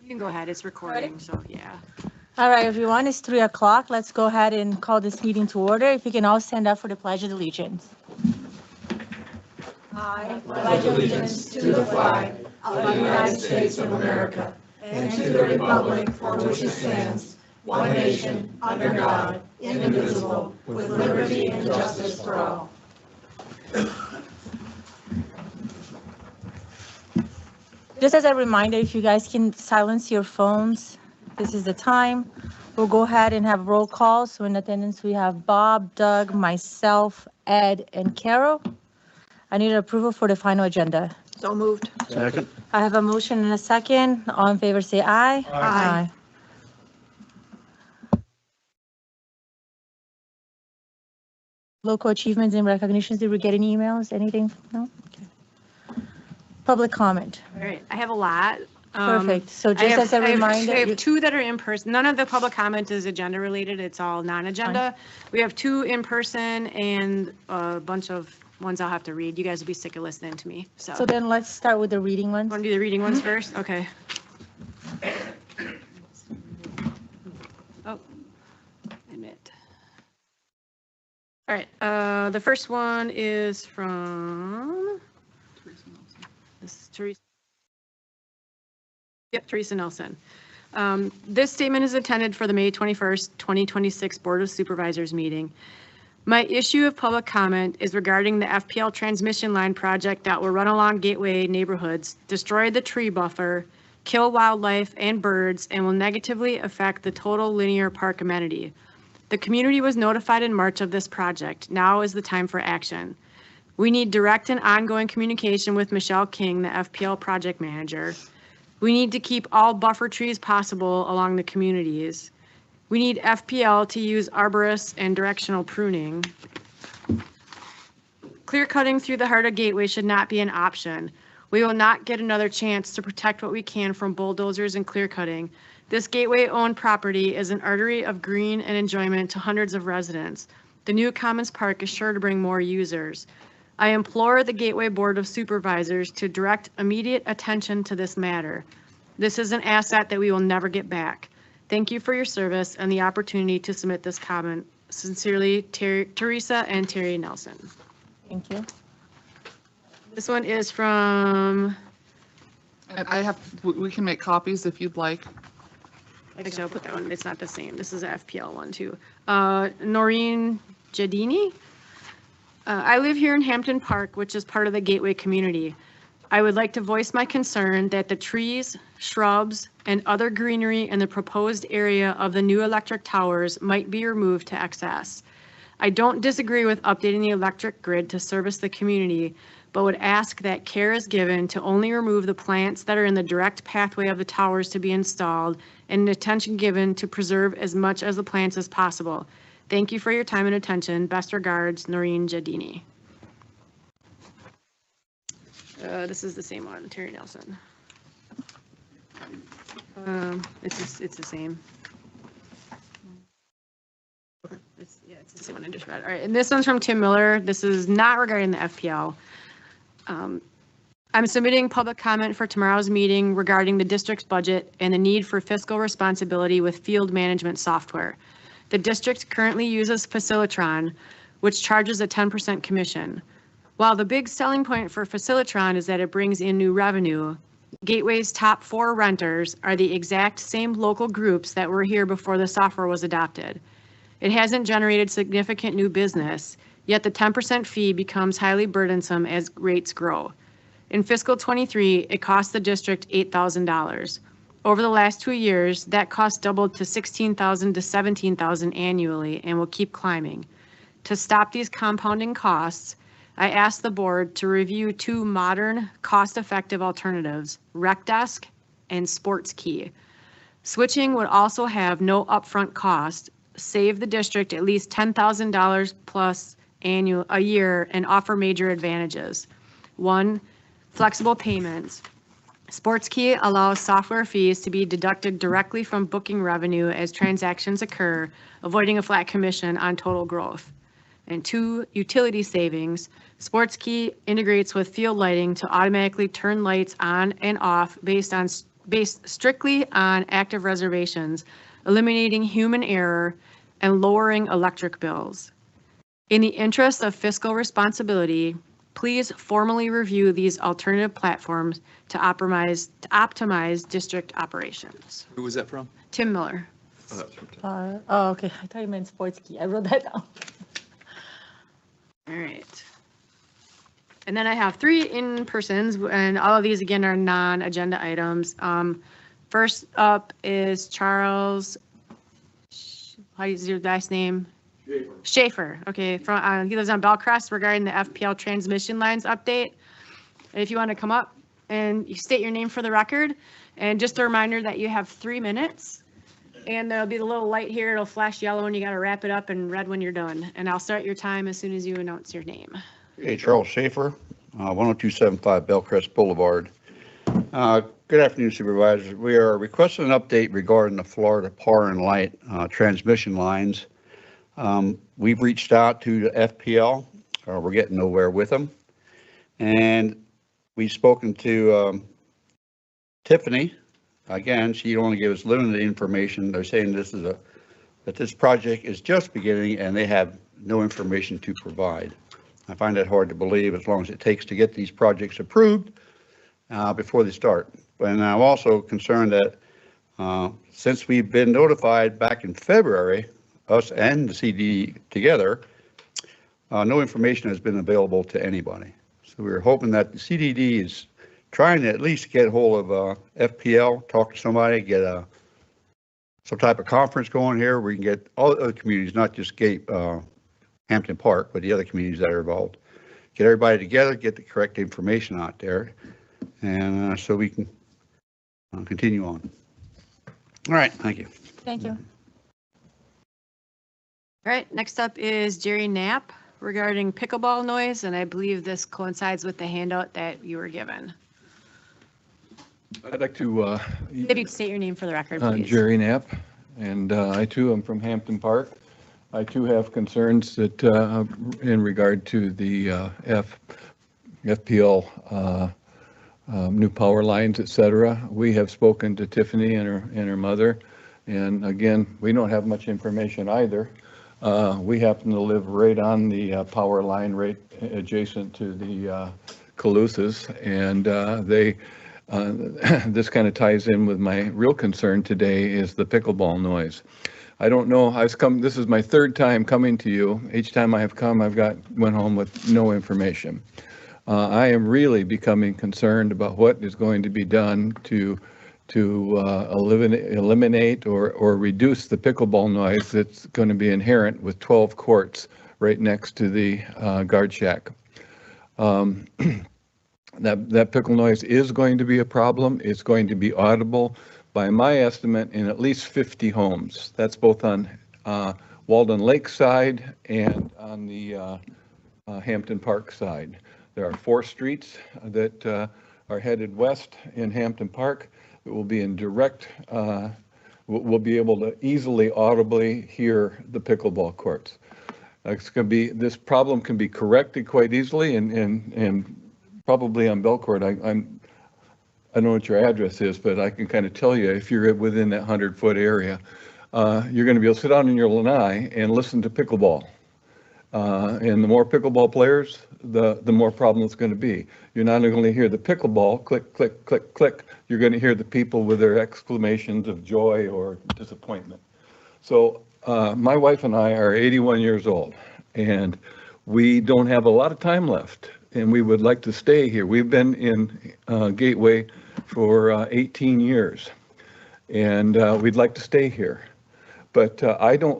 You can go ahead, it's recording, so yeah. All right, everyone, it's 3 o'clock. Let's go ahead and call this meeting to order. If you can all stand up for the Pledge of Allegiance. I pledge allegiance to the flag of the United States of America and to the republic for which it stands, one nation, under God, indivisible, with liberty and justice for all. Just as a reminder, if you guys can silence your phones, this is the time. We'll go ahead and have roll call. So in attendance, we have Bob, Doug, myself, Ed, and Carol. I need approval for the final agenda. So moved. Second. I have a motion and a second. All in favor, say aye. Aye. Local achievements and recognitions, did we get any emails, anything? No? Okay. Public comment. All right, I have a lot. Perfect. So I just have- as a reminder. I have two that are in person. None of the public comment is agenda related. It's all non-agenda. We have two in person and a bunch of ones I'll have to read. You guys will be sick of listening to me, so. So then let's start with the reading ones. Want to do the reading ones first? Okay. Oh, admit. All right, the first one is from. This is Teresa. Yep, Teresa Nelson. This statement is intended for the May 21st, 2026 Board of Supervisors meeting. My issue of public comment is regarding the FPL transmission line project that will run along Gateway neighborhoods, destroy the tree buffer, kill wildlife and birds, and will negatively affect the total linear park amenity. The community was notified in March of this project. Now is the time for action. We need direct and ongoing communication with Michelle King, the FPL project manager. We need to keep all buffer trees possible along the communities. We need FPL to use arborists and directional pruning. Clear cutting through the heart of Gateway should not be an option. We will not get another chance to protect what we can from bulldozers and clear cutting. This Gateway-owned property is an artery of green and enjoyment to hundreds of residents. The new Commons Park is sure to bring more users. I implore the Gateway Board of Supervisors to direct immediate attention to this matter. This is an asset that we will never get back. Thank you for your service and the opportunity to submit this comment. Sincerely, Teresa and Terry Nelson. Thank you. This one is from, I have, we can make copies if you'd like. actually I'll put that one, it's not the same. This is a FPL one too. Noreen Jadini. I live here in Hampton Park, which is part of the Gateway community. I would like to voice my concern that the trees, shrubs, and other greenery in the proposed area of the new electric towers might be removed to excess. I don't disagree with updating the electric grid to service the community, but would ask that care is given to only remove the plants that are in the direct pathway of the towers to be installed, and attention given to preserve as much of the plants as possible. Thank you for your time and attention. Best regards, Noreen Jadini. This is the same one, Terry Nelson. It's the same. It's the same one I just read. All right, and this one's from Tim Miller. This is not regarding the FPL. I'm submitting public comment for tomorrow's meeting regarding the district's budget and the need for fiscal responsibility with field management software. The district currently uses Facilitron, which charges a 10% commission. While the big selling point for Facilitron is that it brings in new revenue, Gateway's top 4 renters are the exact same local groups that were here before the software was adopted. It hasn't generated significant new business, yet the 10% fee becomes highly burdensome as rates grow. In fiscal 23, it cost the district $8,000. Over the last 2 years, that cost doubled to $16,000 to $17,000 annually and will keep climbing. To stop these compounding costs, I asked the board to review 2 modern, cost-effective alternatives, RecDesk and Sports Key. Switching would also have no upfront cost, save the district at least $10,000 plus a year, and offer major advantages. 1, flexible payments. Sports Key allows software fees to be deducted directly from booking revenue as transactions occur, avoiding a flat commission on total growth. And 2, utility savings. Sports Key integrates with field lighting to automatically turn lights on and off based on based strictly on active reservations, eliminating human error and lowering electric bills. In the interest of fiscal responsibility, please formally review these alternative platforms to optimize district operations. Who was that from? Tim Miller. Oh, that was from Tim. Oh, okay. I thought you meant sports key. I wrote that down. All right. And then I have 3 in-persons, and all of these, again, are non-agenda items. First up is Charles, how is your last name? Schaefer. Okay, from, he lives on Bellcrest regarding the FPL transmission lines update. If you want to come up and you state your name for the record, and just a reminder that you have 3 minutes. And there'll be the little light here, it'll flash yellow and you got to wrap it up and red when you're done. And I'll start your time as soon as you announce your name. Hey, Charles Schaefer, 10275 Bellcrest Boulevard. Good afternoon, Supervisors. We are requesting an update regarding the Florida Power and Light transmission lines. We've reached out to the FPL. We're getting nowhere with them. And we've spoken to Tiffany. Again, she only gave us limited information. They're saying that this project is just beginning and they have no information to provide. I find that hard to believe as long as it takes to get these projects approved before they start. And I'm also concerned that since we've been notified back in February, us and the CD together, no information has been available to anybody. So we're hoping that the CDD is trying to at least get hold of FPL, talk to somebody, get some type of conference going here where we can get all the other communities, not just Hampton Park, but the other communities that are involved. Get everybody together, get the correct information out there, and so we can continue on. All right, thank you. Thank you. All right, next up is Jerry Knapp regarding pickleball noise, and I believe this coincides with the handout that you were given. I'd like to, If you'd state your name for the record, please. Jerry Knapp, and I too am from Hampton Park. I too have concerns that in regard to the FPL new power lines, et cetera. We have spoken to Tiffany and her mother, and again, we don't have much information either. We happen to live right on the power line, right adjacent to the Calusas, and this kind of ties in with my real concern today is the pickleball noise. I don't know, this is my 3rd time coming to you. Each time I have come, went home with no information. I am really becoming concerned about what is going to be done to eliminate or reduce the pickleball noise that's going to be inherent with 12 courts right next to the guard shack. That pickle noise is going to be a problem. It's going to be audible, by my estimate, in at least 50 homes. That's both on Walden Lake side and on the Hampton Park side. There are 4 streets that are headed west in Hampton Park that will be in direct, we'll be able to easily audibly hear the pickleball courts. It's going to be, this problem can be corrected quite easily, and probably on Belcourt, I don't know what your address is, but I can kind of tell you if you're within that 100-foot area, you're going to be able to sit down in your lanai and listen to pickleball. And the more pickleball players, the more problem it's going to be. You're not only going to hear the pickleball, click, click, click, click, you're going to hear the people with their exclamations of joy or disappointment. So my wife and I are 81 years old, and we don't have a lot of time left, and we would like to stay here. We've been in Gateway for 18 years, and we'd like to stay here. But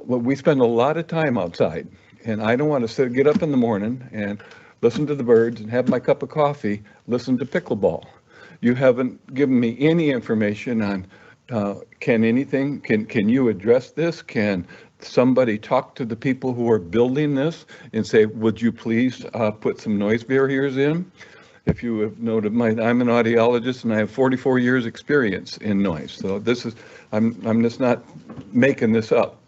we spend a lot of time outside, and I don't want to get up in the morning and listen to the birds and have my cup of coffee, listen to pickleball. You haven't given me any information on, can you address this? Can somebody talk to the people who are building this and say, would you please put some noise barriers in? If you have noted, I'm an audiologist and I have 44 years experience in noise. So this is, I'm just not making this up.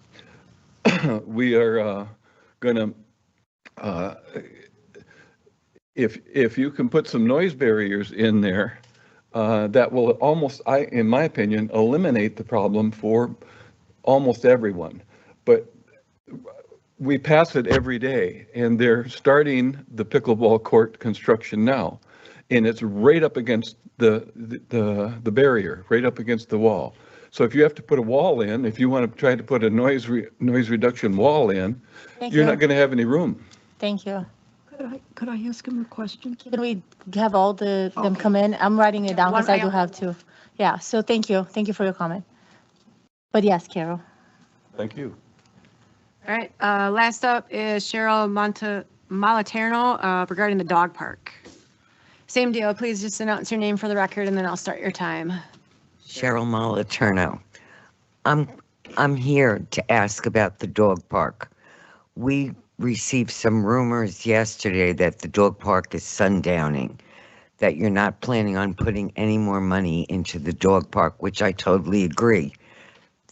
We are gonna, if you can put some noise barriers in there, that will almost, in my opinion, eliminate the problem for almost everyone. But we pass it every day, and they're starting the pickleball court construction now. And it's right up against the barrier, right up against the wall. So if you have to put a wall in, if you want to try to put a noise reduction wall in, Thank you're you. not going to have any room. Thank you. Could I ask him a question? Can we have all them Okay. come in? I'm writing it down One- because I do have to. Yeah, so thank you. Thank you for your comment. But yes, Carol. Thank you. All right, last up is Cheryl Moliterno regarding the dog park. Same deal, please just announce your name for the record and then I'll start your time. Cheryl Moliterno. I'm here to ask about the dog park. We received some rumors yesterday that the dog park is sundowning, that you're not planning on putting any more money into the dog park, which I totally agree.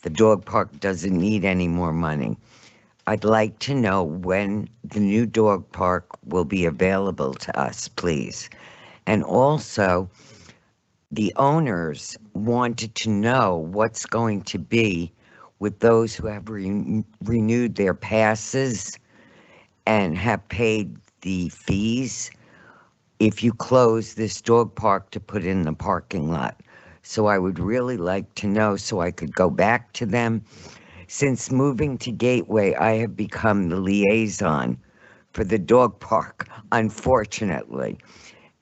The dog park doesn't need any more money. I'd like to know when the new dog park will be available to us, please. And also, the owners wanted to know what's going to be with those who have renewed their passes and have paid the fees if you close this dog park to put in the parking lot. So I would really like to know so I could go back to them. Since moving to Gateway, I have become the liaison for the dog park, unfortunately.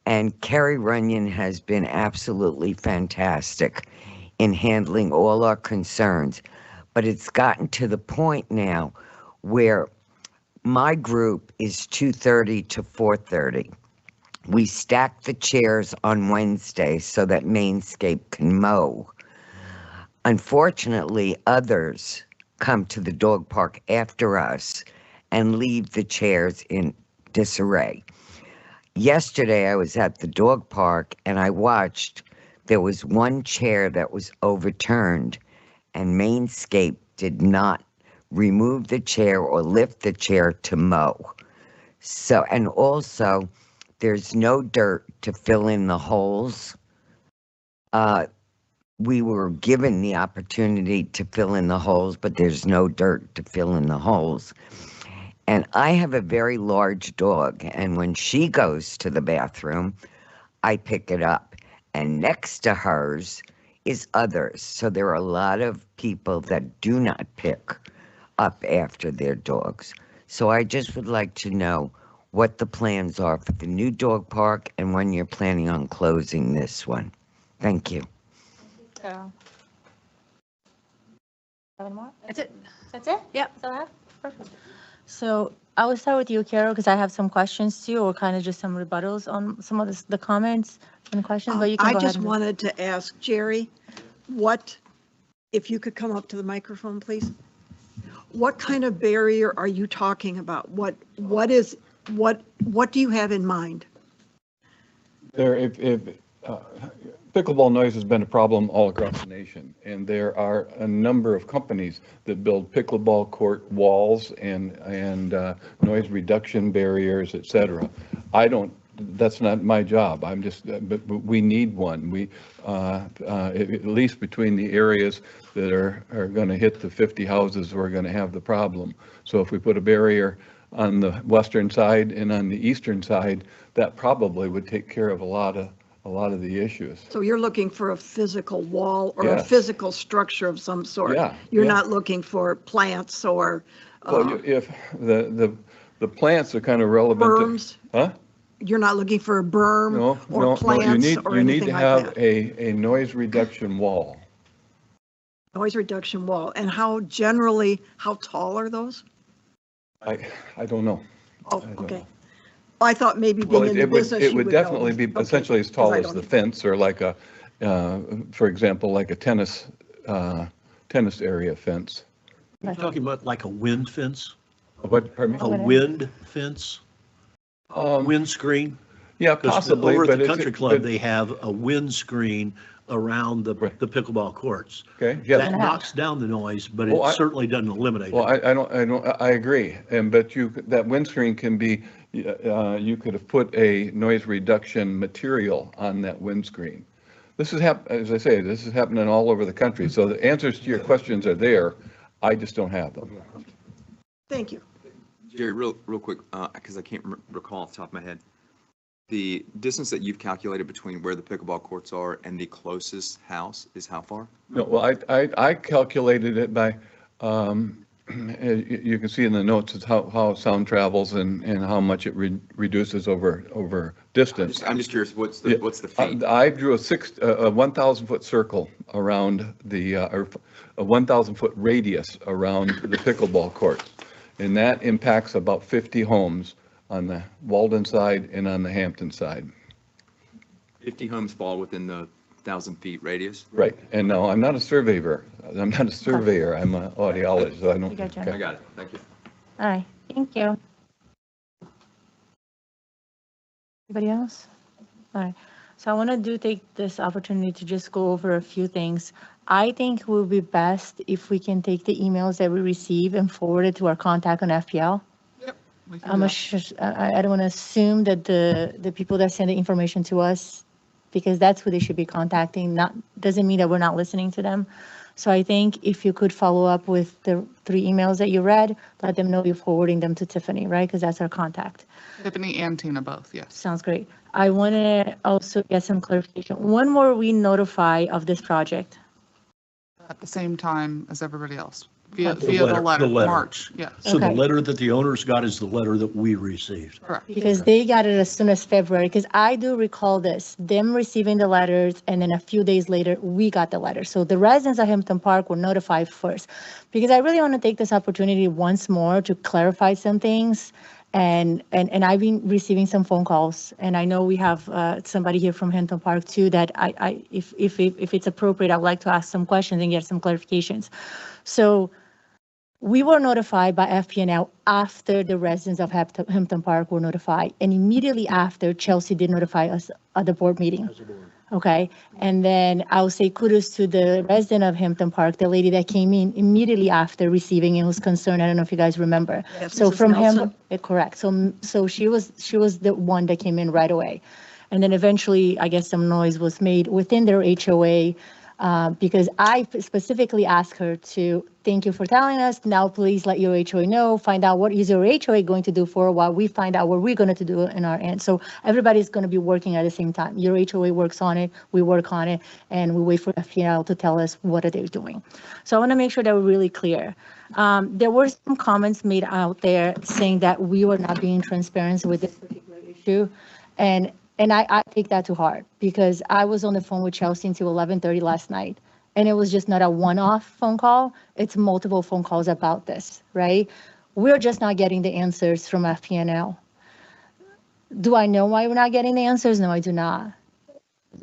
And Kerry Runyon has been absolutely fantastic in handling all our concerns. But it's gotten to the point now where my group is 2:30 to 4:30. We stack the chairs on Wednesday so that Mainscape can mow. Unfortunately, others come to the dog park after us and leave the chairs in disarray. Yesterday, I was at the dog park and I watched. There was one chair that was overturned, and Mainscape did not remove the chair or lift the chair to mow. So, and also, there's no dirt to fill in the holes. We were given the opportunity to fill in the holes, but there's no dirt to fill in the holes. And I have a very large dog, and when she goes to the bathroom, I pick it up. And next to hers is others. So there are a lot of people that do not pick up after their dogs. So I just would like to know what the plans are for the new dog park and when you're planning on closing this one. Thank you. Carol. Have any more? That's it. That's it? Yep. That's all I have? Perfect. So I will start with you, Carol, because I have some questions too, or kind of just some rebuttals on some of the comments and questions, but you can I go ahead. just wanted to ask Jerry, if you could come up to the microphone, please? What kind of barrier are you talking about? What do you have in mind? Pickleball noise has been a problem all across the nation, and there are a number of companies that build pickleball court walls and noise reduction barriers, et cetera. That's not my job. But we need one. At least between the areas that are going to hit the 50 houses, we're going to have the problem. So if we put a barrier on the western side and on the eastern side, that probably would take care of a lot of the issues. So you're looking for a physical wall or a Yes. physical structure of some sort? Yeah, You're yeah. not looking for plants or Well, if the plants are kind of relevant. berms? Huh? You're not looking for a berm No, or plants or you need anything to like have that? a noise reduction wall. Noise reduction wall. And how tall are those? I don't know. Oh, I don't okay. know. I thought maybe Well, being in the business, it you would would know. definitely be Okay, essentially as tall 'cause I as don't the know. fence, or like for example, like a tennis area fence. You're talking about like a wind fence, What, pardon a me? wind fence, Um, wind screen? Yeah, Because possibly, over at but the it's. country club, they have a wind screen around the Right. pickleball courts. Okay, yeah. That knocks down the noise, but Oh, it certainly doesn't eliminate Well, it. I agree, but that windscreen can be, you could have put a noise reduction material on that windscreen. This is as I say, this is happening all over the country. So the answers to your questions are there. I just don't have them. Thank you. Jerry, real quick, because I can't recall off the top of my head. The distance that you've calculated between where the pickleball courts are and the closest house is how far? No, well, I calculated it by, you can see in the notes it's how sound travels and how much it reduces over distance. I'm just curious, what's the feet? I drew a 1,000 foot circle around or a 1,000 foot radius around the pickleball courts. And that impacts about 50 homes on the Walden side and on the Hampton side. 50 homes fall within the 1,000 feet radius? Right. And no, I'm not a surveyor. I'm not a surveyor. I'm an audiologist. So I don't. You got I got it. Thank you. All right, thank you. Anybody else? All right, so I want to take this opportunity to just go over a few things. I think it will be best if we can take the emails that we receive and forward it to our contact on FPL. We can do that. I don't want to assume that the people that send the information to us, because that's who they should be contacting, doesn't mean that we're not listening to them. So I think if you could follow up with the 3 emails that you read, let them know you're forwarding them to Tiffany, right? Because that's our contact. Tiffany and Tina both, yes. Sounds great. I want to also get some clarification. When were we notified of this project? At the same time as everybody else, via The the letter- letter, the letter. March, yes. So the Okay. letter that the owners got is the letter that we received. Correct. Because they got it as soon as February, because I do recall this, them receiving the letters, and then a few days later, we got the letter. So the residents of Hampton Park were notified first. Because I really want to take this opportunity once more to clarify some things. And I've been receiving some phone calls, and I know we have somebody here from Hampton Park too, that if it's appropriate, I'd like to ask some questions and get some clarifications. So we were notified by FPNL after the residents of Hampton Park were notified, and immediately after, Chelsea did notify us at the board meeting. Okay, and then I'll say kudos to the resident of Hampton Park, the lady that came in immediately after receiving and was concerned. I don't know if you guys remember. So Mrs. from Nelson. him, correct. So she was the one that came in right away. And then eventually, I guess some noise was made within their HOA, because I specifically asked her to, thank you for telling us, now please let your HOA know, find out what is your HOA going to do for a while, we find out what we're going to do in our end. So everybody's going to be working at the same time. Your HOA works on it, we work on it, and we wait for FPL to tell us what are they doing. So I want to make sure that we're really clear. There were some comments made out there saying that we were not being transparent with this particular issue. And I take that to heart, because I was on the phone with Chelsea until 11:30 last night. And it was just not a one-off phone call. It's multiple phone calls about this, right? We're just not getting the answers from FPNL. Do I know why we're not getting the answers? No, I do not.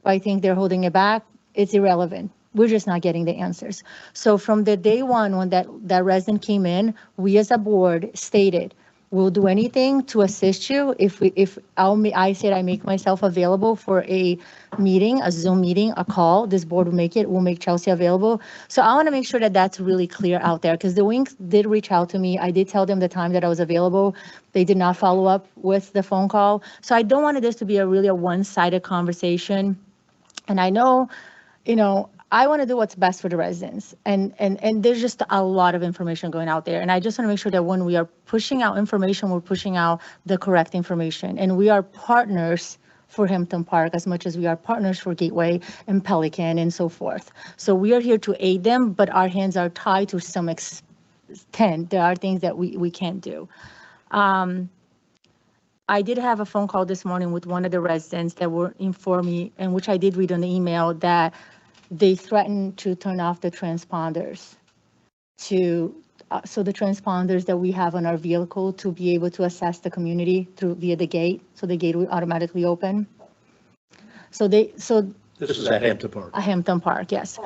I think they're holding it back. It's irrelevant. We're just not getting the answers. So from the day one, when that resident came in, we as a board stated, we'll do anything to assist you. I said I make myself available for a meeting, a Zoom meeting, a call, this board will make it, we'll make Chelsea available. So I want to make sure that that's really clear out there, because the Winks did reach out to me. I did tell them the time that I was available. They did not follow up with the phone call. So I don't want this to be a one-sided conversation. And I know, I want to do what's best for the residents. And there's just a lot of information going out there. And I just want to make sure that when we are pushing out information, we're pushing out the correct information. And we are partners for Hampton Park as much as we are partners for Gateway and Pelican and so forth. So we are here to aid them, but our hands are tied to some extent. There are things that we can't do. I did have a phone call this morning with one of the residents that were informed me, and which I did read on the email, that they threatened to turn off the transponders so the transponders that we have on our vehicle to be able to assess the community via the gate, so the gate will automatically open. This is at Hampton Park. Hampton Park, yes.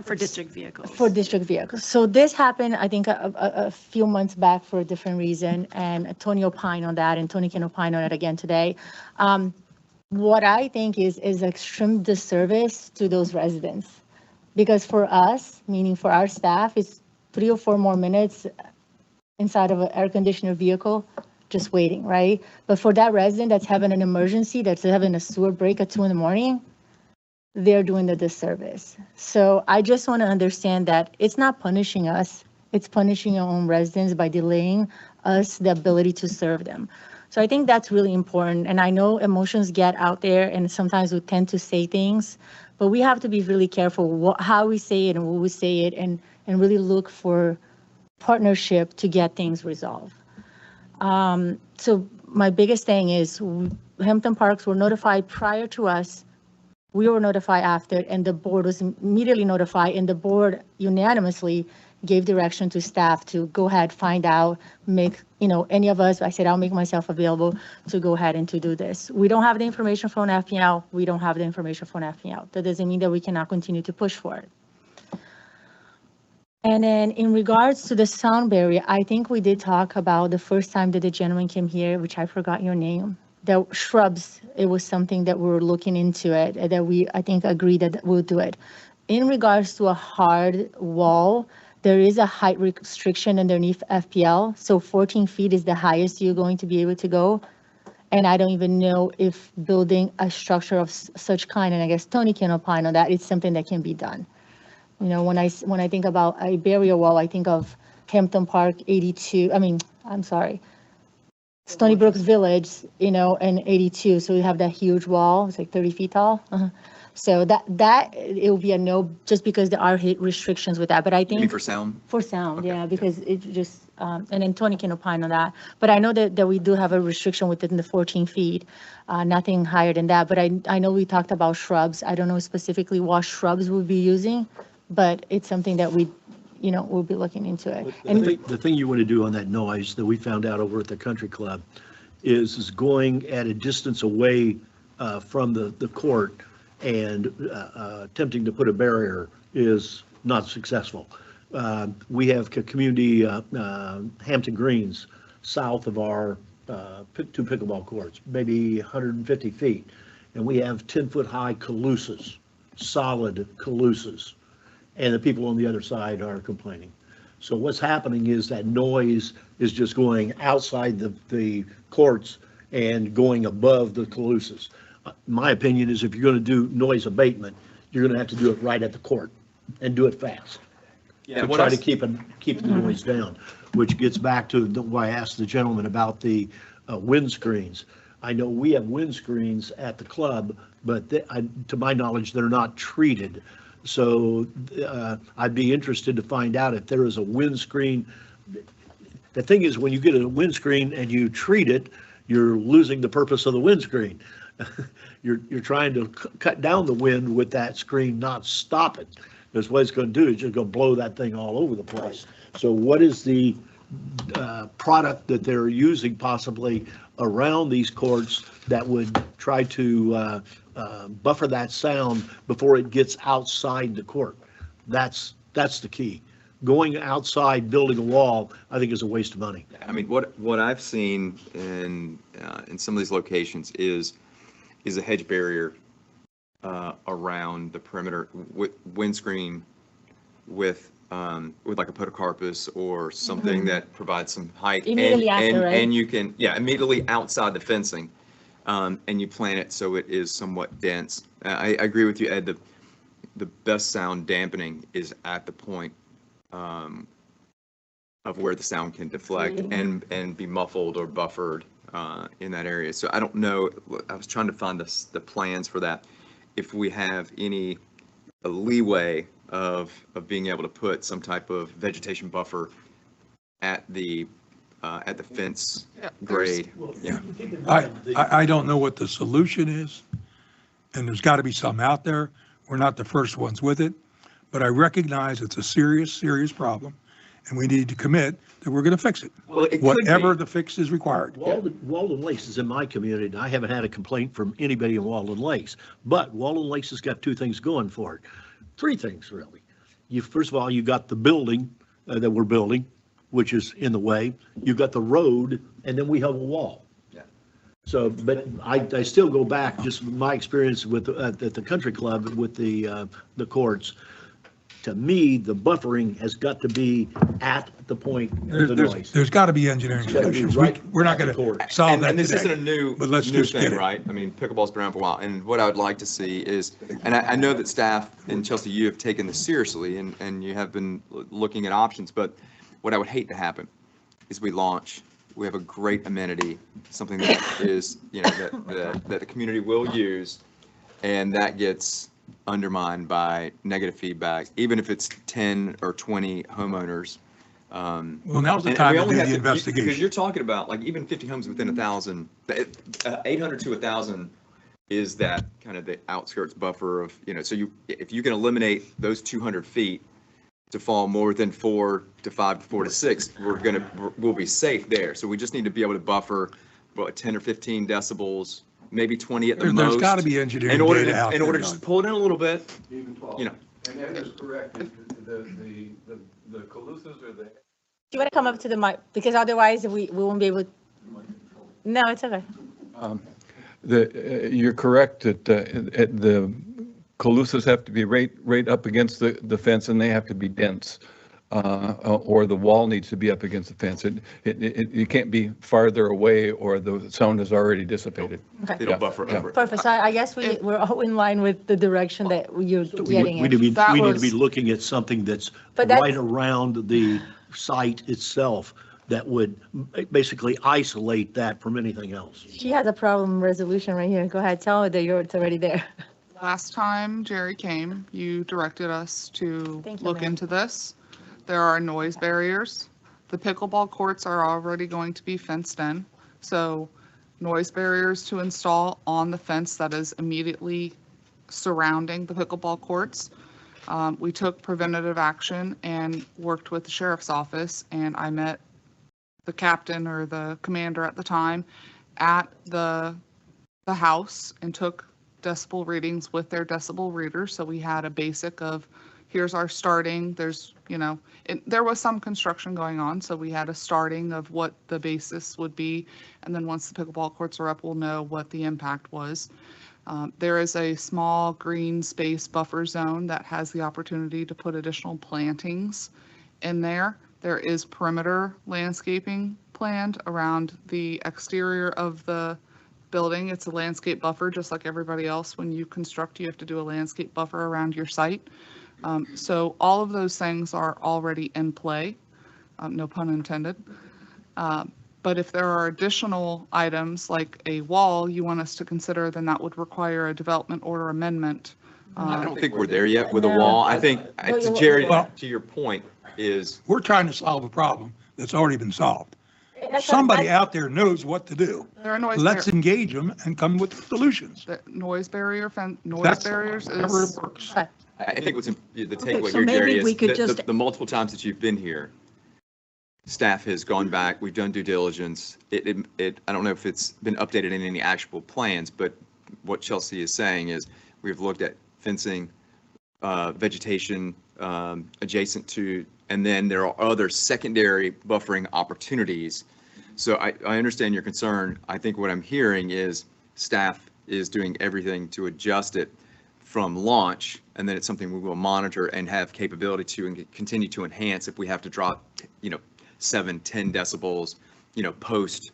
For district vehicles. For district vehicles. So this happened, I think, a few months back for a different reason, and Tony opined on that, and Tony can opine on it again today. What I think is extreme disservice to those residents, because for us, meaning for our staff, it's 3 or 4 more minutes inside of an air conditioner vehicle, just waiting, right? But for that resident that's having an emergency, that's having a sewer break at 2 in the morning, they're doing the disservice. So I just want to understand that it's not punishing us, it's punishing our own residents by delaying us the ability to serve them. So I think that's really important. And I know emotions get out there and sometimes we tend to say things, but we have to be really careful how we say it and when we say it, and really look for partnership to get things resolved. So my biggest thing is Hampton Parks were notified prior to us. We were notified after, and the board was immediately notified, and the board unanimously gave direction to staff to go ahead, find out, make, any of us, I said, I'll make myself available to go ahead and to do this. We don't have the information from FPL. We don't have the information from FPL. That doesn't mean that we cannot continue to push for it. And then in regards to the sound barrier, I think we did talk about the first time that the gentleman came here, which I forgot your name, the shrubs. It was something that we were looking into it, that we, I think, agreed that we'll do it. In regards to a hard wall, there is a height restriction underneath FPL. So 14 feet is the highest you're going to be able to go. And I don't even know if building a structure of such kind, and I guess Tony can opine on that, it's something that can be done. When I think about a barrier wall, I think of Hampton Park 82, Stony Brook Village, and 82. So we have that huge wall, it's like 30 feet tall. So that it will be a no, just because there are restrictions with that. But I think Maybe for sound? For sound, Okay, yeah, because it just, and then Tony can opine on that. But I know that we do have a restriction within the 14 feet, nothing higher than that. But I know we talked about shrubs. I don't know specifically what shrubs we'll be using, but it's something that we'll be looking into it. The thing you want to do on that noise that we found out over at the country club is going at a distance away from the court and attempting to put a barrier is not successful. We have community Hampton Greens south of our two pickleball courts, maybe 150 feet. And we have 10-foot high calusas, solid calusas. And the people on the other side are complaining. So what's happening is that noise is just going outside the courts and going above the calusas. My opinion is if you're going to do noise abatement, you're going to have to do it right at the court and do it fast. Yeah, To try to keep the noise down, which gets back to why I asked the gentleman about the windscreens. I know we have windscreens at the club, but to my knowledge, they're not treated. So I'd be interested to find out if there is a windscreen. The thing is, when you get a windscreen and you treat it, you're losing the purpose of the windscreen. You're trying to cut down the wind with that screen, not stop it. Because what it's going to do is just going to blow that thing all over the place. So what is the product that they're using possibly around these courts that would try to buffer that sound before it gets outside the court? That's the key. Going outside, building a wall, I think is a waste of money. I mean, what I've seen in some of these locations is a hedge barrier around the perimeter with windscreen with like a podocarpus or something that provides some height. Immediately after, right? And you can, immediately outside the fencing, and you plan it so it is somewhat dense. I agree with you, Ed. The best sound dampening is at the point of where the sound can deflect and be muffled or buffered in that area. So I don't know. I was trying to find the plans for that. If we have any leeway of being able to put some type of vegetation buffer at the fence grade. Yeah. I don't know what the solution is, and there's got to be some out there. We're not the first ones with it, but I recognize it's a serious, serious problem, and we need to commit that we're going to fix it. Well, it could Whatever be. the fix is required. Walden Lakes is in my community, and I haven't had a complaint from anybody in Walden Lakes. But Walden Lakes has got two things going for it. Three things, really. First of all, you got the building that we're building, which is in the way. You've got the road, and then we have a wall. Yeah. So, but I still go back, just my experience with at the country club with the courts. To me, the buffering has got to be at the point of the noise. There's got to be engineering It's gotta be solutions. right We're not at the going core. to solve that And this isn't a today. new, but let's new just get thing, it. right? I mean, pickleball's been around for a while, and what I would like to see is, and I know that staff, and Chelsea, you have taken this seriously, and you have been looking at options, but what I would hate to happen is we launch, we have a great amenity, something that is, that the community will use, and that gets undermined by negative feedback, even if it's 10 or 20 homeowners. Well, now's the And time we to only do have the Because investigation. you're talking about like even 50 homes within 1,000, 800 to 1,000 is that kind of the outskirts buffer of, so if you can eliminate those 200 feet to fall more than 4 to 5 to 4 to 6, we'll be safe there. So we just need to be able to buffer, 10 or 15 decibels, maybe 20 at the most. There's got to be engineering In order data to, out in there. order to just pull it in a little bit, Even 12. you know. And that is correct. The Calusas or the. Do you want to come up to the mic? Because otherwise we won't be able. No, it's okay. You're correct that the Calusas have to be right up against the fence, and they have to be dense. Or the wall needs to be up against the fence. You can't be farther away or the sound is already dissipated. Okay. It'll buffer over it. Perfect. So I guess we're all in line with the direction that you're getting We need to in. be, we need to be looking at something that's But that's- right around the site itself that would basically isolate that from anything else. She has a problem resolution right here. Go ahead, tell her that it's already there. Last time Jerry came, you directed us to Thank you, look ma'am. into this. There are noise barriers. The pickleball courts are already going to be fenced in. So noise barriers to install on the fence that is immediately surrounding the pickleball courts. We took preventative action and worked with the sheriff's office, and I met the captain or the commander at the time at the house and took decibel readings with their decibel reader. So we had a basic of, here's our starting, there was some construction going on, so we had a starting of what the basis would be. And then once the pickleball courts are up, we'll know what the impact was. There is a small green space buffer zone that has the opportunity to put additional plantings in there. There is perimeter landscaping planned around the exterior of the building. It's a landscape buffer, just like everybody else. When you construct, you have to do a landscape buffer around your site. So all of those things are already in play, no pun intended. But if there are additional items like a wall you want us to consider, then that would require a development order amendment. I don't think we're there yet with a wall. I think, Jerry, Well- to your point, is We're trying to solve a problem that's already been solved. That's- Somebody out there knows what to do. There are noise Let's engage them and come with solutions. noise That's barriers however is, it works. I think the takeaway so here, Jerry, maybe is we could that just- the multiple times that you've been here, staff has gone back, we've done due diligence. I don't know if it's been updated in any actual plans, but what Chelsea is saying is we've looked at fencing, vegetation adjacent to, and then there are other secondary buffering opportunities. So I understand your concern. I think what I'm hearing is staff is doing everything to adjust it from launch, and then it's something we will monitor and have capability to and continue to enhance if we have to drop, 7, 10 decibels, post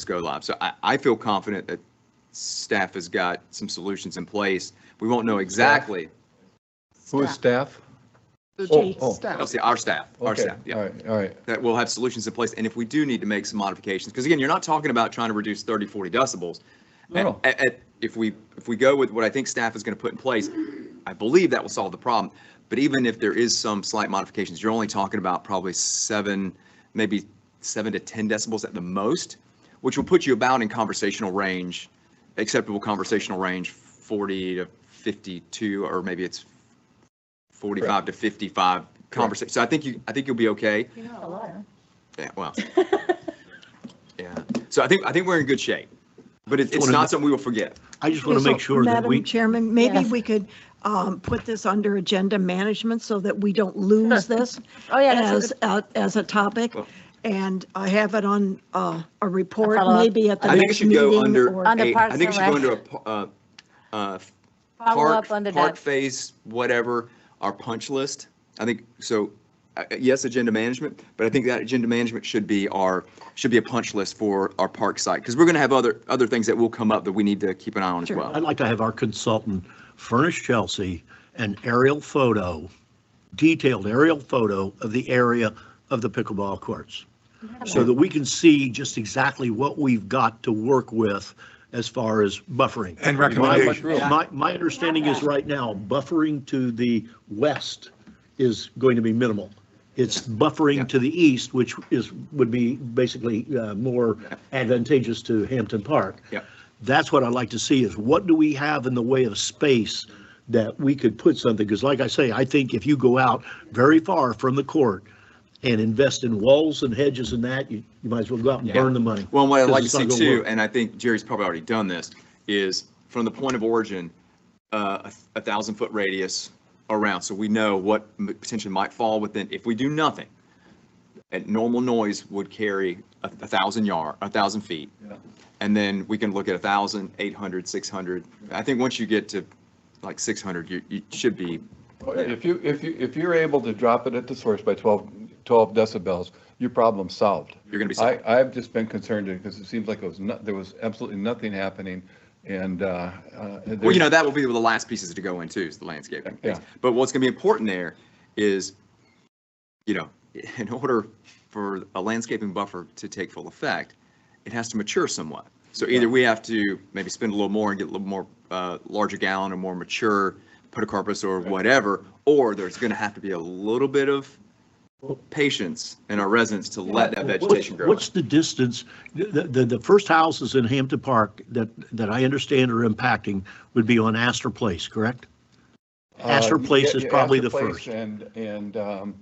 go live. So I feel confident that staff has got some solutions in place. We won't know exactly. Who is staff? the staff. I'll say our staff, Okay, yeah. all right. That we'll have solutions in place. And if we do need to make some modifications, because again, you're not talking about trying to reduce 30, 40 decibels. No. If we go with what I think staff is going to put in place, I believe that will solve the problem. But even if there is some slight modifications, you're only talking about probably maybe 7 to 10 decibels at the most, which will put you about in conversational range, acceptable conversational range, 40 to 52, or maybe it's 45 to 55 conversation. So I think you'll be okay. You're not a liar. Yeah, well, yeah. So I think we're in good shape, but it's not something we will forget. I just want to make sure that we. Madam Chairman, maybe Yes. we could put this under agenda management so that we don't lose this Oh, yeah, that's a as a topic. Well- And I have it on a report, follow-up. maybe at the I think it next should go meeting. under, or- Under I Parks think it should and go Rec. under a Follow park, up under park that. phase, whatever, our punch list. I think, so, yes, agenda management, but I think that agenda management should be a punch list for our park site, because we're going to have other things that will come up that we need to keep an eye on as well. I'd like to have our consultant furnish Chelsea an aerial photo, detailed aerial photo of the area of the pickleball courts, so that we can see just exactly what we've got to work with as far as buffering. And recommendations. My understanding is right now, buffering to the west is going to be minimal. It's buffering to the east, which would be basically more advantageous to Hampton Park. Yep. That's what I'd like to see, is what do we have in the way of space that we could put something? Because like I say, I think if you go out very far from the court and invest in walls and hedges and that, you might as well go out and burn the money. Well, and what I'd like to Because see it's not gonna too, work. and I think Jerry's probably already done this, is from the point of origin, a 1,000-foot radius around, so we know what potentially might fall within. If we do nothing, at normal noise would carry 1,000 feet. Yeah. And then we can look at 1,000, 800, 600. I think once you get to like 600, you should be. If you're able to drop it at the source by 12 decibels, your problem's solved. You're going to be safe. I've just been concerned because it seems like there was absolutely nothing happening, and Well, that will be the last pieces to go into, is the landscaping. Yeah. But what's going to be important there is, in order for a landscaping buffer to take full effect, it has to mature somewhat. So either we have to maybe spend a little more and get a little more larger gallon or more mature podocarpus or whatever, or there's going to have to be a little bit of patience in our residents to let that vegetation grow. What's the distance? The first houses in Hampton Park that I understand are impacting would be on Astor Place, correct? Astor Place is probably the Astor Place first. And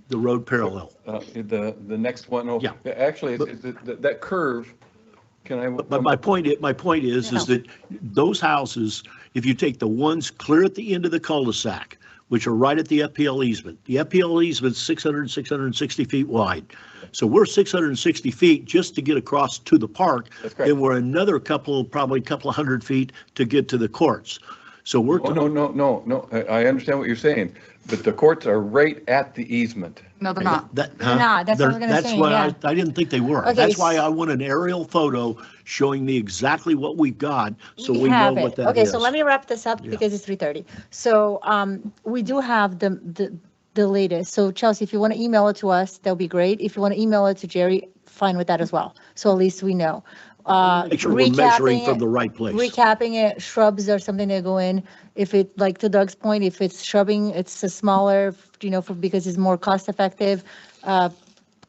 The road parallel. the next one, Yeah. actually, it's that curve, can I? But my point is that those houses, if you take the ones clear at the end of the cul-de-sac, which are right at the FPL easement, the FPL easement's 660 feet wide. So we're 660 feet just to get across to the park. That's correct. And we're another probably a couple of hundred feet to get to the courts. So we're. Oh, no. I understand what you're saying, but the courts are right at the easement. No, they're not. They're not. That's what I was gonna That's say, why yeah. I didn't think they were. Okay, That's why I want an aerial photo showing me exactly what we've got, so we know have what it. that is. Okay, so let me wrap this up Yeah. because it's 3:30. So we do have the latest. So Chelsea, if you want to email it to us, that'll be great. If you want to email it to Jerry, fine with that as well. So at least we know. Make sure we're measuring Recapping from it- the right place. Recapping it, shrubs are something that go in. If it, like to Doug's point, if it's shrubbing, it's a smaller, because it's more cost effective.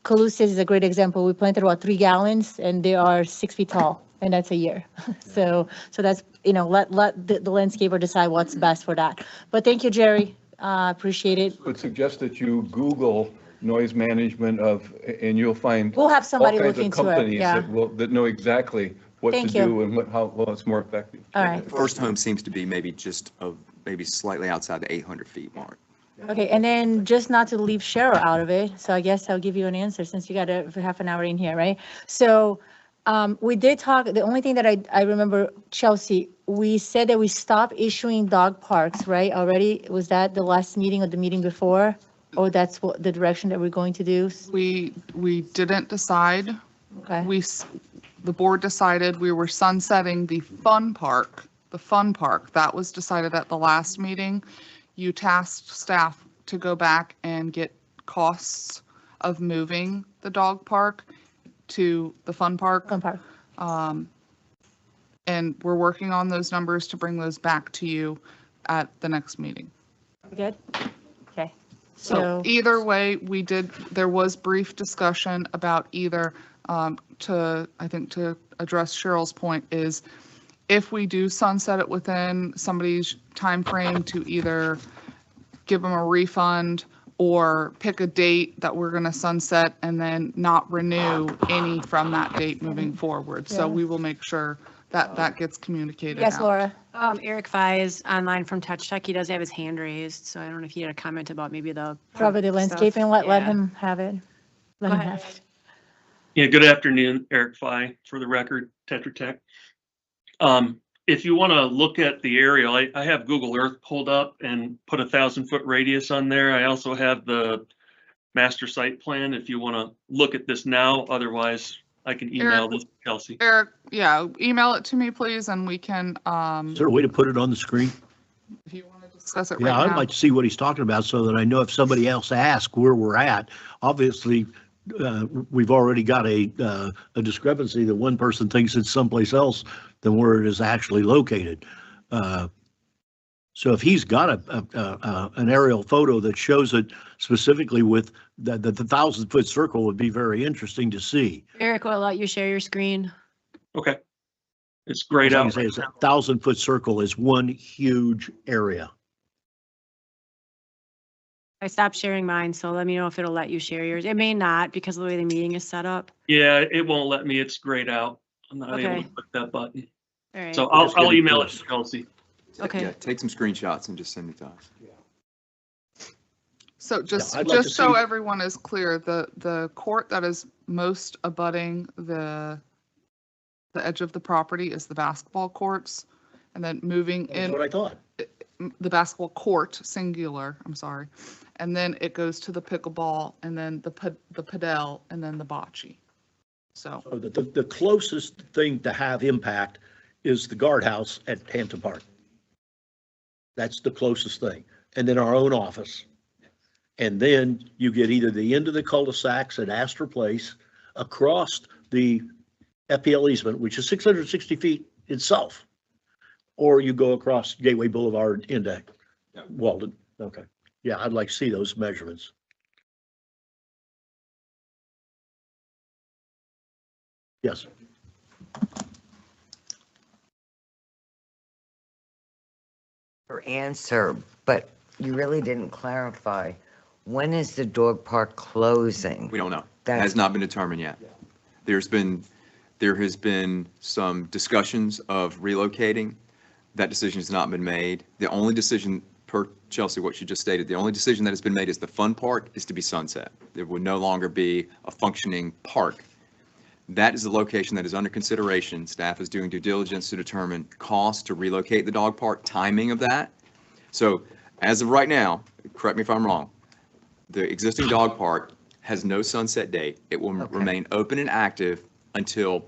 Caluces is a great example. We planted about 3 gallons and they are 6 feet tall, and that's a year. So that's, let the landscaper decide what's best for that. But thank you, Jerry. Appreciate it. Would suggest that you Google noise management and you'll find. We'll have somebody all kinds look of into it, companies yeah. that know exactly what to Thank you. do and how well it's more effective. All right. First home seems to be maybe maybe slightly outside the 800 feet mark. Okay, and then just not to leave Cheryl out of it, so I guess I'll give you an answer since you got for half an hour in here, right? So we did talk, the only thing that I remember, Chelsea, we said that we stopped issuing dog parks, right, already? Was that the last meeting or the meeting before? Or that's what the direction that we're going to do? We didn't decide. Okay, The board decided we were sunsetting the fun park. That was decided at the last meeting. You tasked staff to go back and get costs of moving the dog park to the fun park. fun park. And we're working on those numbers to bring those back to you at the next meeting. Good? Okay. So either way, there was brief discussion about either, to address Cheryl's point, is if we do sunset it within somebody's time frame, to either give them a refund or pick a date that we're going to sunset and then not renew any from that date moving forward. So Yeah. we will make sure that gets communicated Yes, out. Laura? Eric Fye is online from Touch Tech. He does have his hand raised, so I don't know if he had a comment about maybe the. Probably the stuff. landscaping, let Yeah. him have it. Let Go him ahead. have it. Yeah, good afternoon, Eric Fly, for the record, Tetra Tech. if you want to look at the aerial, I have Google Earth pulled up and put 1,000-foot radius on there. I also have the master site plan if you want to look at this now. Otherwise, I can email this to Kelsey. Eric, yeah, email it to me, please, and we can, Is there a way to put it on the screen? if you want to discuss it Yeah, right I'd now. like to see what he's talking about so that I know if somebody else asks where we're at. Obviously, we've already got a discrepancy that one person thinks it's someplace else than where it is actually located. So if he's got an aerial photo that shows it specifically with the 1,000-foot circle would be very interesting to see. Eric will let you share your screen. Okay. It's grayed All I out. can say is a 1,000-foot circle is one huge area. I stopped sharing mine, so let me know if it'll let you share yours. It may not because of the way the meeting is set up. Yeah, it won't let me. It's grayed out. I'm not able Okay. to click that button. All right. So Just get I'll it email to it us. to Kelsey. Okay. Yeah, take some screenshots and just send it to us. So just, I'd like to just so see- everyone is clear, the court that is most abutting the edge of the property is the basketball courts. And then moving That's in, what I thought. the basketball court, singular, I'm sorry. And then it goes to the pickleball, and then the padel, and then the bocce. So, So the closest thing to have impact is the guardhouse at Hampton Park. That's the closest thing. And then our own office. And then you get either the end of the cul-de-sacs at Astor Place, across the FPL easement, which is 660 feet itself, or you go across Gateway Boulevard into Walden. Okay. Yeah, I'd like to see those measurements. Yes. Your answer, but you really didn't clarify. When is the dog park closing? We don't know. It That's- has not been determined yet. There has been some discussions of relocating. That decision has not been made. The only decision, per Chelsea, what you just stated, the only decision that has been made is the fun park is to be sunset. There would no longer be a functioning park. That is the location that is under consideration. Staff is doing due diligence to determine cost to relocate the dog park, timing of that. So as of right now, correct me if I'm wrong, the existing dog park has no sunset date. It will Okay. remain open and active until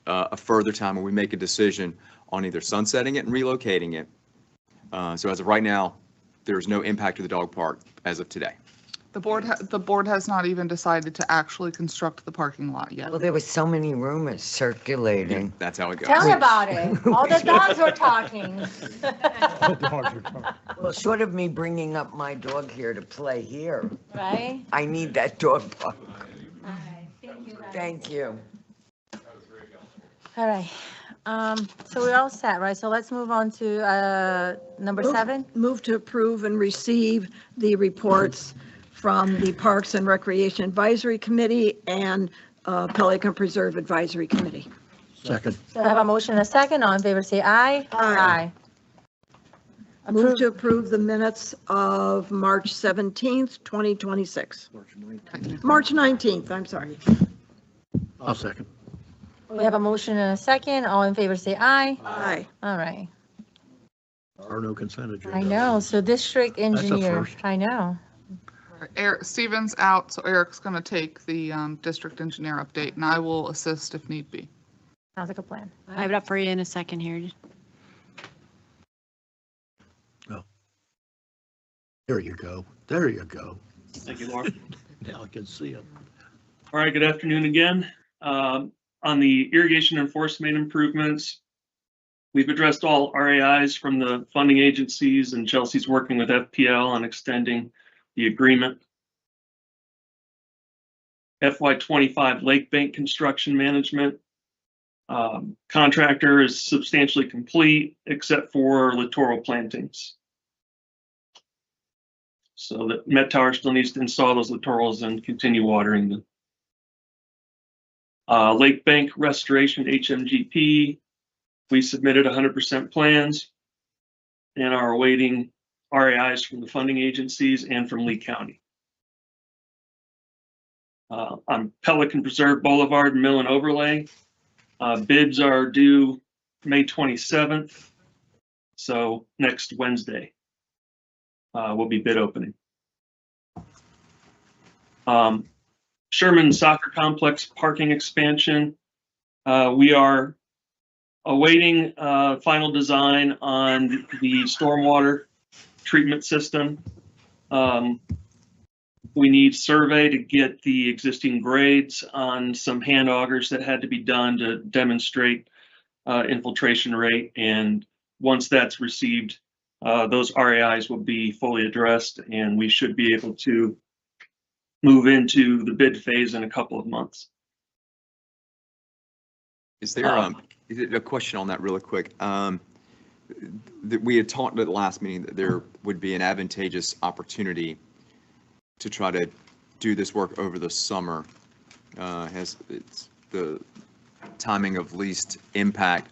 a further time when we make a decision on either sunsetting it and relocating it. So as of right now, there is no impact to the dog park as of today. the board has not even decided to actually construct the parking lot yet. Well, there were so many rumors circulating. That's how it goes. Tell me about it. All the dogs were talking. Well, short of me bringing up my dog here to play here, Right? I need that dog park. Thank you. Thank you. All right. So we're all set, right? So let's move on to number 7. Move to approve and receive the reports from the Parks and Recreation Advisory Committee and Pelican Preserve Advisory Committee. Second. So I have a motion and a second. All in favor, say aye. Aye. Move Approve. to approve the minutes of March 17th, 2026. March 19th, I'm sorry. I'll second. We have a motion and a second. All in favor, say aye. Aye. All right. Or no consent agenda. I know. So district a engineer, first. I know. Eric, Steven's out, so Eric's going to take the district engineer update, and I will assist if need be. Sounds like a plan. I have it up for you in a second here. There you go. There you go. Thank you, Laura. Now I can see it. All right, good afternoon again. On the irrigation enforcement improvements, we've addressed all RAIs from the funding agencies, and Chelsea's working with FPL on extending the agreement. FY25 Lake Bank construction management. Contractor is substantially complete except for littoral plantings. So that Met Tower still needs to install those littorals and continue watering them. Lake Bank Restoration HMGP, we submitted 100% plans and are awaiting RAIs from the funding agencies and from Lee County. On Pelican Preserve Boulevard Mill and Overlay, bids are due May 27th. So next Wednesday will be bid opening. Sherman Soccer Complex parking expansion. We are awaiting final design on the stormwater treatment system. We need survey to get the existing grades on some hand augers that had to be done to demonstrate infiltration rate. And once that's received, those RAIs will be fully addressed, and we should be able to move into the bid phase in a couple of months. Is there a question on that really quick? That we had talked at the last meeting that there would be an advantageous opportunity to try to do this work over the summer. It's the timing of least impact.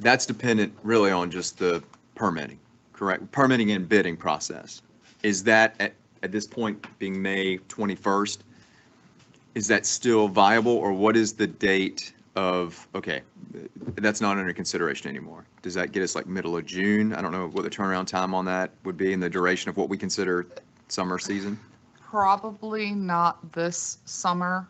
That's dependent really on just the permitting, correct? Permitting and bidding process. Is that at this point being May 21st, is that still viable, or what is the date of, okay, that's not under consideration anymore? Does that get us like middle of June? I don't know what the turnaround time on that would be and the duration of what we consider summer season. Probably not this summer,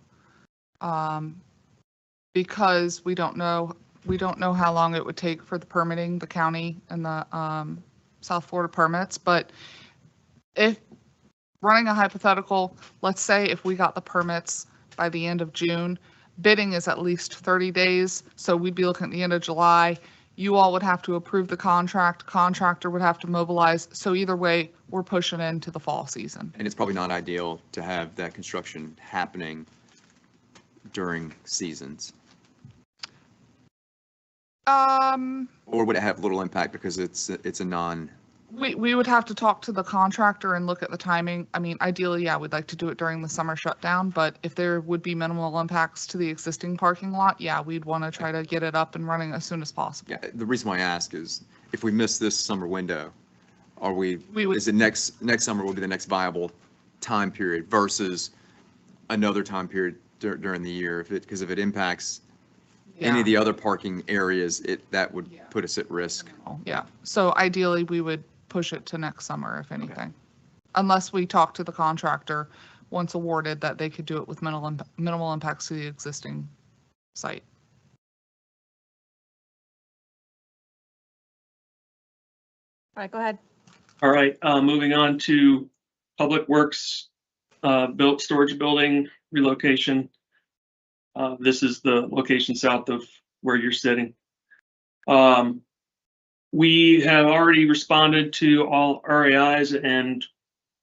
because we don't know how long it would take for the permitting, the county and the South Florida permits. But if running a hypothetical, let's say if we got the permits by the end of June, bidding is at least 30 days. So we'd be looking at the end of July. You all would have to approve the contract. Contractor would have to mobilize. So either way, we're pushing into the fall season. And it's probably not ideal to have that construction happening during seasons. Or would it have little impact because it's a non? We would have to talk to the contractor and look at the timing. I mean, ideally, yeah, we'd like to do it during the summer shutdown, but if there would be minimal impacts to the existing parking lot, yeah, we'd want to try to get it up and running as soon as possible. Yeah, the reason why I ask is if we miss this summer window, is it next summer will be the next viable time period versus another time period during the year? Because if it impacts any of the other parking areas, that would put us at risk. Yeah, so ideally, we would push it to next summer, if anything. Unless we talk to the contractor, once awarded, that they could do it with minimal impacts to the existing site. All right, go ahead. All right, moving on to Public Works built storage building relocation. This is the location south of where you're sitting. We have already responded to all RAIs and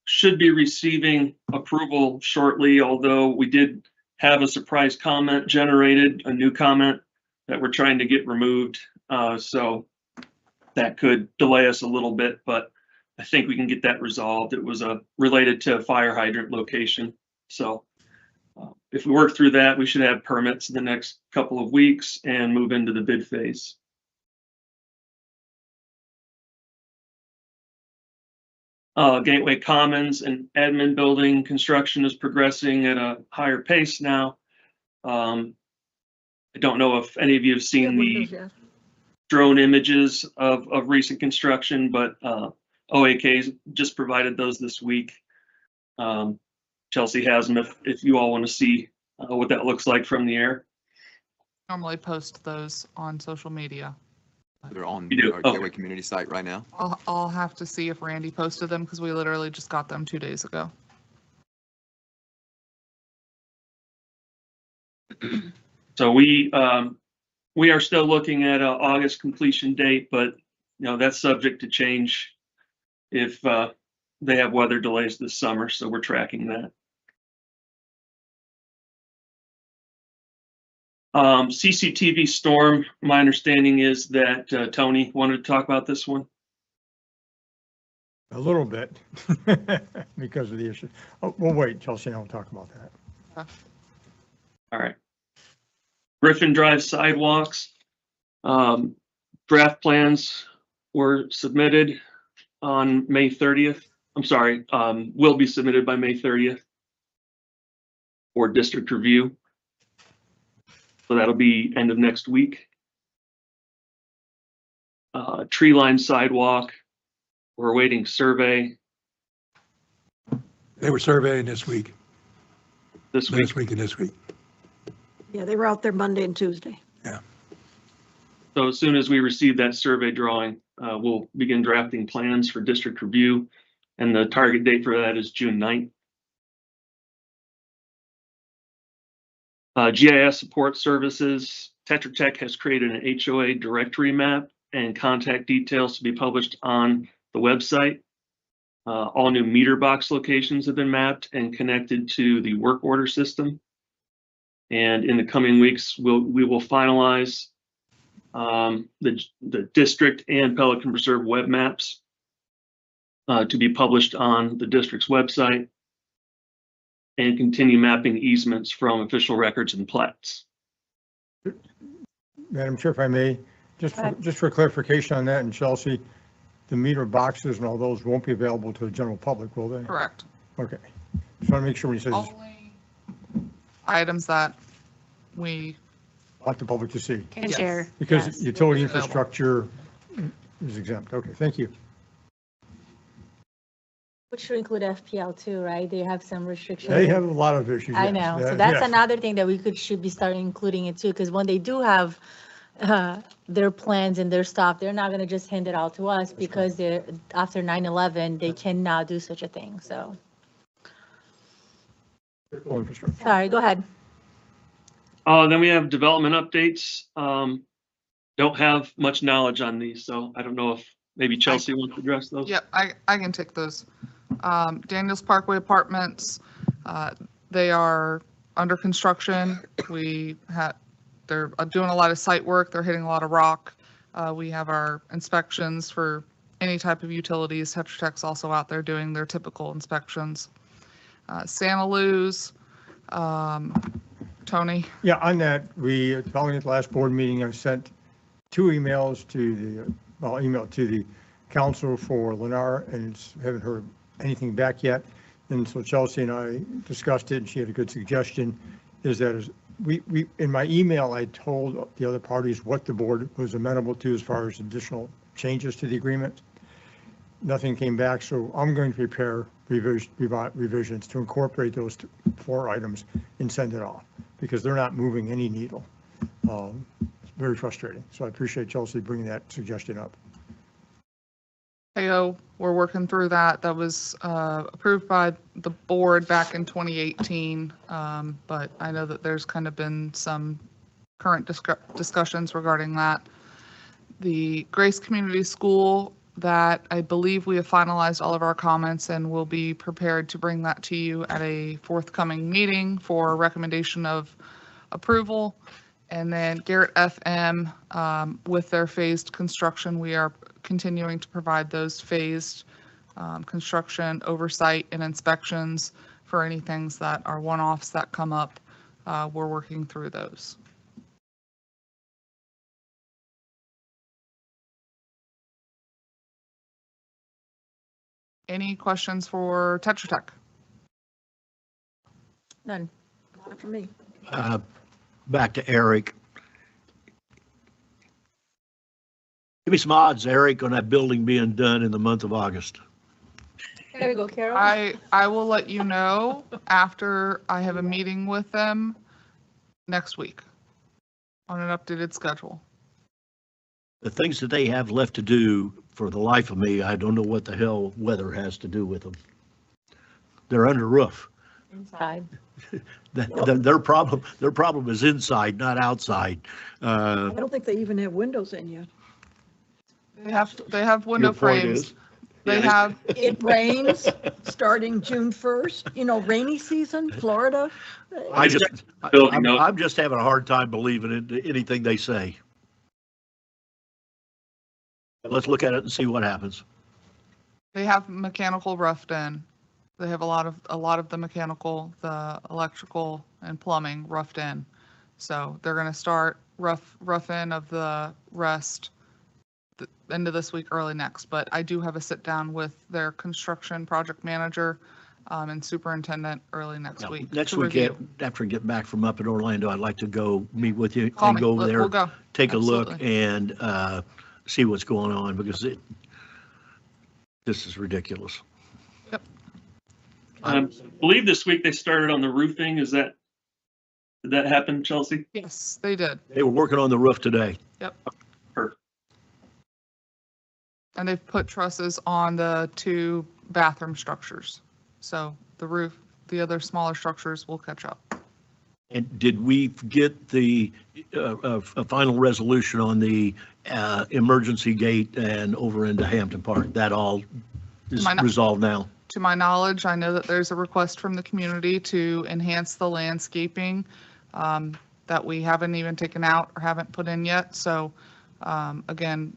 should be receiving approval shortly, although we did have a surprise comment generated, a new comment that we're trying to get removed. So that could delay us a little bit, but I think we can get that resolved. It was related to a fire hydrant location. So if we work through that, we should have permits in the next couple of weeks and move into the bid phase. Gateway Commons and admin building construction is progressing at a higher pace now. I don't know if any of you have seen the drone images of recent construction, but OAK just provided those this week. Chelsea has them if you all want to see what that looks like from the air. Normally post those on social media. They're on our Okay. Gateway community site right now. I'll have to see if Randy posted them because we literally just got them 2 days ago. So we are still looking at an August completion date, but that's subject to change if they have weather delays this summer. So we're tracking that. CCTV storm, my understanding is that Tony wanted to talk about this one. A little bit because of the issue. Oh, we'll wait, Chelsea, and I'll talk about that. All right. Griffin Drive sidewalks. Draft plans were submitted on May 30th. I'm sorry, will be submitted by May 30th for district review. So that'll be end of next week. tree line sidewalk. We're awaiting survey They were surveying this week, this week. and this week. Yeah, they were out there Monday and Tuesday. So as soon as we receive that survey drawing, we'll begin drafting plans for district review. And the target date for that is June 9th. GIS support services, Tetra Tech has created an HOA directory map and contact details to be published on the website. All new meter box locations have been mapped and connected to the work order system. And in the coming weeks, we will finalize the district and Pelican Preserve web maps to be published on the district's website, and continue mapping easements from official records and plats. Madam Chair, if I may, just for clarification on that, in Chelsea, the meter boxes and all those won't be available to the general public, will they? Correct. Okay. Just want to make sure when you say this, Only items that we, want the public to see, Can Yes. share. because Yes. utility Available. infrastructure is exempt. Okay, thank you. Which should include FPL too, right? They have some restrictions. They have a lot of issues. I yes. know. So Yeah, that's yes. another thing that we should be starting including it too, because when they do have their plans and their stuff, they're not going to just hand it out to us because they're after 9/11, they cannot do such a thing. So, Critical infrastructure. sorry, go ahead. Then we have development updates. Don't have much knowledge on these, so I don't know if maybe Chelsea wants to address those. yep, I can take those. Daniels Parkway Apartments, they are under construction. They're doing a lot of site work. They're hitting a lot of rock. We have our inspections for any type of utilities. Tetra Tech's also out there doing their typical inspections. Santa Luz, Tony. Yeah, on that, following the last board meeting, I sent 2 emails to the council for Lennar, and haven't heard anything back yet. And so Chelsea and I discussed it, and she had a good suggestion, is that in my email, I told the other parties what the board was amenable to as far as additional changes to the agreement. Nothing came back, so I'm going to prepare revisions to incorporate those 4 items and send it off, because they're not moving any needle. It's very frustrating. So I appreciate Chelsea bringing that suggestion up. AO, we're working through that. That was approved by the board back in 2018. But I know that there's kind of been some current discussions regarding that. The Grace Community School, that I believe we have finalized all of our comments and will be prepared to bring that to you at a forthcoming meeting for recommendation of approval. And then Garrett FM, with their phased construction, we are continuing to provide those phased construction oversight and inspections for any things that are one-offs that come up. We're working through those. Any questions for Tetra Tech? None. Not for me. Back to Eric. Give me some odds, Eric, on that building being done in the month of August. There we go, Carol. I will let you know after I have a meeting with them next week on an updated schedule. The things that they have left to do, for the life of me, I don't know what the hell weather has to do with them. They're under roof. Inside. Their problem is inside, not outside. I don't think they even have windows in yet. They have window Your point frames. is? They have, It rains starting June 1st, rainy season, Florida. I'm just having a hard time believing in anything they say. Let's look at it and see what happens. they have mechanical roughed in. They have a lot of the mechanical, the electrical and plumbing roughed in. So they're going to start rough in of the rest the end of this week, early next. But I do have a sit down with their construction project manager and superintendent early next week. Next to week, review. after I get back from up in Orlando, I'd like to go meet with you Call and me. go over We'll there, go. take a look Absolutely. and see what's going on because this is ridiculous. I believe this week they started on the roofing. Did that happen, Chelsea? Yes, they did. They were working on the roof today. Perfect. And they've put trusses on the 2 bathroom structures. So the roof, the other smaller structures will catch up. And did we get a final resolution on the emergency gate and over into Hampton Park? That all is resolved now? To my knowledge, I know that there's a request from the community to enhance the landscaping that we haven't even taken out or haven't put in yet. So again,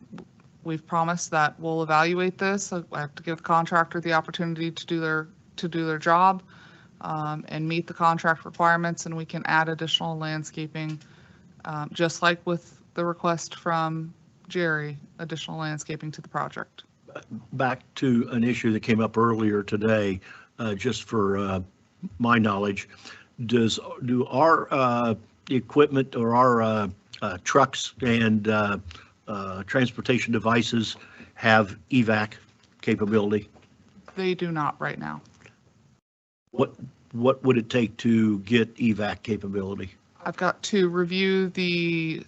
we've promised that we'll evaluate this. I have to give the contractor the opportunity to do their job and meet the contract requirements, and we can add additional landscaping, just like with the request from Jerry, additional landscaping to the project. Back to an issue that came up earlier today, just for my knowledge, do our equipment or our trucks and transportation devices have evac capability? They do not right now. What would it take to get evac capability? I've got to review the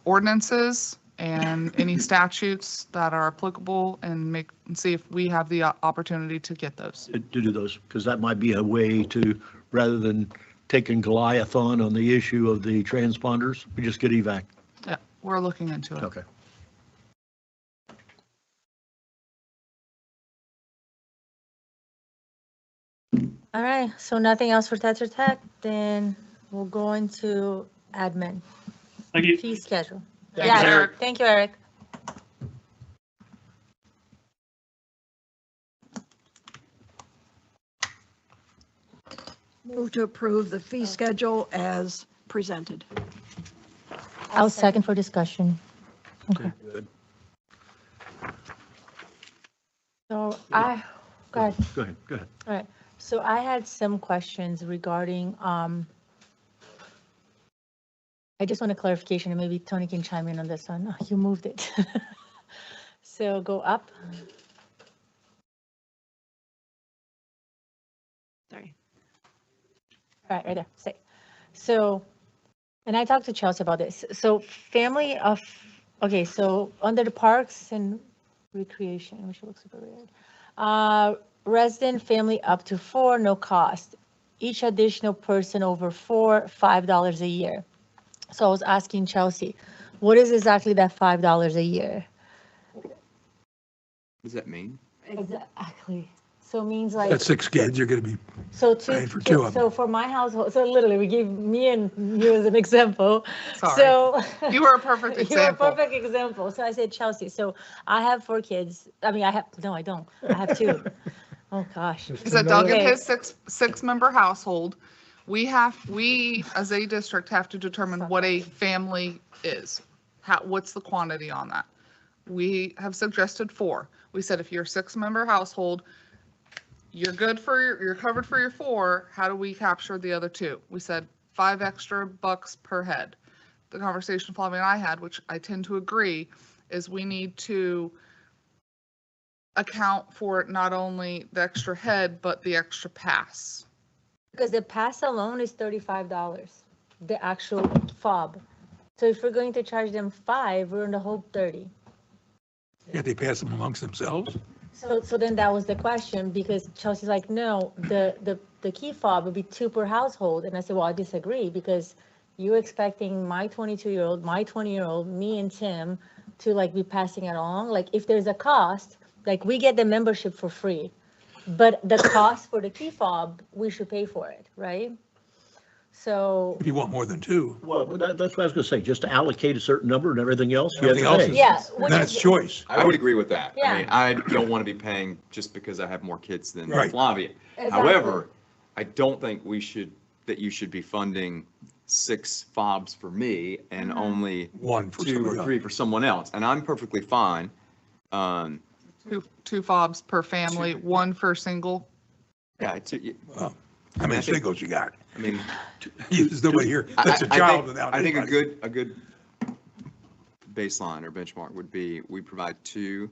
ordinances and any statutes that are applicable and see if we have the opportunity to get those. To do those, because that might be a way to, rather than taking Goliath on the issue of the transponders, we just get evac. Yeah, we're looking into it. Okay. All right, so nothing else for Tetra Tech, then we'll go into admin. Thank you. Fee schedule. Thanks, Eric. Thank you, Eric. Move to approve the fee schedule as presented. I'll second for discussion. Okay. Good. So go ahead. Go ahead. All right, so I had some questions regarding, I just want a clarification, and maybe Tony can chime in on this one. Oh, you moved it. So go up. Sorry. All right, right there, stay. So, and I talked to Chelsea about this. So okay, so under the parks and recreation, which looks super weird. Resident family up to 4, no cost. Each additional person over 4, $5 a year. So I was asking Chelsea, what is exactly that $5 a year? What does that mean? Exactly. So it means like. That's 6 kids, you're going to be So paying for 2 of them. So for my household, so literally we give me and you as an example. Sorry. So. You were a perfect example. You were a perfect example. So I said, Chelsea, so I have 4 kids. I mean, no, I don't. I have 2. Oh, gosh. He said Doug and his six-member household, we as a district have to determine what a family is. What's the quantity on that? We have suggested 4. We said if you're a 6-member household, you're covered for your 4. How do we capture the other 2? We said $5 extra per head. The conversation Flavia and I had, which I tend to agree, is we need to account for not only the extra head, but the extra pass. Because the pass alone is $35, the actual fob. So if we're going to charge them 5, we're in the whole 30. Can't they pass them amongst themselves? So then that was the question, because Chelsea's like, no, the key fob would be 2 per household. And I said, well, I disagree, because you're expecting my 22-year-old, my 20-year-old, me and Tim to like be passing it along. Like if there's a cost, like we get the membership for free, but the cost for the key fob, we should pay for it, right? So. If you want more than 2. Well, that's what I was going to say, just to allocate a certain number and everything else. Everything else is, Yeah, then it's choice. I would agree with that. Yeah. I mean, I don't want to be paying just because I have more kids than Right. Flavia. Exactly. However, I don't think that you should be funding 6 fobs for me and only 1 for 2 somebody or else. 3 for someone else. And I'm perfectly fine. 2 fobs per family, 1 for single. Yeah, Well, how many singles you got? I mean, There's nobody here that's a child without I think anybody. a good baseline or benchmark would be, we provide 2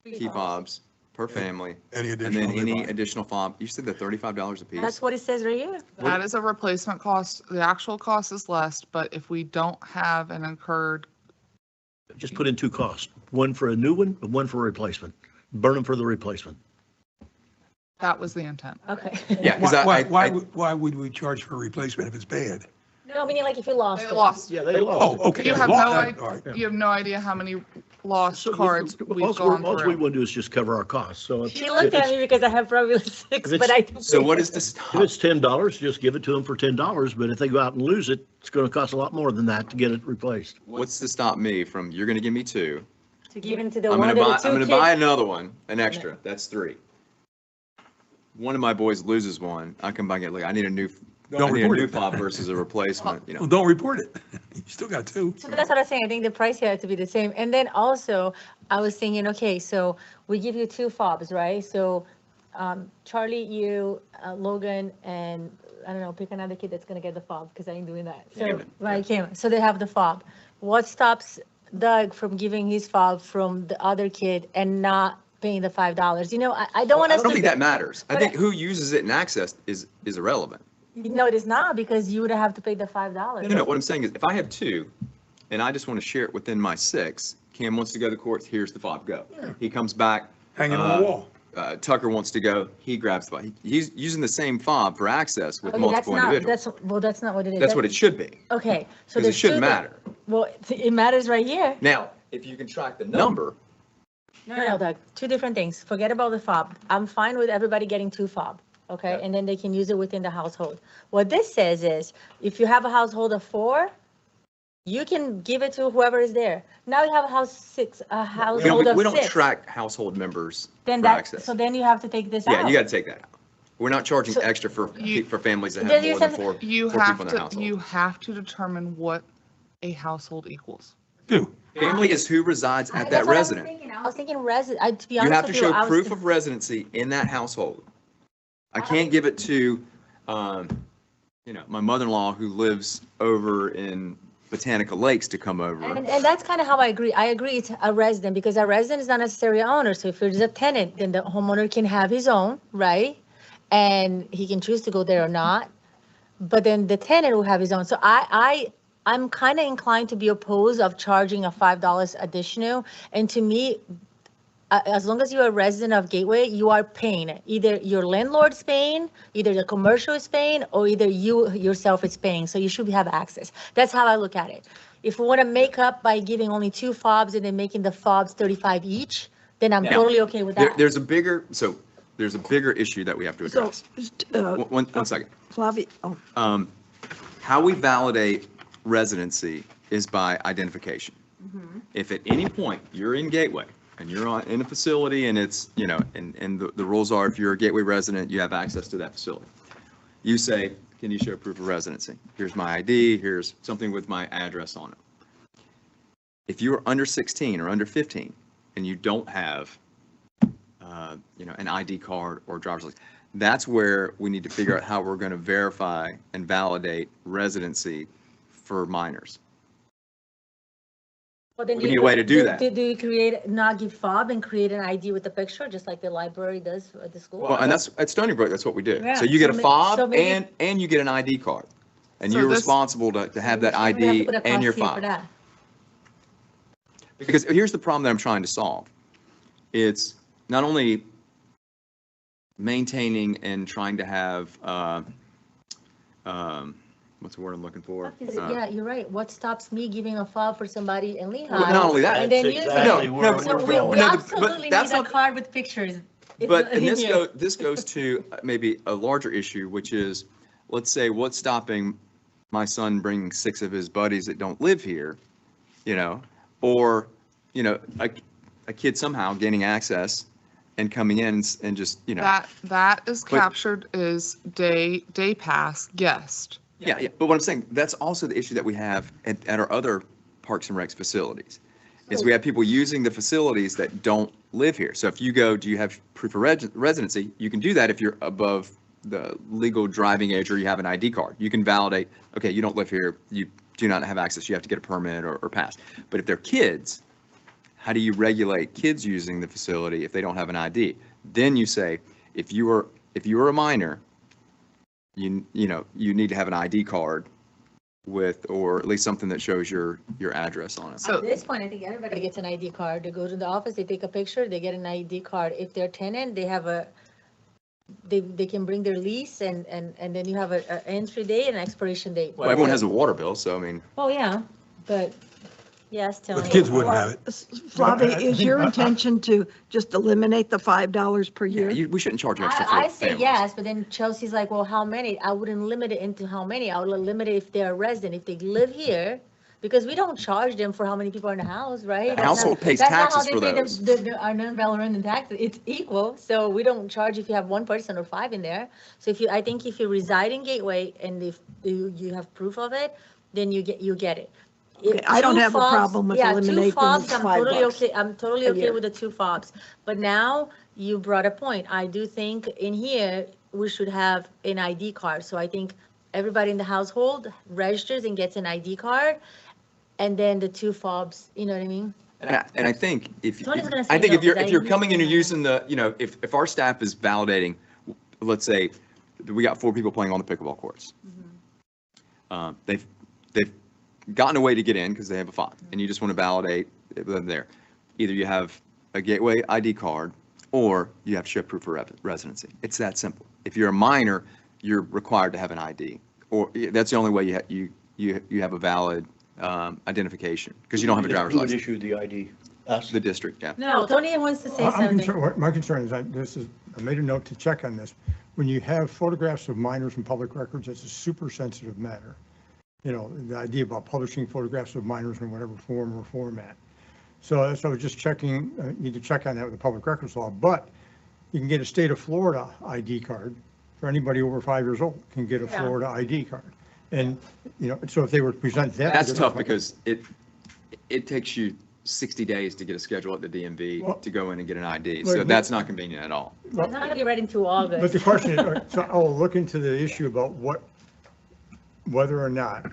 key fobs per family. Any And then additional? they any buy. additional fob, you said they're $35 a piece? That's what it says right here. That is a replacement cost. The actual cost is less, but if we don't have an incurred, Just put in 2 costs, one for a new one and one for a replacement. Burn them for the replacement. that was the intent. Okay. Yeah, because Why would we charge for a replacement if it's bad? No, meaning like if you lost They it. lost. Yeah, they Oh, lost. okay. You have no All idea, right. you have no idea how many lost So cards we've gone all we through. want to do is just cover our costs. So if She looked at me because I have probably 6, If it's- but I. So what is the if stop? it's $10, just give it to them for $10. But if they go out and lose it, it's going to cost a lot more than that to get it replaced. What's to stop me from, you're going to give me 2. To give into the I'm one going of to the buy, 2 I'm going to buy kids. another one, an extra. That's 3. One of my boys loses one. I come back and get like, I need a new, Don't I need a report new it. fob versus a replacement, you Well, know. don't report it. You still got 2. So that's what I'm saying. I think the price here had to be the same. And then also, I was thinking, okay, so we give you 2 fobs, right? So Charlie, you, Logan, and I don't know, pick another kid that's gonna get the fob because I ain't doing that. So, Cameron. right, Cameron. So they have the fob. What stops Doug from giving his fob from the other kid and not paying the $5? You know, I don't want I us don't to. think that matters. I But think who uses it in access is irrelevant. No, it is not because you would have to pay the $5. No, what I'm saying is if I have 2 and I just want to share it within my 6, Cam wants to go to the courts, here's the fob, go. He comes back. Hanging on the wall. Tucker wants to go, he grabs the fob. He's using the same fob for access with Okay, that's multiple not, individuals. that's not what it is. That's what it should be, Okay, so because it there's shouldn't 2 that- matter. Well, it matters right here. Now, if you can track the number, No, Doug, 2 different things. Forget about the fob. I'm fine with everybody getting 2 fob, okay? Okay. And then they can use it within the household. What this says is, if you have a household of 4, you can give it to whoever is there. Now you have a household of we don't 6. track household members Then for that, access. so then you have to take this out. Yeah, you got to take that out. We're not charging So- extra for families that Then have you more than said- 4 You people have in their to, household. you have to determine what a household equals. Do. Family is who resides at that That's what I was resident. thinking. I was thinking resident, to be You honest have to with you, show I was proof thinking- of residency in that household. I can't give it to, my mother-in-law who lives over in Botanica Lakes to come over. And that's kind of how I agree. I agree it's a resident because a resident is not necessarily an owner. So if there's a tenant, then the homeowner can have his own, right? And he can choose to go there or not. But then the tenant will have his own. So I'm kind of inclined to be opposed of charging a $5 additional. And to me, as long as you're a resident of Gateway, you are paying. Either your landlord's paying, either the commercial is paying, or either you yourself is paying. So you should have access. That's how I look at it. If we want to make up by giving only 2 fobs and then making the fobs 35 each, then I'm Now, totally okay with that. There's a bigger issue that we have to So, address. One second. Flavia, oh, How we validate residency is by identification. If at any point you're in Gateway and you're in a facility and it's, and the rules are if you're a Gateway resident, you have access to that facility. You say, can you show proof of residency? Here's my ID, here's something with my address on it. If you're under 16 or under 15 and you don't have, an ID card or driver's license, that's where we need to figure out how we're going to verify and validate residency for minors. But then we need a way to do that. Do you create, not give fob and create an ID with the picture, just like the library does at the school? Well, and that's, at Stony Brook, that's what we do. Yeah, So you get a so so fob maybe- and you get an ID card. And So you're this- responsible to have that We have to ID put a and your cost fee for fob. that. Because here's the problem that I'm trying to solve. It's not only maintaining and trying to have, what's the word I'm looking for? Yeah, you're right. What stops me giving a fob for somebody in Lehigh? Well, not only that. And then That's you. exactly No, where no, So we're we going. we No, but absolutely need that's a not- card with pictures. It's But, not and in here. this goes to maybe a larger issue, which is, let's say, what's stopping my son bringing 6 of his buddies that don't live here, or, a kid somehow gaining access and coming in and just, That is But- captured as day pass guest. Yeah, but what I'm saying, that's also the issue that we have at our other Parks and Recs facilities, is we have people using the facilities that don't live here. So if you go, do you have proof of residency? You can do that if you're above the legal driving age or you have an ID card. You can validate, okay, you don't live here, you do not have access. You have to get a permit or pass. But if they're kids, how do you regulate kids using the facility if they don't have an ID? Then you say, if you are a minor, you need to have an ID card with, or at least something that shows your address on it. At this point, I think everybody gets an ID card. They go to the office, they take a picture, they get an ID card. If they're tenant, they have they can bring their lease and then you have a entry date and expiration date. Well, everyone has a water bill, so I mean. Oh, yeah, but yes, Tony. The kids wouldn't have it. Flavia, is your intention to just eliminate the $5 per year? We shouldn't charge extra for I say families. yes, but then Chelsea's like, well, how many? I wouldn't limit it into how many. I would limit it if they're a resident, if they live here, because we don't charge them for how many people are in the house, right? The household pays taxes for That's those. not how they pay our non-relevant taxes. It's equal, so we don't charge if you have one person or 5 in there. So I think if you reside in Gateway and if you have proof of it, then you get it. Okay, I don't have a problem with eliminating Two fobs, the I'm $5 totally okay, I'm totally a okay year. with the 2 fobs. But now you brought a point. I do think in here, we should have an ID card. So I think everybody in the household registers and gets an ID card. And then the 2 fobs, you know what I mean? And I think Tony's gonna say I think no, if you're because if you're I- coming in and using the, if our staff is validating, let's say we got 4 people playing on the pickleball courts. They've gotten a way to get in because they have a fob, and you just want to validate them there. Either you have a Gateway ID card or you have to show proof of residency. It's that simple. If you're a minor, you're required to have an ID, or that's the only way you have a valid identification, because you don't have a driver's Who would license. issue the ID? Us? The district, yeah. No, Tony wants to say I'm something. concerned, my concern is, I made a note to check on this. When you have photographs of minors in public records, it's a super sensitive matter. The idea about publishing photographs of minors in whatever form or format. So I was just checking, need to check on that with the public records law, but you can get a state of Florida ID card for anybody over 5 years old can get a Yeah. Florida ID card. And, so if they were to present that. That's tough because it takes you 60 days to get a schedule at the DMV Well- to go in and get an ID. Well, So that's not convenient at all. It's not gonna be ready until August. But the question is, all right, so I'll look into the issue about whether or not,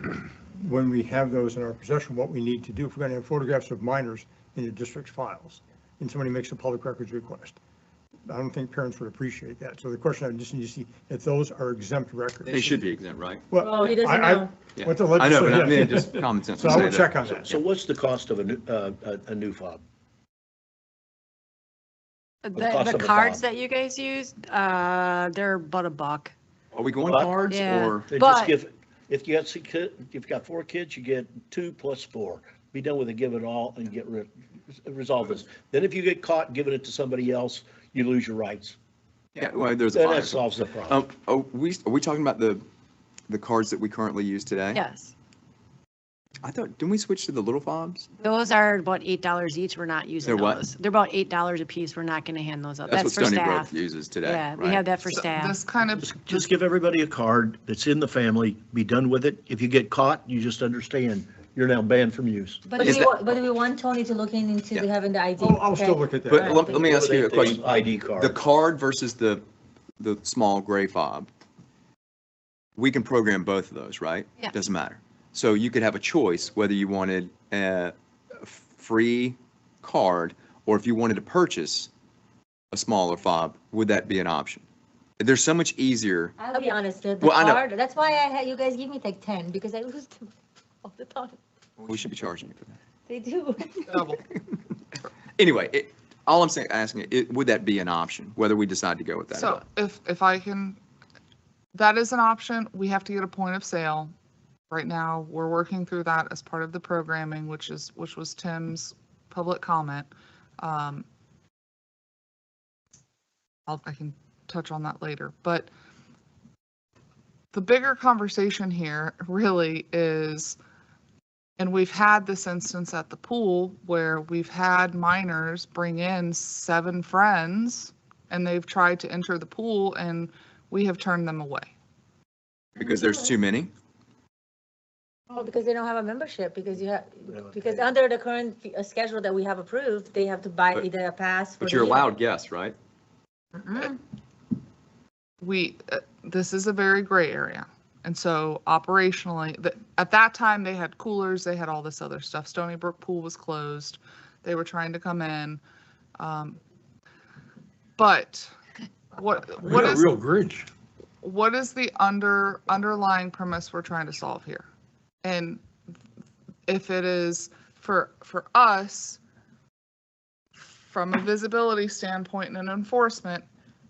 when we have those in our possession, what we need to do. If we're going to have photographs of minors in the district's files, and somebody makes a public records request, I don't think parents would appreciate that. So the question, I just need to see if those are exempt records. They should be exempt, right? Oh, he doesn't know. Yeah. What the I know, but I mean, legislature. just common sense. So would I say will that. check on that. So what's the cost of a new fob? cost The of a cards fob. that you guys use, they're about $1. Are we going What? cards Yeah. or? They But- just give, if you've got 4 kids, you get 2 plus 4. Be done with it, give it all, and resolve this. Then if you get caught giving it to somebody else, you lose your rights. Yeah, well, there's a Then fine. that solves the problem. Are we talking about the cards that we currently use today? Yes. I thought, didn't we switch to the little fobs? Those are about $8 each. We're not using They're what? those. They're about $8 a piece. We're not going to hand those out. That's what for Stony Brook staff. uses today, Yeah, we right? have that for So staff. This kind of, Just give everybody a card that's in the family, be done with it. If you get caught, you just understand you're now banned from use. But Is we want Tony to look into Yeah. having the ID. I'll still okay? look at that. But let me ask you a question. ID card. The card versus the small gray fob, we can program both of those, right? Yeah. Doesn't matter. So you could have a choice whether you wanted a free card or if you wanted to purchase a smaller fob, would that be an option? They're so much easier. I'll be honest, the Well, I know. card, that's why I had, you guys give me like 10, because I lose them all the time. We should be charging you for that. They do. double. Anyway, all I'm saying, asking, would that be an option, whether we decide to go with that or So not? if I can, that is an option. We have to get a point of sale. Right now, we're working through that as part of the programming, which was Tim's public comment. I can touch on that later, but the bigger conversation here really is, and we've had this instance at the pool where we've had minors bring in 7 friends and they've tried to enter the pool and we have turned them away. Because there's too many? Oh, because they don't have a membership, because because under the current schedule that we have approved, they have to buy But- either a pass. for But the you're year. allowed guests, right? Mm-mm. This is a very gray area. And so operationally, at that time, they had coolers, they had all this other stuff. Stony Brook Pool was closed. They were trying to come in. But what You're a is, real Grinch. what is the underlying premise we're trying to solve here? And if it is for us, from a visibility standpoint and an enforcement,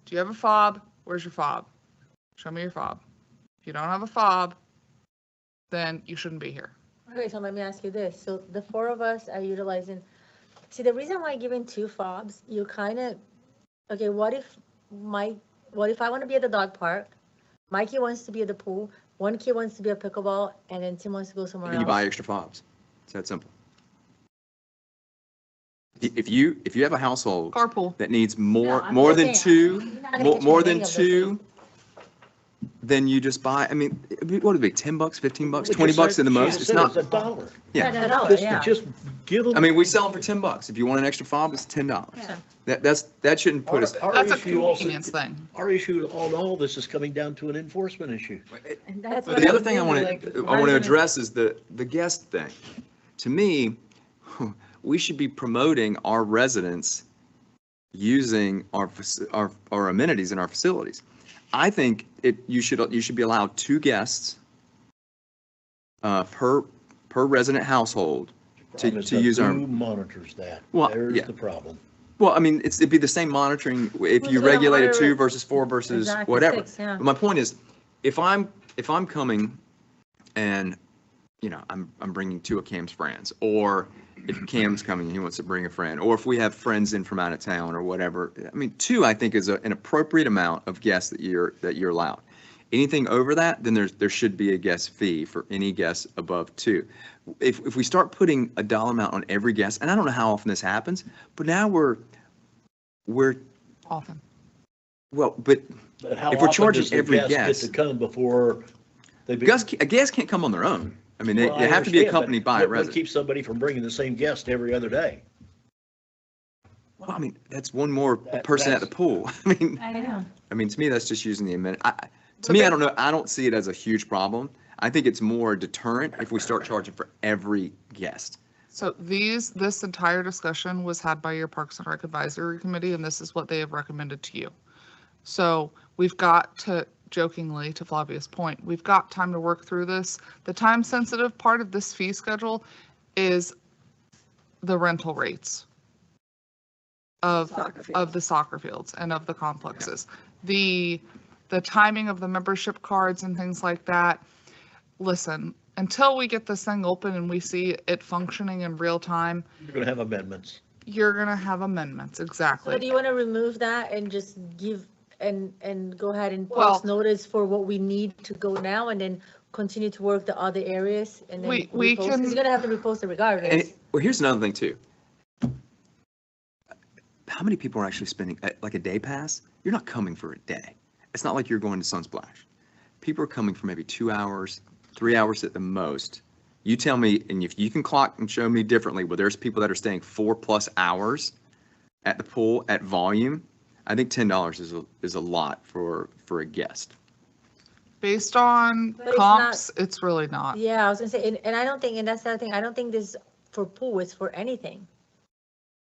do you have a fob? Where's your fob? Show me your fob. If you don't have a fob, then you shouldn't be here. Okay, so let me ask you this. So the four of us are utilizing, see, the reason why giving two fobs, you kind of, okay, what if I want to be at the dog park, Mikey wants to be at the pool, one kid wants to be at pickleball, and then Tim wants to go somewhere You else? buy extra fobs. It's that simple. If you have a household Carpool. that needs more I'm more just than saying, two, you're not gonna get more your than hang of the two, then you just buy. I mean, what would it be? $10, $15, $20 at the most. It's not. It's $1. Yeah. Just give them. I mean, we sell them for $10. If you want an extra fob, it's $10. That shouldn't put us. That's a convenience thing. Our issue on all this is coming down to an enforcement issue. And that's But what the other I'm thing I saying, want like, to address is the guest thing. To me, we should be promoting our residents using our amenities in our facilities. I think you should be allowed 2 guests per resident household to use our. Who monitors that? Well, There's yeah. the problem. Well, I mean, it'd be the same monitoring if Who's you gonna regulated monitor 2 it? versus 4 versus Exactly, whatever. 6, yeah. But my point is, if I'm coming and, you know, I'm bringing 2 of Cam's friends, or if Cam's coming and he wants to bring a friend, or if we have friends in from out of town or whatever, I mean, 2 I think is an appropriate amount of guests that you're allowed. Anything over that, then there should be a guest fee for any guests above 2. If we start putting a dollar amount on every guest, and I don't know how often this happens, but now we're Often. well, but But how if we're often charging does the every guest get guest, to come before they? a guest can't come on their own. I mean, Well, I they have to be understand, accompanied but by a what resident. keeps somebody from bringing the same guest every other day? Well, I mean, that's one more That- person at the pool. I know. I mean, to me, that's just using the amenity. To But me, they- I don't know. I don't see it as a huge problem. I think it's more a deterrent if we start charging for every guest. So this entire discussion was had by your Parks and Rec Advisory Committee, and this is what they have recommended to you. So we've got to, jokingly, to Flavia's point, we've got time to work through this. The time-sensitive part of this fee schedule is the rental rates of the soccer fields and of the complexes. The timing of the membership cards and things like that. Listen, until we get this thing open and we see it functioning in real time, You're going to have amendments. you're going to have amendments, So do exactly. you want to remove that and just give, and go ahead and Well- post notice for what we need to go now, and then continue to work the other areas, and then We repost? can- Because you're gonna have to repost it regardless. And well, here's another thing too. How many people are actually spending like a day pass? You're not coming for a day. It's not like you're going to Sunsplash. People are coming for maybe 2 hours, 3 hours at the most. You tell me, and if you can clock and show me differently, where there's people that are staying 4+ hours at the pool at volume, I think $10 is a lot for a guest. Based on But it's comps, it's really not. Yeah, I was gonna say, and I don't think, and that's the other thing, I don't think this for pool, it's for anything.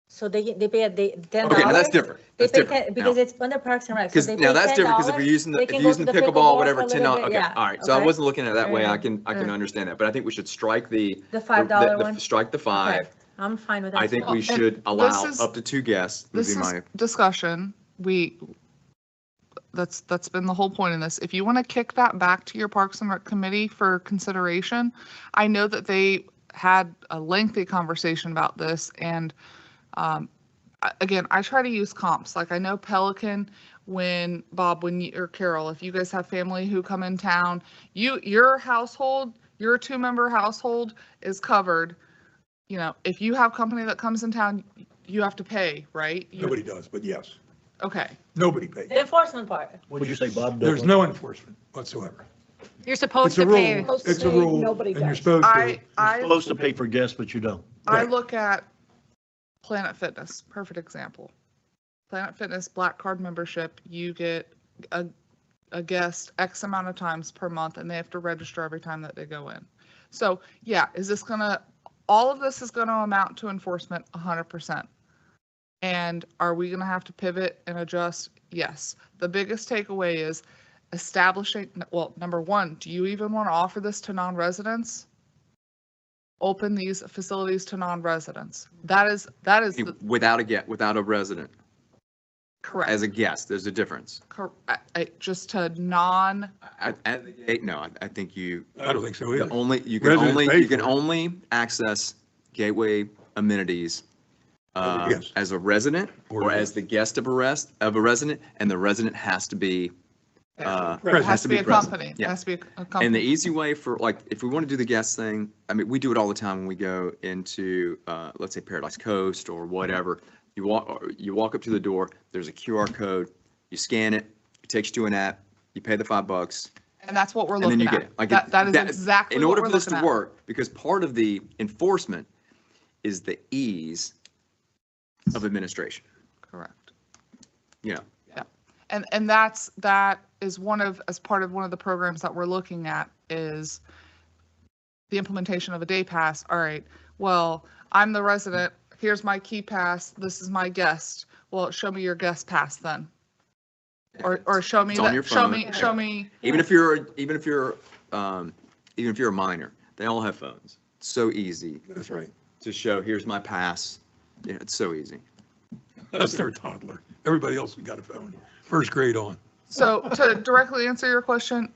So they pay $10. Okay, now that's different. They That's pay different. 10 because it's under Parks and Rec. So Because they now pay that's different, because if $10, you're using they if can you're go using to the the pickleball, for whatever, a little $10. bit, Okay, yeah, all right. So I okay. wasn't looking at it that way. I can Alright. understand that, but I think we should strike the $5 one? Strike the 5. Okay, I'm fine with that. I think we And should allow this is- up to 2 guests. Would This be is my. discussion. That's been the whole point in this. If you want to kick that back to your Parks and Rec Committee for consideration, I know that they had a lengthy conversation about this, and again, I try to use comps. Like I know Pelican, when Bob, or Carol, if you guys have family who come in town, your household, your 2-member household is covered. You know, if you have company that comes in town, you have to pay, right? Nobody does, but yes, Okay. nobody pays. The enforcement part. What'd you say, Bob? There's no enforcement whatsoever. You're It's supposed a to rule, pay. it's a rule, Nobody and you're does. supposed to. I You're supposed to pay for guests, but you don't. I look at Planet Fitness, perfect example. Planet Fitness Black Card membership, you get a guest X amount of times per month and they have to register every time that they go in. So yeah, all of this is gonna amount to enforcement 100%. And are we gonna have to pivot and adjust? Yes. The biggest takeaway is establishing, well, number one, do you even want to offer this to non-residents? Open these facilities to non-residents. That is Without a resident, correct. as a guest, there's a difference. Just to non, At the gate, no, I think I don't think so you either. you can Residents pay for it. only access Gateway amenities Yes. as a resident or as the guest of a resident, and the resident has to be it has to be a present. company. Yeah. It has to be a And the company. easy way for, like, if we want to do the guest thing, I mean, we do it all the time when we go into, let's say Paradise Coast or whatever. You walk up to the door, there's a QR code, you scan it, it takes you to an app, you pay the $5, And that's what we're and then looking you get at. it. Like, That is exactly in what order we're for this looking to at. work, because part of the enforcement is the ease of administration. Correct. Yeah. And that is as part of one of the programs that we're looking at is the implementation of a day pass. All right, well, I'm the resident, here's my key pass, this is my guest. Well, show me your guest pass then. Or show me It's on your that, show phone. me. Even if you're a minor, they all have phones. It's so easy That's right. to show, here's my pass. Yeah, it's so easy. That's their toddler. Everybody else has got a phone. First grade on. So to directly answer your question,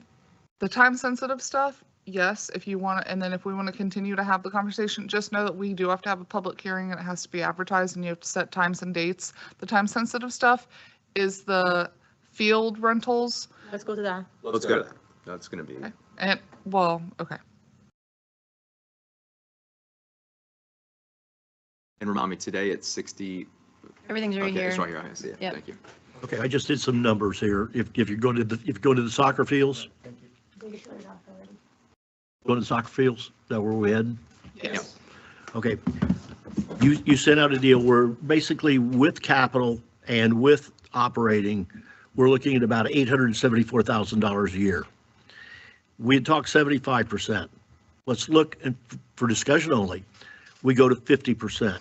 the time sensitive stuff, yes, if you want to, and then if we want to continue to have the conversation, just know that we do have to have a public hearing and it has to be advertised and you have to set times and dates. The time sensitive stuff is the field rentals Let's go to that. Let's go to that. That's going to be, and, well, okay. and remind me, today it's 60. Everything's right Okay, here. it's right here. I see it. Yep. Thank you. Okay, I just did some numbers here. If you're going to the soccer fields, going to the soccer fields, is that where we're heading? Yes. Okay. You sent out a deal where basically with capital and with operating, we're looking at about $874,000 a year. We had talked 75%. Let's look, and for discussion only, we go to 50%.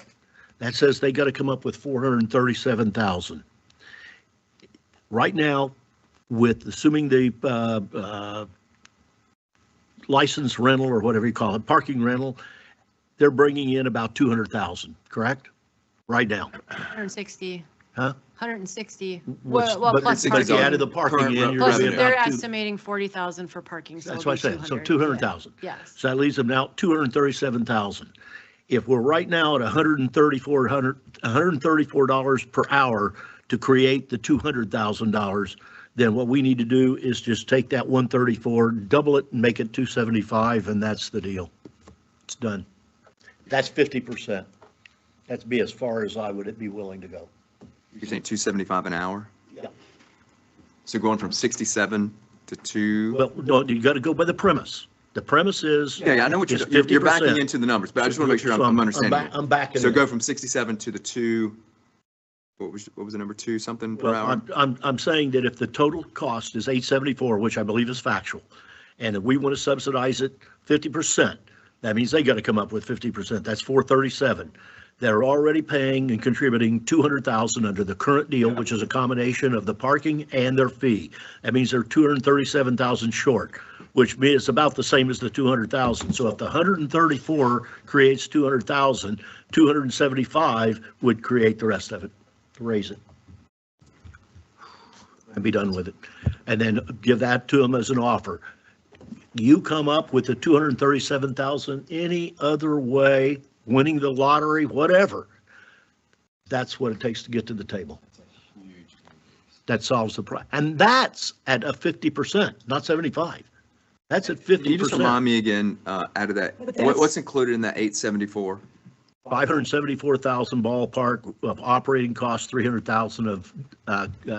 That says they got to come up with 437,000. Right now, with assuming the license rental or whatever you call it, parking rental, they're bringing in about 200,000, correct? Right now. 160. Huh? 160. What's- Well, but- plus But if you parking. added the parking Current in, you're Plus, going to be they're about estimating 40,000 for parking, so That's it'll what I be said. So 200. 200,000. Yes. So that leaves them now 237,000. If we're right now at $134 per hour to create the $200,000, then what we need to do is just take that 134, double it and make it 275, and that's the deal. It's done. That's 50%. That's be as far as I would be willing to go. You're saying 275 an hour? Yeah. So going from 67 to 2? Well, no, you got to go by the premise. The premise is. Yeah, I know what is you're backing 50%. into the numbers, but I just want to make sure So I'm understanding. I'm backing So in. go from 67 to the 2, what was the number, 2 something per Well, hour? I'm saying that if the total cost is 874, which I believe is factual, and if we want to subsidize it 50%, that means they got to come up with 50%. That's 437. They're already paying and contributing 200,000 under the current deal, which is a combination of the parking and their fee. That means they're 237,000 short, which is about the same as the 200,000. So if the 134 creates 200,000, 275 would create the rest of it, raise it. And be done with it. And then give that to them as an offer. You come up with the 237,000 any other way, winning the lottery, whatever. That's what it takes to get to the table. That solves the problem. And that's at a 50%, not 75. That's at 50%. Can you just remind me again, out of that, what's included in that 874? 574,000 ballpark of operating costs, 300,000 of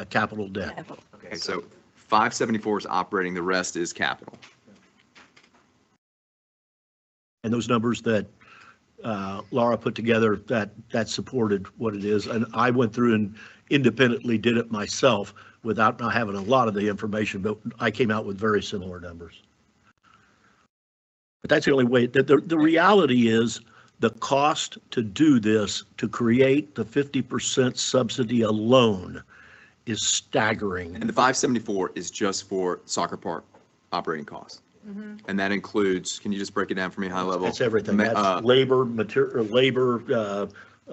capital debt. Okay, so 574 is operating, the rest is capital. And those numbers that Laura put together, that supported what it is. And I went through and independently did it myself without not having a lot of the information, but I came out with very similar numbers. But that's the only way, the reality is the cost to do this, to create the 50% subsidy alone is staggering. And the 574 is just for soccer park operating costs. And that includes, can you just break it down for me high level? That's everything. That's labor, material, labor,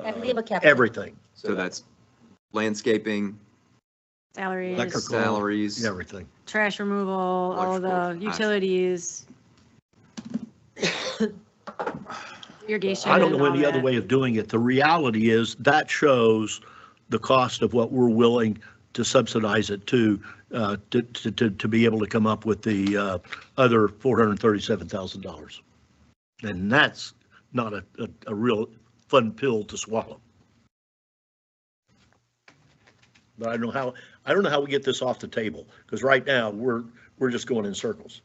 And labor capital. everything, So that's landscaping, Salaries, Electrical. salaries. everything. trash removal, all the Electrical, utilities. Irrigation. I don't and know all any other that. way of doing it. The reality is that shows the cost of what we're willing to subsidize it to be able to come up with the other $437,000. And that's not a real fun pill to swallow. But I don't know how we get this off the table, because right now we're just going in circles.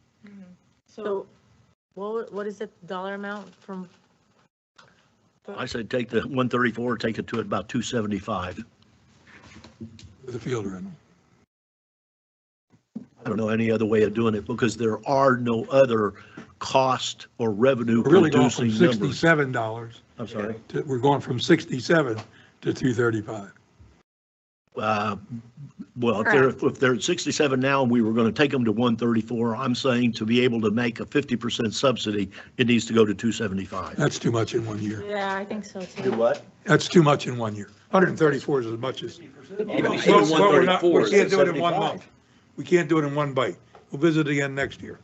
So what is the dollar amount from? I said take the 134, take it to about 275. The field rental. I don't know any other way of doing it because there are no other cost or revenue We're really going from producing numbers. $67. I'm sorry. We're going from 67 to 235. Well, if they're at 67 now and we were going to take them to 134, I'm saying to be able to make a 50% subsidy, it needs to go to 275. That's too much in 1 year. Yeah, I think so Do too. what? That's too much in 1 year. 134 is as much as. Even Well, we're not- 134 We can't do it in 1 75. month. We can't do it in one bite. We'll visit again next year.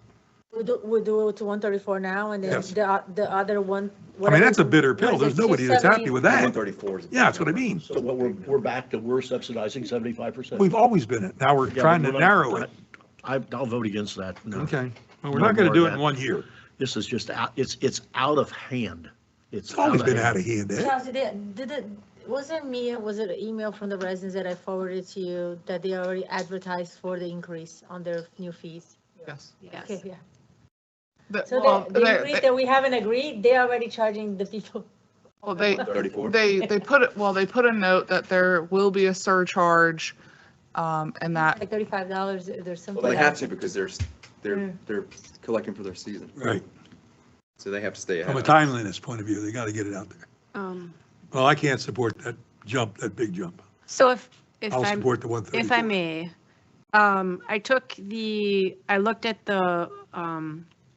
We'll do it to 134 now and then Yes. the other one. I mean, that's a bitter what pill. is There's it, nobody that's happy with that. 134 is. Yeah, that's what I mean. So what we're back to, we're subsidizing 75%. We've always been it. Now we're Yeah, trying but to we're not- narrow it. I'll vote against that. No. Okay. Well, we're No not going to more do of it in that. 1 year. This is just out, it's out of hand. It's always been out of hand, Ed. Chelsea, did it, was it me, or was it an email from the residents that I forwarded to you that they already advertised for the increase on their new fees? Yes. Yes. Okay, yeah. Well, So the increase that we haven't agreed, they're already charging the people. well, they 34. they put it, well, they put a note that there will be a surcharge, and that, Like $35, there's something. Well, they have else. to because they're collecting for their season. Right. So they have to stay ahead. From a timeliness point of view, they got to get it out there. Well, I can't support that jump, that big jump. So if I'll I'm, support the 134. if I may, I looked at the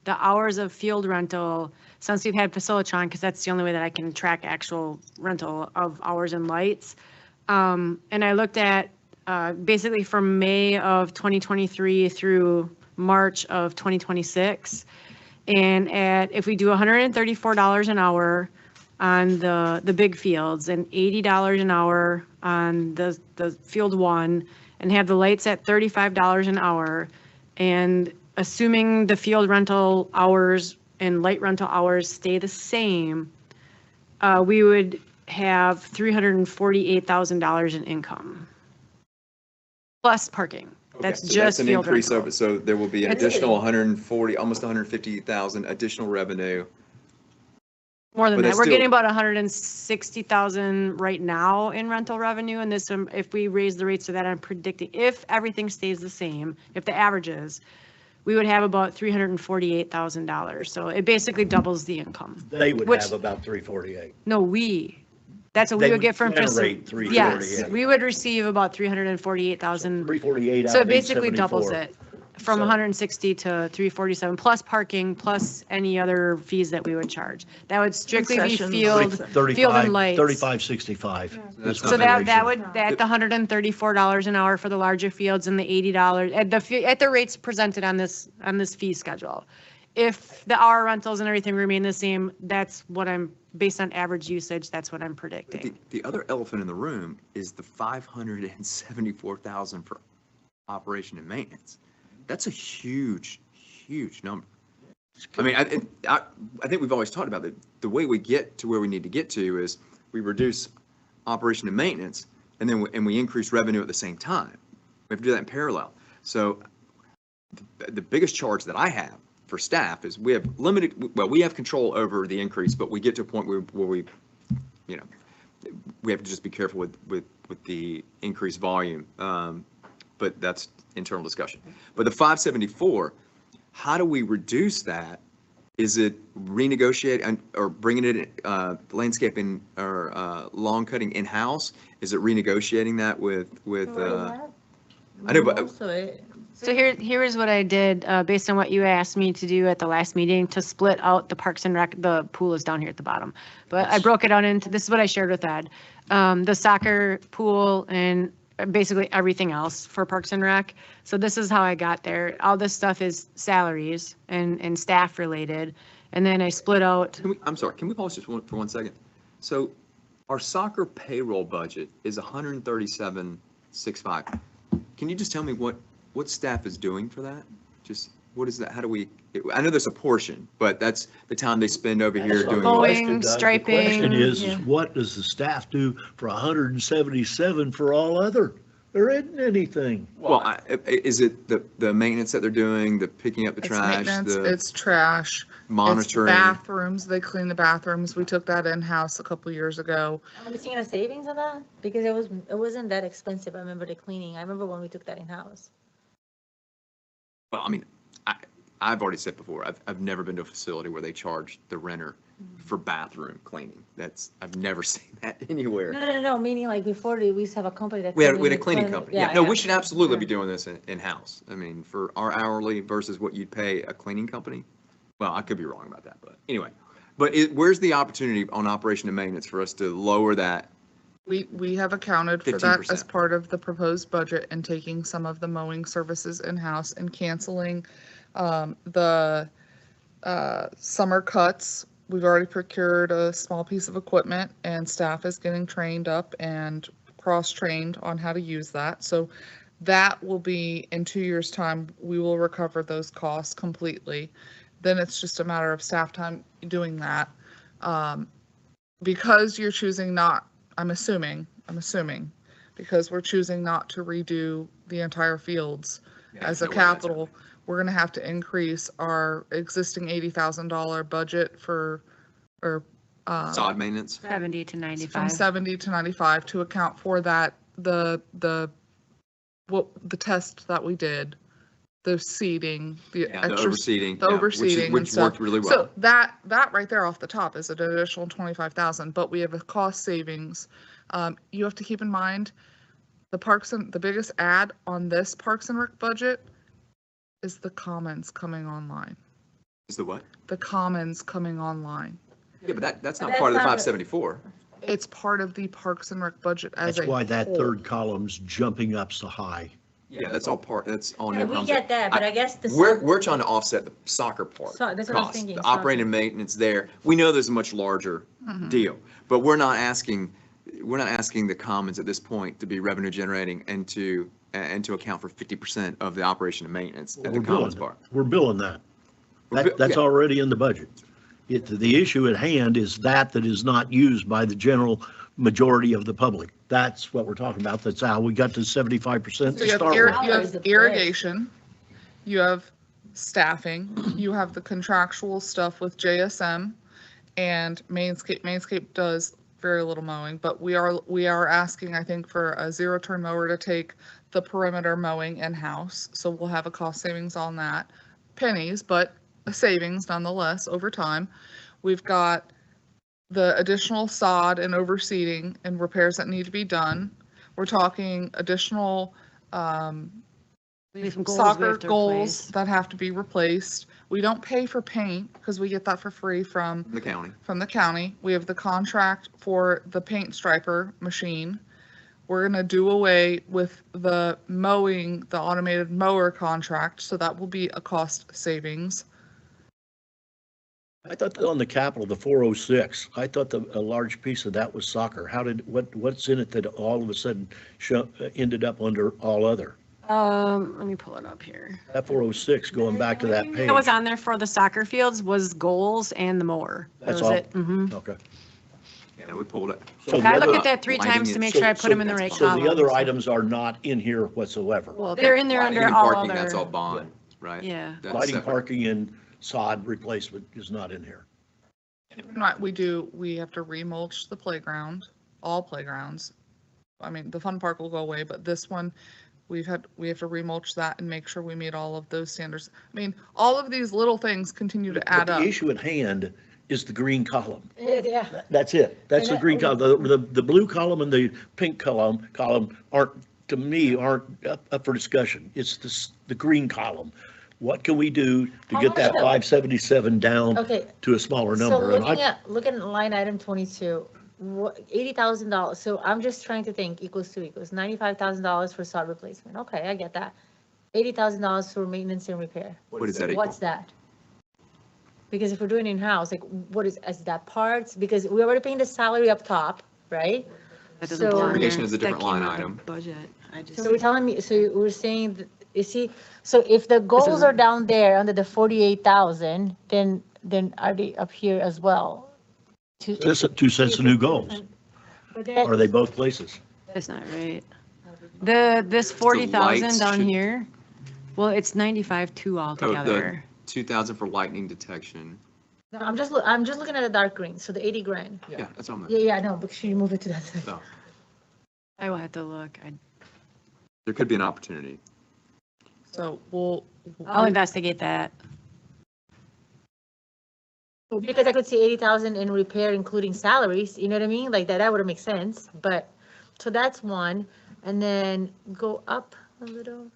hours of field rental since we've had Facilitron, because that's the only way that I can track actual rental of hours and lights. And I looked at basically from May of 2023 through March of 2026. And if we do $134 an hour on the big fields and $80 an hour on the field one, and have the lights at $35 an hour, and assuming the field rental hours and light rental hours stay the same, we would have $348,000 in income. Plus parking. That's So just an field increase rental. over, so there will be an It's- additional 140, almost 150,000 additional revenue. More than But that. that's We're still- getting about 160,000 right now in rental revenue, and this, if we raise the rates to that, I'm predicting, if everything stays the same, if the averages, we would have about $348,000. So it basically doubles the income. They would Which- have about 348. No, that's what They we would would get from. generate Yes, 348. we would receive about 348,000. 348 out So it of basically doubles 874. it from So- 160 to 347, plus parking, plus any other fees that we would charge. That would strictly be Concessions. field and 35, lights. 3565. is So what that they would, at the $134 an hour for the larger fields and the $80 at the rates presented on this fee schedule. If the hour rentals and everything remain the same, that's what I'm, based on average usage, that's what I'm But predicting. the other elephant in the room is the 574,000 for operation and maintenance. That's a huge, huge number. I mean, I think we've always talked about it. The way we get to where we need to get to is we reduce operation and maintenance, and then we increase revenue at the same time. We have to do that in parallel. So the biggest charge that I have for staff is we have we have control over the increase, but we get to a point where we have to just be careful with the increased volume. but that's internal discussion. But the 574, how do we reduce that? Is it renegotiate or bringing it landscaping or lawn cutting in-house? Is it renegotiating that with I know, but So here is what I did, based on what you asked me to do at the last meeting, to split out the Parks and Rec, the pool is down here at the bottom. But I broke it out into, this is what I shared with Ed. The soccer pool and basically everything else for Parks and Rec. So this is how I got there. All this stuff is salaries and staff related. And then I split out, I'm sorry, can we pause just for 1 second? So our soccer payroll budget is 137,650. Can you just tell me what staff is doing for that? Just, what is that? How do we, I know there's a portion, but that's the time they spend over here doing. Mowing, The striping. question is Yeah. what does the staff do for 177 for all other? There isn't anything. Well, is it the maintenance that they're doing, the picking up the It's trash, maintenance, the it's trash. monitoring? It's bathrooms, they clean the bathrooms. We took that in-house a couple years ago. Are we seeing a savings on that? Because it wasn't that expensive. I remember the cleaning. I remember when we took that in-house. Well, I mean, I've already said before, I've never been to a facility where they charge the renter for bathroom cleaning. I've never seen that anywhere. No, meaning like before we used to have a company that. We had a cleaned cleaning it. company. Yeah, no, we should absolutely be doing this in-house. I mean, for our hourly versus what you'd pay a cleaning company. Well, I could be wrong about that, but anyway. But where's the opportunity on operation and maintenance for us to lower that? We have accounted for that 15%. as part of the proposed budget and taking some of the mowing services in-house and canceling the summer cuts. We've already procured a small piece of equipment and staff is getting trained up and cross-trained on how to use that. So that will be, in 2 years' time, we will recover those costs completely. Then it's just a matter of staff time doing that. Because you're choosing not, I'm assuming, because we're choosing not to redo the entire fields as a no way that's capital, we're gonna have to increase our existing $80,000 budget for, Sod maintenance? 70 to from 95. 70 to 95 to account for that, the test that we did, the seeding, the Yeah, the extra. overseeding. The yeah, overseeding and which stuff. worked really well. So that right there off the top is an additional 25,000, but we have a cost savings. You have to keep in mind, the biggest add on this Parks and Rec budget is the commons coming online. Is the what? The commons coming online. Yeah, but that's not that's part of the not- 574. It's part of the Parks and Rec budget as a That's why that whole. third column's jumping up so high. Yeah, that's all Yeah, new. we get that, but I guess the. We're trying to offset the soccer part. So, that's what I was cost, thinking, the soccer. operating and maintenance there. We know there's a much larger deal, but we're not asking the commons at this point to be revenue generating and to account for 50% of the operation and maintenance at the We're commons billing, part. we're billing that. That's Yeah. already in the budget. The issue at hand is that is not used by the general majority of the public. That's what we're talking about. That's how we got to 75% So to you have, start ir- with. you Hours have of irrigation, you have staffing, you have the contractual stuff with JSM and Mainscape. Mainscape does very little mowing, but we are asking, I think, for a zero-turn mower to take the perimeter mowing in-house. So we'll have a cost savings on that. Pennies, but a savings nonetheless over time. We've got the additional sod and overseeding and repairs that need to be done. We're talking additional We have some goals we soccer have to goals replace. that have to be replaced. We don't pay for paint because we get that for free from The county. the county. We have the contract for the paint striper machine. We're gonna do away with the mowing, the automated mower contract, so that will be a cost savings. I thought that on the capital, the 406, I thought a large piece of that was soccer. What's in it that all of a sudden ended up under all other? Let me pull it up here. That 406, going back to that page. That was on there for the soccer fields was goals and the mower. That That's was all? it. Mhm. Okay. Yeah, we pulled it. So I the look other- at that 3 Lighting times to and- make sure I put them in the right So column. the other items are not in here whatsoever. Well, They're in there Lighting under and all parking, that's all other. bond, right? Yeah. That's Lighting, separate. parking, and sod replacement is not in here. Right, we have to remulch the playground, all playgrounds. I mean, the fun park will go away, but this one, we have to remulch that and make sure we meet all of those standards. I mean, all of these little things continue to But add up. the issue at hand is the green column. Yeah. That's it. That's the And green column. The blue column and the pink column aren't, to me, aren't up for discussion. It's the green column. What can we do to How get much that though? 577 down Okay. to a smaller So number? And looking at line item 22, $80,000. So I'm just trying to think equals $95,000 for sod replacement. Okay, I get that. $80,000 for maintenance and repair. What is that equal? What's that? Because if we're doing in-house, like what is that parts? Because we're already paying the salary up top, right? That doesn't So- belong Irrigation there. is a different That came line out of the item. Budget. I just. So we're telling me, so we're saying, you see, so if the goals are down there under the 48,000, then are they up here as well? this is 2 cents a new goals. But Or are they both places? That's not right. This 40,000 down should- here, well, it's 95.2 Oh, altogether. 2,000 for lightning detection. No, I'm just looking at the dark green, so the 80 grand. Yeah, that's on Yeah, there. yeah, no, but should you move it to that side? No, I will have to look. there could be an opportunity. So I'll investigate that. Because I could see 80,000 in repair, including salaries, you know what I mean? Like that would make sense, but, so that's one. And then go up a little.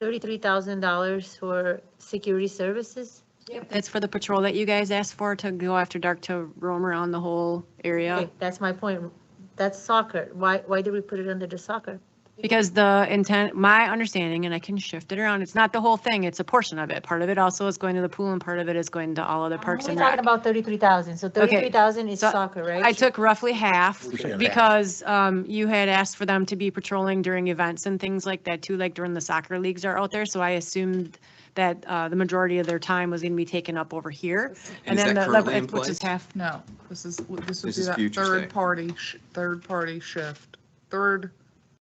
$33,000 for security services. That's for the patrol that you guys asked for to go after dark to roam around the whole area. Okay, that's my point. That's soccer. Why did we put it under the soccer? Because the intent, my understanding, and I can shift it around, it's not the whole thing, it's a portion of it. Part of it also is going to the pool and part of it is going to all other parks We're and talking rec. about 33,000, so 33,000 is So soccer, right? I took roughly half We're saying half. because you had asked for them to be patrolling during events and things like that too, like during the soccer leagues are out there. So I assumed that the majority of their time was going to be taken up over here. And is then that the currently in which is place? half. no, this would This be is that future third state. party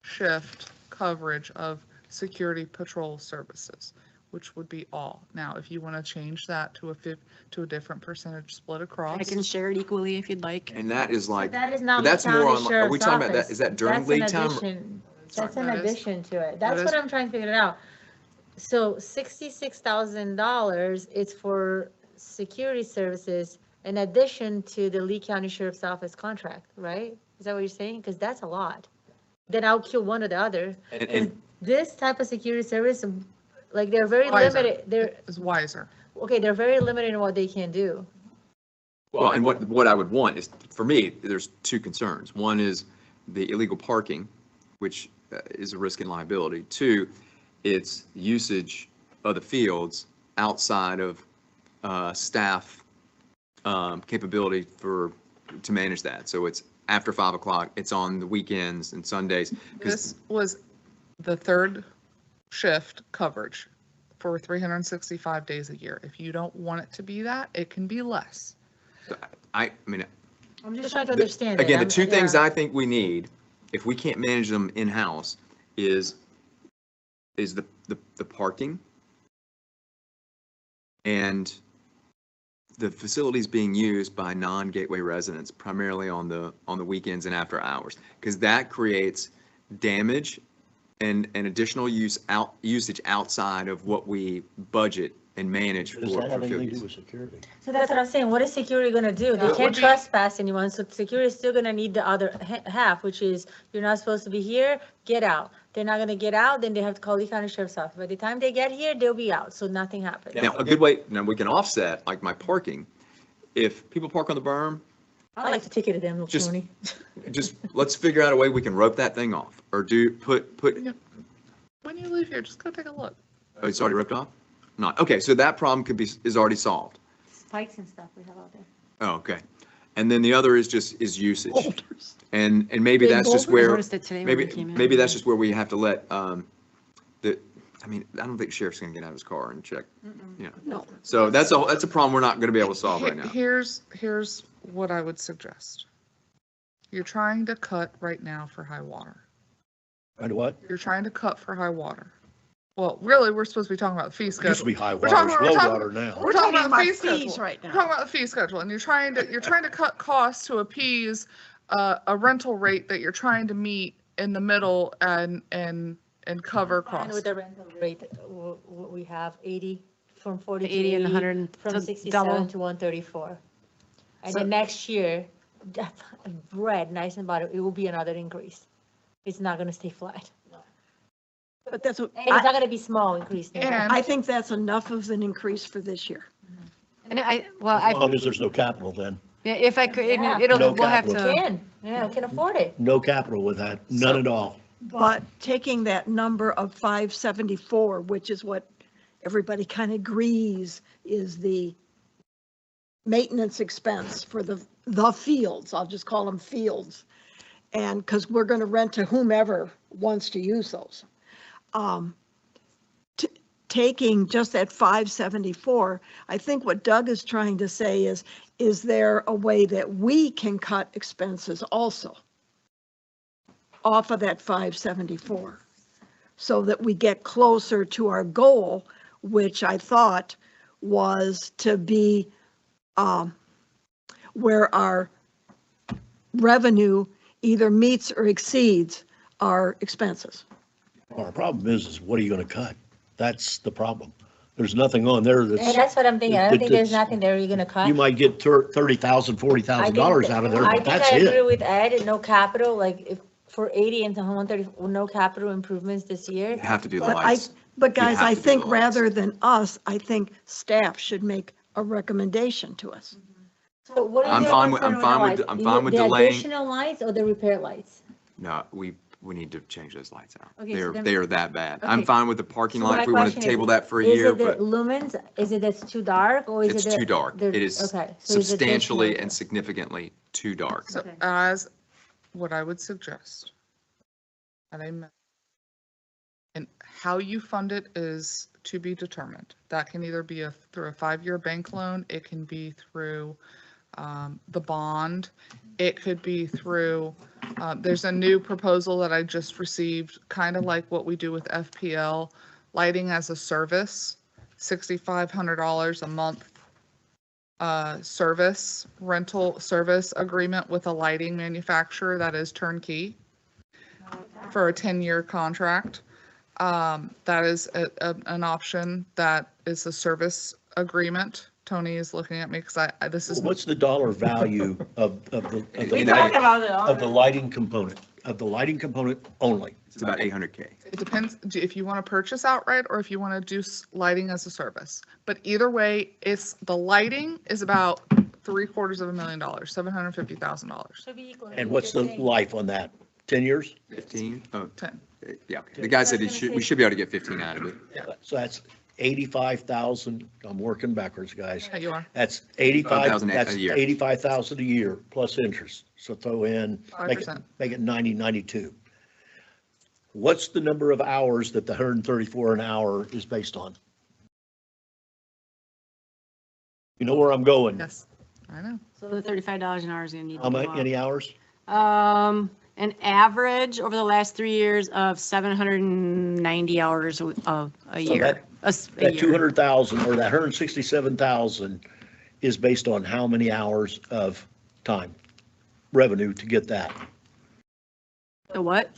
shift coverage of security patrol services, which would be all. Now, if you want to change that to a different percentage split across. I can share it equally if you'd like. And that is like, That is now but the that's more county on, are we sheriff's talking about that, office. is that during That's an lead time? addition. That's an That is- addition to it. that That's is- what I'm trying to figure it out. So $66,000 is for security services in addition to the Lee County Sheriff's Office contract, right? Is that what you're saying? Because that's a lot. Then I'll kill one or the other. And This type of security service, like they're very Wiser. limited. Is wiser. They're very limited in what they can do. Well, and what I would want is, for me, there's two concerns. One is the illegal parking, which is a risk and liability. Two, it's usage of the fields outside of staff capability to manage that. So it's after 5 o'clock, it's on the weekends and Sundays. 'Cause This was the third shift coverage for 365 days a year. If you don't want it to be that, it can be less. I mean, I'm just trying to understand it. again, the I'm- two things yeah. I think we need, if we can't manage them in-house, is the parking and the facilities being used by non-gateway residents, primarily on the weekends and after hours, because that creates damage and additional usage outside of what we budget and manage for. Does that have for field anything to do use. with security? So that's what I'm saying. What is security gonna do? They That can't would be- trespass anyone, so security is still gonna need the other half, which is you're not supposed to be here, get out. They're not gonna get out, then they have to call the county sheriff's office. By the time they get here, they'll be out, so nothing happens. Now, a good way, now we can offset, like my parking, if people park on the berm, I like to ticket them, Just- Tony. just, let's figure out a way we can rope that thing off, or put, When you leave here, just go take a look. oh, it's already ripped off? Not, okay, so that problem is already solved. Spikes and stuff we have out there. Oh, okay. And then the other is usage. And maybe Big that's just I where, noticed it today when we came in. maybe that's just where we have to let, I mean, I don't think sheriff's gonna get out of his car and check, you know. No. So that's a problem we're not gonna be able to solve right now. Here's what I would suggest. You're trying to cut right now for high water. And what? You're trying to cut for high water. Well, really, we're supposed to be talking about the fee Used to schedule. be high We're water, talking- it's we're low talking- water now. We're talking about the fee fees schedule. right We're now. talking about the fee schedule, and you're trying to cut costs to appease a rental rate that you're trying to meet in the middle and cover Fine costs. with the rental rate, what we have, 80, from 40 to 80 and 80, 100, from so 67 double. to 134. And So- then next year, Brad, nice about it, it will be another increase. It's not gonna stay flat. But that's what, And it's not gonna be small increase. neither. And I think that's enough of an increase for this year. And well, As long as there's no capital then. yeah, if I could, Yeah. it'll, No we'll have capital. to, Can, yeah, can afford it. No capital with that, none at all. But taking that number of 574, which is what everybody kind of agrees is the maintenance expense for the fields, I'll just call them fields. And because we're going to rent to whomever wants to use those. Taking just that 574, I think what Doug is trying to say is there a way that we can cut expenses also off of that 574 so that we get closer to our goal, which I thought was to be where our revenue either meets or exceeds our expenses. Our problem is what are you going to cut? That's the problem. There's nothing on there And that's, that's what I'm thinking, I don't think there's It's- nothing there you're gonna cut. you might get $30,000, I $40,000 think out of there, I but think that's I agree it. with Ed, no capital, like if for 80 and 130, no capital improvements this year. You have to do the But lights. But guys, have I to do think the lights. rather than us, I think staff should make a recommendation to us. So what is I'm your fine with- concern I'm fine the with- lights? I'm Is fine it with the delaying- additional lights or the repair lights? No, we need to change those lights out. Okay, so then- They are that bad. I'm Okay. fine with the parking So lot my if we want to question is, table that for a Is year, it the but lumens, is it that's too dark or is it? it's the- too dark. the- It is okay, so it's substantially additional. and significantly too dark. So Okay. as what I would suggest, and how you fund it is to be determined. That can either be through a 5-year bank loan, it can be through the bond, it could be through, there's a new proposal that I just received, kind of like what we do with FPL, lighting as a service, $6,500 a month rental service agreement with a lighting manufacturer that is turnkey for a 10-year contract. That is an option that is a service agreement. Tony is looking at me because this is. What's the dollar value of the We talked about it of the lighting component, only? It's about 800K. It depends if you want to purchase outright or if you want to do lighting as a service. But either way, the lighting is about $750,000, $750,000. Should be equal. And what's the life on that? 10 years? 15? Oh, 10. yeah, okay. The guy said we should be able to get 15 out of it. So that's 85,000. I'm working backwards, guys. Yeah, you are. That's 85, 5,000 a that's year. 85,000 a year plus interest. So throw in, make it 5%. 90, 92. What's the number of hours that the 134 an hour is based on? You know where I'm going? Yes, I know. so the $35 an hour is gonna need How to many, go up. any hours? An average over the last 3 years of 790 hours of a year. that- A That year. 200,000 or that 167,000 is based on how many hours of time, revenue to get that? The what?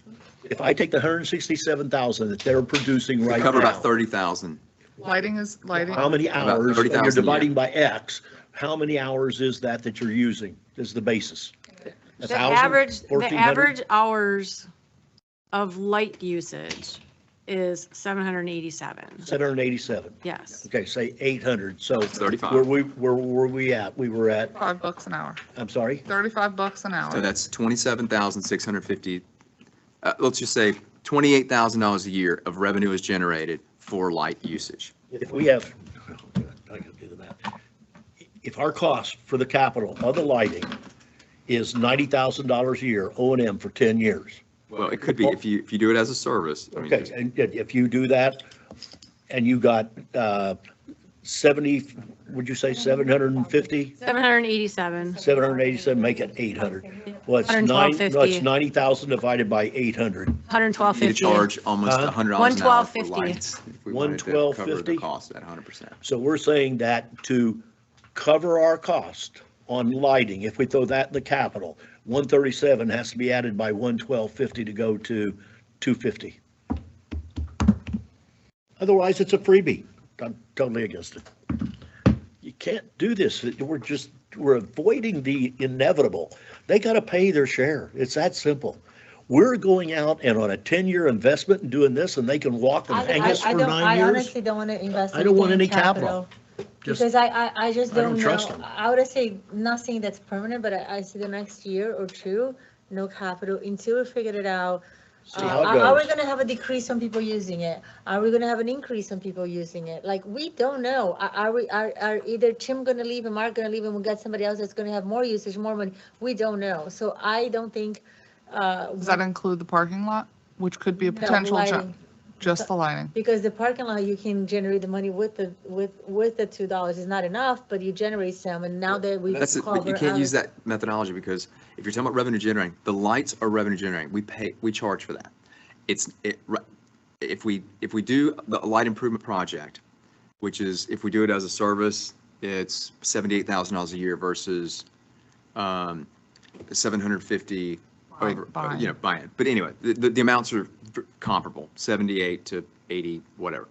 If I take the 167,000 that they're producing We right cover now, about 30,000. Lighting is lighting. how many About hours, and 30,000 you're a year. dividing by X, how many hours is that you're using is the basis? The 1,000, average, the 1,400? average hours of light usage is 787. 787. Yes. Okay, say 800. So 35. where were we at? We were at, $5 an hour. I'm sorry, $35 an hour. So that's 27,650. Let's just say $28,000 a year of revenue is generated for light usage. if we have, I can do the math. If our cost for the capital of the lighting is $90,000 a year, O&M for 10 years. Well, it could be if you do it as a service. I mean, Okay, and if you do that and you got 70, would you say 750? 787. 787, make it 800. Well, it's 112.50. 90,000 divided by 800. We need to 112.50. charge almost Huh? $100 an hour for 112.50. lights. If we wanted to cover the 112.50? cost at 100%. So we're saying that to cover our cost on lighting, if we throw that in the capital, 137 has to be added by 112.50 to go to 250. Otherwise, it's a freebie. I'm totally against it. You can't do this. We're avoiding the inevitable. They got to pay their share. It's that simple. We're going out and on a 10-year investment and doing this, and they can walk and hang us for 9 I years. honestly don't want to invest. I don't want anything any in capital. Because I just I don't don't trust know. them. I would say nothing that's permanent, but I see the next year or two, no capital until we figure it out. See how it Are we goes. gonna have a decrease on people using it? Are we gonna have an increase on people using it? Like, we don't know. Are either Tim gonna leave and Mark gonna leave and we'll get somebody else that's gonna have more usage, more money? We don't know. So I don't think, Does that include the parking lot, which could be a No, potential lighting. just the lighting? because the parking lot, you can generate the money with the $2 is not enough, but you generate some, and now that we That's it, but you cover can't use other- that methodology because if you're talking about revenue generating, the lights are revenue generating. We charge for that. If we do the light improvement project, which is, if we do it as a service, it's $78,000 a year versus 750 over, Buy-in. buy-in. But anyway, the amounts are comparable, 78 to 80, whatever.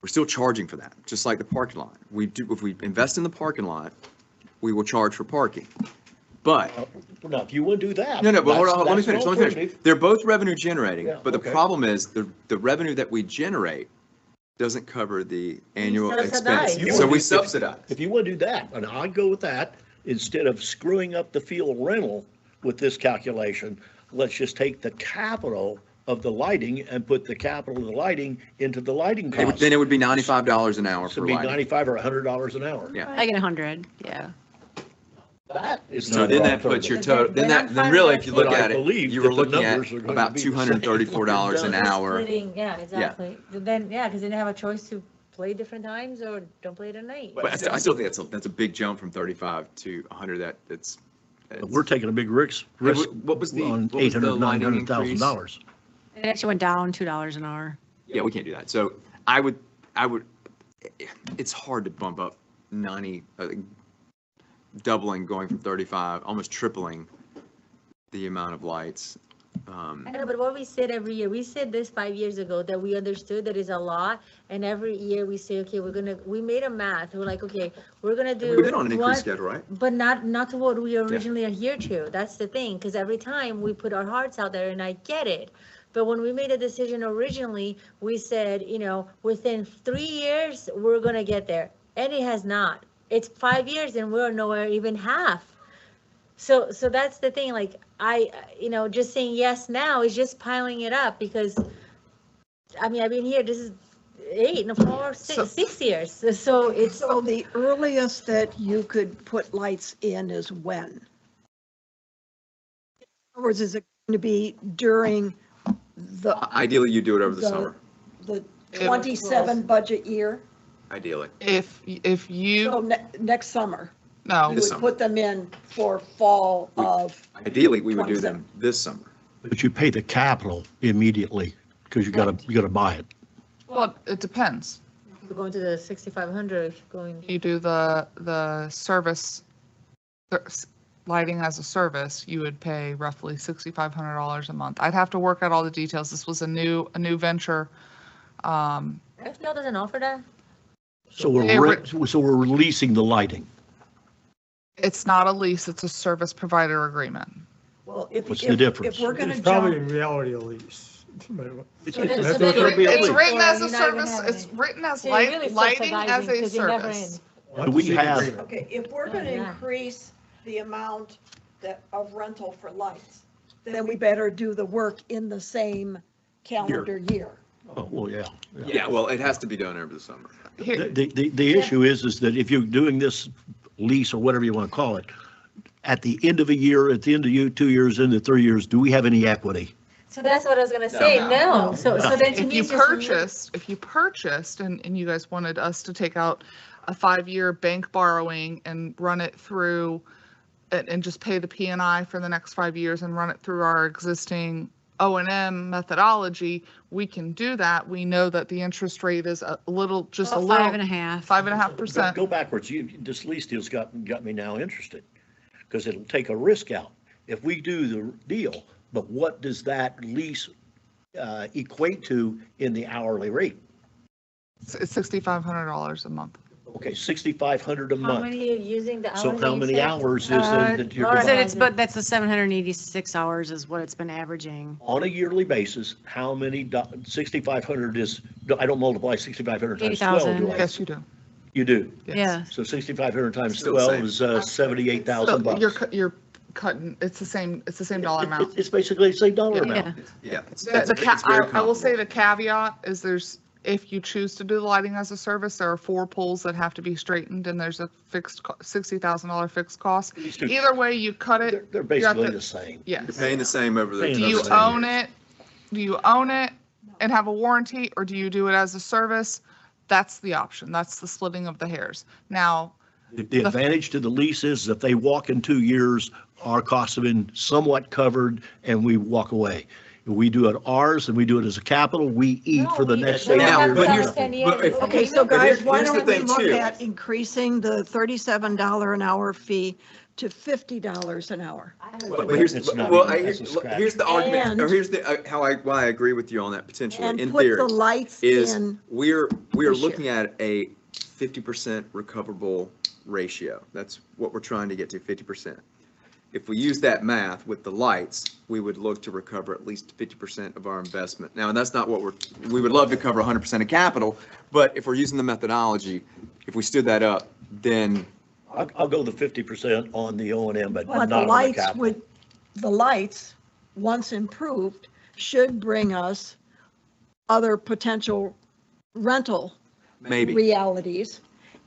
We're still charging for that, just like the parking lot. If we invest in the parking lot, we will charge for parking. But, Now, if you want to do that. no, but hold that's- on, let me that's finish, an let me finish. alternative. They're both revenue generating, Yeah, but the okay. problem is the revenue that we generate doesn't cover the annual subsidize. expense. So we subsidize. If you want to do that, and I'd go with that, instead of screwing up the field rental with this calculation, let's just take the capital of the lighting and put the capital of the lighting into the lighting cost. Then it would be $95 an hour So for it'd be lighting. 95 or $100 an hour. Yeah. I get 100, yeah. That is So not then an that puts your alternative. total, Then I'm then fine really, with if you that look too. at But I it, believe you were that the looking at numbers are going to about be the same. $234 an hour. Splitting, yeah, exactly. Then, yeah, because then they have a choice to play different times or don't play it at night. But I still think that's a big jump from 35 to 100. It's We're taking a big risk what was the on what was the $800,000, lighting $900,000. It actually went down $2 an hour. Yeah, we can't do that. So I would, it's hard to bump up 90, doubling, going from 35, almost tripling the amount of lights. I know, but what we said every year, we said this 5 years ago, that we understood that is a lot, and every year we say, okay, we made a math, we're like, okay, we're gonna do. We've been on an one- increased schedule, right? But not to what we originally adhered to, that's the thing, because every time we put our hearts out there, and I get it. But when we made a decision originally, we said, within 3 years, we're gonna get there, and it has not. It's 5 years and we're nowhere even half. So that's the thing, like, just saying yes now is just piling it up, because, I've been here, this is 6 years, so it's. So the earliest that you could put lights in is when? In other words, is it going to be during the, Ideally, you do it over the summer, the 27 budget year? ideally. If So you, next summer, no, you This would summer. put them in for fall of, Ideally, we would do 27. them this summer. But you pay the capital immediately because you gotta buy it. well, it depends. We're going to the 6,500, if you're going. You do the service, lighting as a service, you would pay roughly $6,500 a month. I'd have to work out all the details. This was a new venture. FPL doesn't offer that? So Hey, we're releasing the lighting. It's not a lease, it's a service provider agreement. well, if. What's the if- difference? If we're going to It's probably jump, in reality a lease. It's So then- it's- so then it's gonna be a It's lease. written as a You're not even service, having it's it. written as So you're really lighting as subsidizing a 'cause you're never service. Do we have- okay, if we're going to Yeah. increase the amount of rental for lights, then we better do the work in the same calendar year. Oh, well, yeah. Yeah, well, it has to be done over the summer. Here, The issue is that if you're doing this lease or whatever you want to call it, at the end of a year, at the end of 2 years, into 3 years, do we have any equity? So that's what I was gonna say, no. So then to if me, you it's just. purchased and you guys wanted us to take out a 5-year bank borrowing and run it through and just pay the P&I for the next 5 years and run it through our existing O&M methodology, we can do that. We know that the interest rate is a little, just a About little. 5.5. 5.5%. Go backwards. This lease deal's got me now interested, because it'll take a risk out. If we do the deal, but what does that lease equate to in the hourly rate? It's $6,500 a month. Okay, 6,500 a How month. many are you using the So hourly? how you many said? hours is Uh, it that you're Laura I said dividing? it's, but that's the 786 hours is what it's been averaging. On a yearly basis, how many, 6,500 is, I don't multiply 6,500 times 12, 80,000. do I? Yes, you do. You do. Yes. Yeah. So 6,500 times Still the 12 is 78,000 So you're, bucks. you're cutting, it's the same dollar amount. It's basically the same dollar Yeah. amount. Yeah. I will say the caveat is if you choose to do the lighting as a service, there are 4 poles that have to be straightened, and there's a fixed $60,000 fixed cost. These two- Either way you cut it. They're you have basically to- the same. You're Yes. paying the same over the. Paying Do the you same. own it? Do you own it and have a warranty, or do you do it as a service? That's the option. That's the splitting of the hairs. Now, The advantage to the lease is if they walk in 2 years, our costs have been somewhat covered and we walk away. If we do it ours and we do it as a capital, we eat for the next we 8 Now, have years. but to here's- understand the but if- end. Okay, so But guys, why here's the don't we thing, look too. at increasing the $37 an hour fee to $50 an hour? But here's, It's not well, even- that's a scratch. here's the argument, or And- here's the, why I agree with you on that potentially, And in put theory, the lights is in. we're this year. looking at a 50% recoverable ratio. That's what we're trying to get to, 50%. If we use that math with the lights, we would look to recover at least 50% of our investment. Now, that's not what we would love to cover 100% of capital, but if we're using the methodology, if we stood that up, then I'll go the 50% on the O&M, but But not the on the lights capital. the lights, once improved, should bring us other potential rental maybe. realities.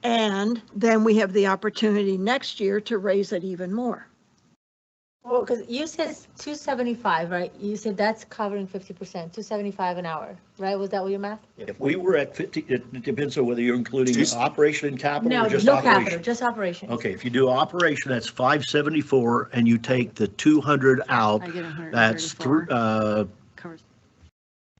And then we have the opportunity next year to raise it even more. Well, because you said 275, right? You said that's covering 50%, 275 an hour, right? Was that what your math? If we were at 50, it depends on whether you're including Just- operation and capital No, or just no capital, operation. just operation. Okay, if you do operation, that's 574 and you take the 200 out, I get 134. that's through, Covers.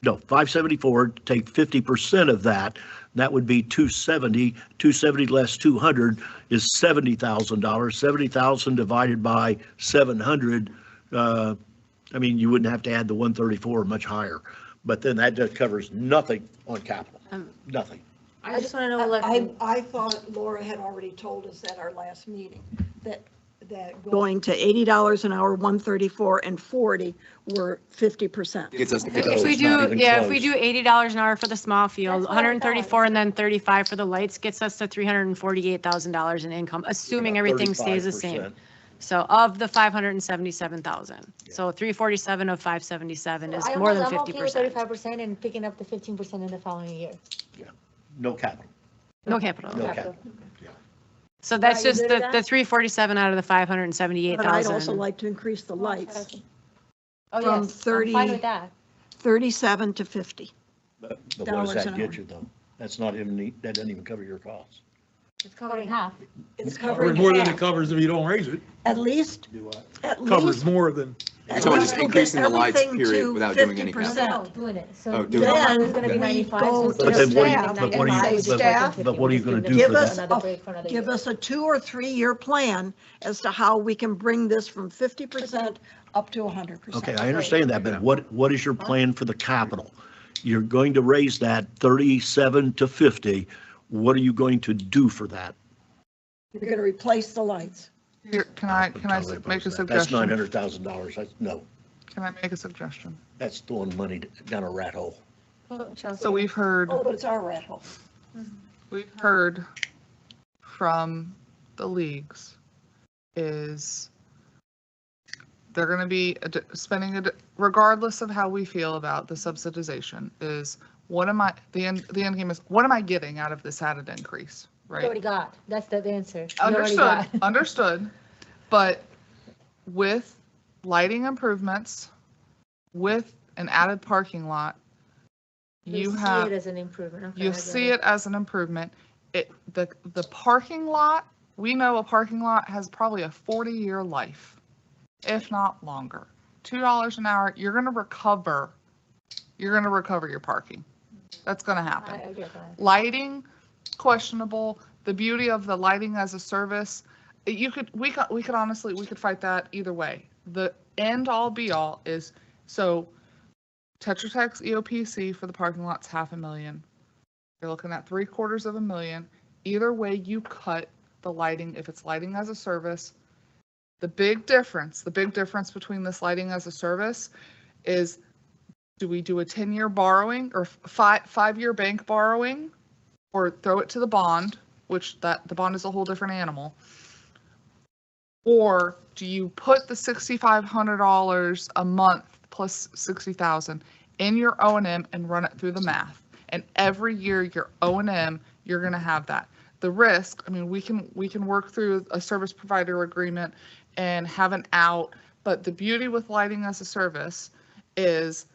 no, 574, take 50% of that, that would be 270. 270 less 200 is $70,000. 70,000 divided by 700, I mean, you wouldn't have to add the 134 much higher. But then that just covers nothing on capital, nothing. I just want to know, like, I thought Laura had already told us at our last meeting that going to $80 an hour, 134 and 40 were 50%. Gets us to If 50%. we it's not do, even yeah, if we close. do $80 an hour for the small field, That's what I 134 and then 35 for the lights gets us to $348,000 in income, assuming everything stays the same. 35%. So of the 577,000. So 347 of 577 is I'm more than I'm okay with 50%. 35% and picking up the 15% in the following year. No capital, No capital. no Capital. capital. So that's Are you just good with the that? 347 out of the But I'd also 578,000. like to increase the lights, Oh, From yes, I'm fine 30 with that. 37 to 50. But what does Dollars that an get hour. you though? That's not even, that doesn't even cover your costs. It's covering half. It's Covers covering more than it half. covers if you don't raise it. At least, at Covers least. more than. at So we're least just we'll get increasing the lights, everything period, to without doing any 50%. No, doing it. So Oh, the doing it. number is going to be Then we 95. go so to instead of staff, saying but what do you- 95, we just staff, go but what are you 50, gonna we do just for give that? another break for another Give year. us a 2 or 3 year plan as to how we can bring this from 50% up to 100%. Okay, I understand that, but what is your plan for the capital? You're going to raise that 37 to 50. What are you going to do for that? We're going to replace the lights. Here, can I Totally make a oppose that. That's suggestion? $900,000. That's, no, Can I make a suggestion? that's throwing money down a rat hole. So we've heard, Oh, but it's our rat hole. from the leagues is they're going to be spending, regardless of how we feel about the subsidization, is the end game is, what am I getting out of this added increase, You already right? got, that's the answer. You already Understood, got. understood. But with lighting improvements, with an added parking lot, you see have. it as an improvement. Okay, I You get see it as an improvement. The parking lot, we know a parking lot has probably a 40-year life, if not longer. $2 an hour, you're going to recover your parking. That's going to happen. I get that. Lighting, questionable. The beauty of the lighting as a service, we could honestly, we could fight that either way. The end all be all is, so Tetra Tech's EOPC for the parking lot's $500,000. You're looking at $750,000. Either way you cut the lighting, if it's lighting as a service, the big difference between this lighting as a service is, do we do a 10-year borrowing or five-year bank borrowing, or throw it to the bond, which the bond is a whole different animal, or do you put the $6,500 a month plus $60,000 in your O&M and run it through the math? And every year your O&M, you're going to have that. The risk, I mean, we can work through a service provider agreement and have an out, but the beauty with lighting as a service is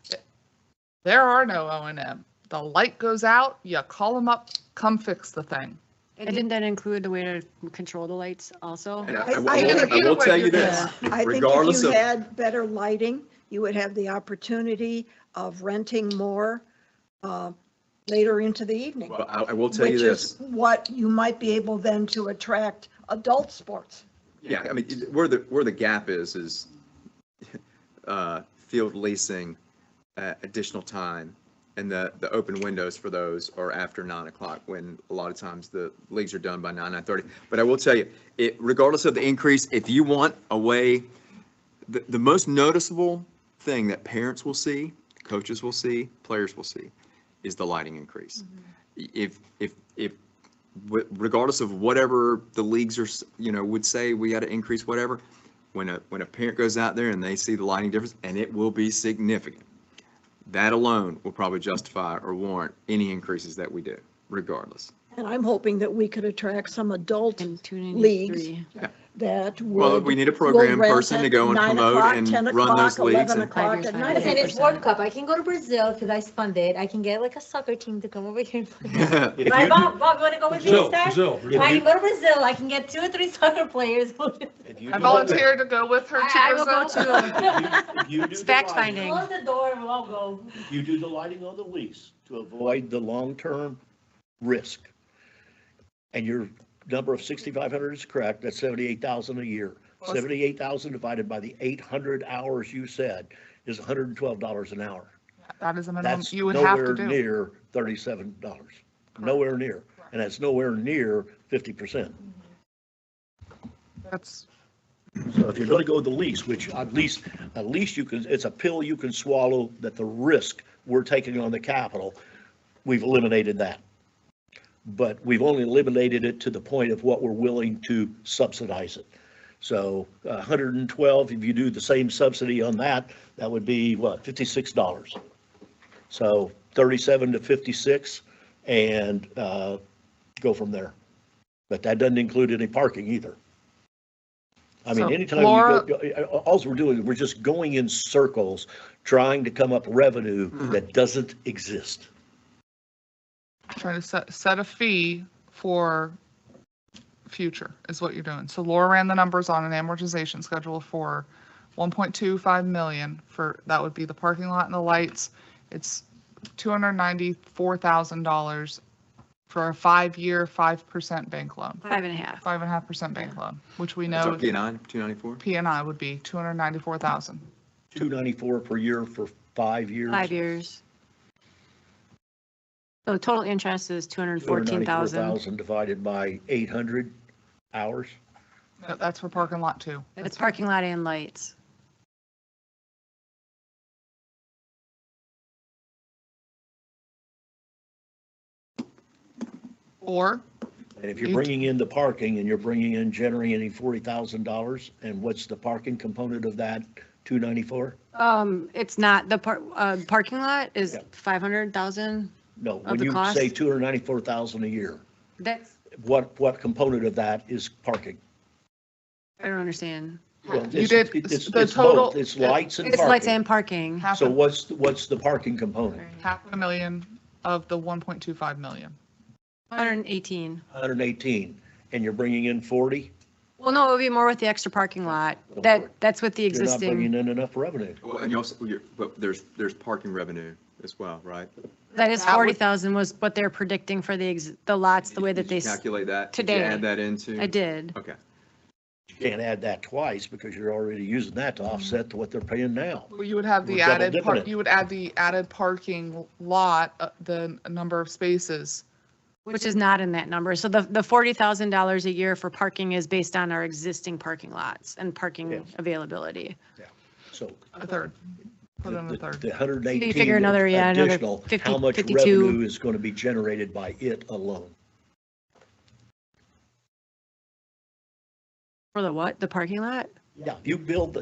there are no O&M. The light goes out, you call them up, come fix the thing. And didn't that include the way to control the lights also? And I I will tell you this, I think regardless if you of, had better lighting, you would have the opportunity of renting more later into the evening. well, I will tell you this. Which is what you might be able then to attract adult sports. Yeah, I mean, where the gap is field leasing, additional time, and the open windows for those are after 9 o'clock, when a lot of times the leagues are done by 9:30. But I will tell you, regardless of the increase, if you want a way, the most noticeable thing that parents will see, coaches will see, players will see, is the lighting increase. If regardless of whatever the leagues are, would say we got to increase whatever, when a parent goes out there and they see the lighting difference, and it will be significant, that alone will probably justify or warrant any increases that we do, regardless. And I'm hoping that we could attract some adult And leagues 293. that would. Well, we need a program will rent person to at go and 9 promote o'clock, and 10 run those o'clock, leagues 11 and- o'clock 5 at years, night. And it's World Cup. I can go to Brazil because I fund it. I can get like a soccer team to come over here and play. If Right, you Bob? Bob, you want to go with me, Brazil, Star? Brazil. If I you- can go to Brazil. I can get 2 or 3 soccer players. if you I do volunteered to go with her I will go to Brazil. to if you do It's the fact lighting- finding. Close the door and we'll go. If you do the lighting on the lease to avoid the long-term risk, and your number of 6,500 is correct, that's 78,000 a year. 78,000 divided by the 800 hours you said is $112 an hour. That is a minimum That's you would have nowhere to do. near $37. Nowhere near. And that's nowhere near 50%. That's, So if you're going to go the lease, which at least you can, it's a pill you can swallow, that the risk we're taking on the capital, we've eliminated that. But we've only eliminated it to the point of what we're willing to subsidize it. So 112, if you do the same subsidy on that, that would be what, $56. So 37 to 56 and go from there. But that doesn't include any parking either. I mean, So, anytime Laura- you go, all we're doing, we're just going in circles, trying to come up revenue that doesn't exist. trying to set a fee for future is what you're doing. So Laura ran the numbers on an amortization schedule for 1.25 million for, that would be the parking lot and the lights. It's $294,000 for a 5-year, 5% bank loan, 5.5. 5.5% bank loan, which we know So P9, 294? P&I would be 294,000. 294 per year for 5 years. 5 years. So the total interest is 214,000. 294,000 divided by 800 hours. That's for parking lot too. It's parking lot and lights. Or And if you're bringing in the parking and you're bringing in generating $40,000, and what's the parking component of that 294? It's not, the parking lot is Yeah. 500,000. No, Of when the you cost? say 294,000 a year, That's, what component of that is parking? I don't understand. Well, You it's- did it's the both. total- It's lights and It's lights parking. and parking. half, So what's the parking component? $500,000 of the 1.25 million. 118. 118, and you're bringing in 40? Well, no, it would be more with the extra parking lot. That's with the You're not bringing existing, in enough revenue. Well, and you also, but there's parking revenue as well, right? that is That would- 40,000 was what they're predicting for the lots, the way that Did they, you calculate that? Did today. you add that into? I did. Okay. You can't add that twice because you're already using that to offset to what they're paying now. Well, you would have the We're double added, dipping it. you would add the added parking lot, the number of spaces. Which is not in that number. So the $40,000 a year for parking is based on our existing parking lots and parking Yes. availability. So A third. Put in a third. the 118 You figure another additional, 50, how much 52. revenue is going to be generated by it alone? For the what? The parking lot? Yeah, you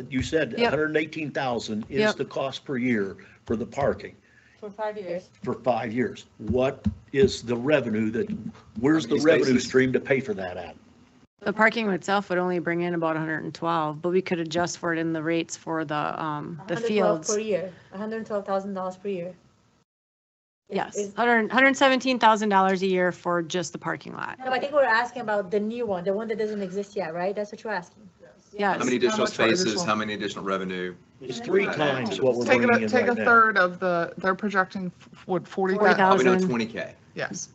you said Yep. 118,000 is Yep. the cost per year for the parking For 5 years. for 5 years. What is the revenue where's How the many revenue spaces? stream to pay for that at? The parking itself would only bring in about 112, but we could adjust for it in the rates for the 112 fields. per year, $112,000 per year. Yes, Is- $117,000 a year for just the parking lot. No, I think we're asking about the new one, the one that doesn't exist yet, right? That's what you're asking. Yes. How many additional much spaces, additional? how many additional revenue? It's 3 times what we're Take bringing in take a right now. third of they're projecting, what, 40,000. Probably another 1,000. 20K. Yes.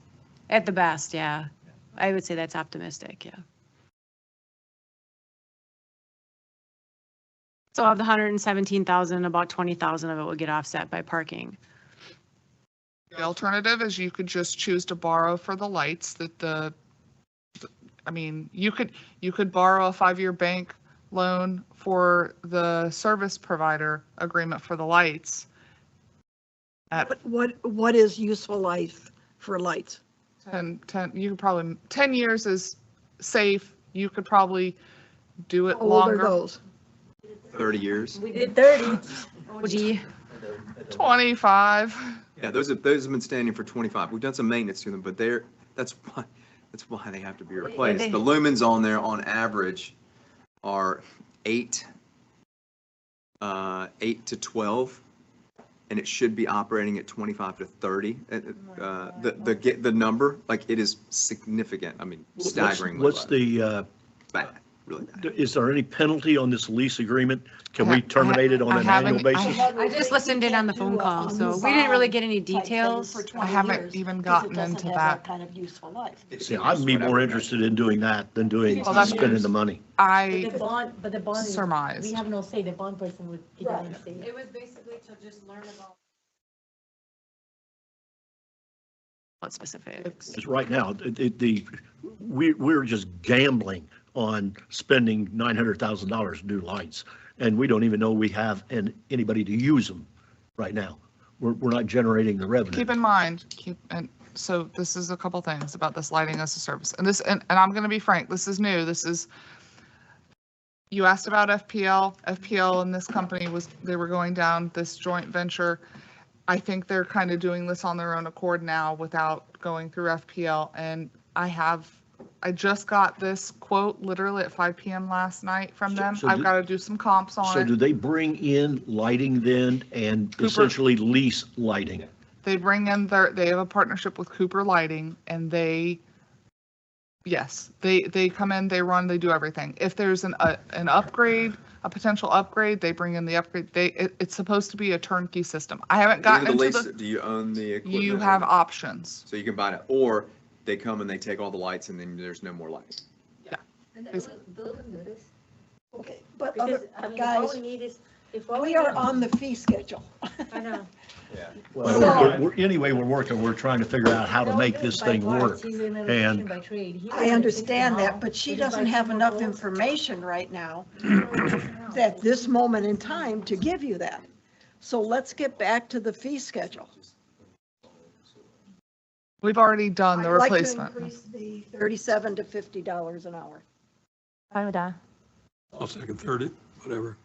At the best, yeah. I would say that's optimistic, yeah. So of the 117,000, about 20,000 of it would get offset by parking. The alternative is you could just choose to borrow for the lights I mean, you could borrow a 5-year bank loan for the service provider agreement for the lights. What is useful life for lights? 10, you could probably, 10 years is safe. You could probably do it How old are longer. those? 30 years. We did 30. Gee, 25. Yeah, those have been standing for 25. We've done some maintenance to them, but that's why they have to be replaced. they- The lumens on there on average are 8 to 12, and it should be operating at 25 to 30. The number, like, it is significant. I mean, staggeringly What's low. the, Bad, really bad. is there any penalty on this lease agreement? Can we terminate it on I an annual haven't- basis? I just listened in on the phone call, so we didn't really get any details. I haven't even gotten into that. Kind of useful life. See, I'd be more interested in doing that than doing, Well, that's- spending the money. But the bond is, Surmised. we have no say, the bond person would be the one to say. It was basically to just learn about what specifics. Because right now, we're just gambling on spending $900,000 to do lights. And we don't even know we have anybody to use them right now. We're not generating the revenue. Keep in mind, so this is a couple things about this lighting as a service. And I'm going to be frank, this is new. You asked about FPL. FPL and this company they were going down this joint venture. I think they're kind of doing this on their own accord now without going through FPL. And I just got this quote literally at 5 PM last night from them. So I've got to do some comps on So it. do they bring in lighting then and Cooper. essentially lease lighting? They bring in they have a partnership with Cooper Lighting and yes, they come in, they run, they do everything. If there's an upgrade, a potential upgrade, they bring in the upgrade. It's supposed to be a turnkey system. I haven't gotten Do you own the into lease- Do you own the equipment? you have options. So you can buy it, or they come and they take all the lights and then there's no more lighting. Okay, but Because, I mean, all guys, we need is, we are on the fee schedule. I know. Well, anyway, we're trying to figure out how to make this thing work. And I understand that, but she doesn't have enough information right now at this moment in time to give you that. So let's get back to the fee schedule. We've already done the I'd like to replacement. increase the $37 to $50 an hour. Fine with that. I'll second, third it, whatever.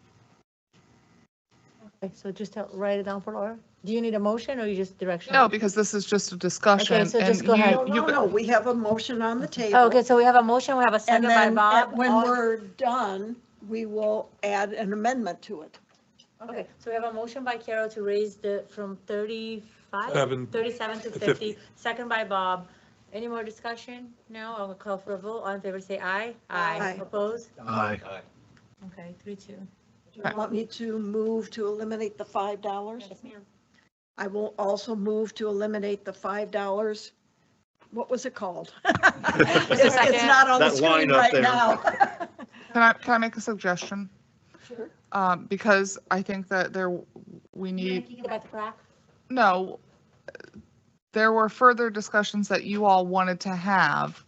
Okay, so just write it down for Laura. Do you need a motion or you just direction? No, because this is just a discussion. Okay, so just and go ahead. No, we have a motion on the table. Okay, so we have a motion, we have a And second by then Bob. when All- we're done, we will add an amendment to it. Okay, so we have a motion by Carol to raise from 35? Seven. 37 to To 50, second by Bob. Any more discussion? No, I'll call for a vote. All in favor, say aye. Aye. Opposed? Aye. Okay, 3-2. Do you want me to move to eliminate the $5? Yes, ma'am. I will also move to eliminate the $5. What was it called? It's second. not on the That screen line up right there. now. Can I make a suggestion? Sure. Because I think that we You need, think about the clock? no, there were further discussions that you all wanted to have,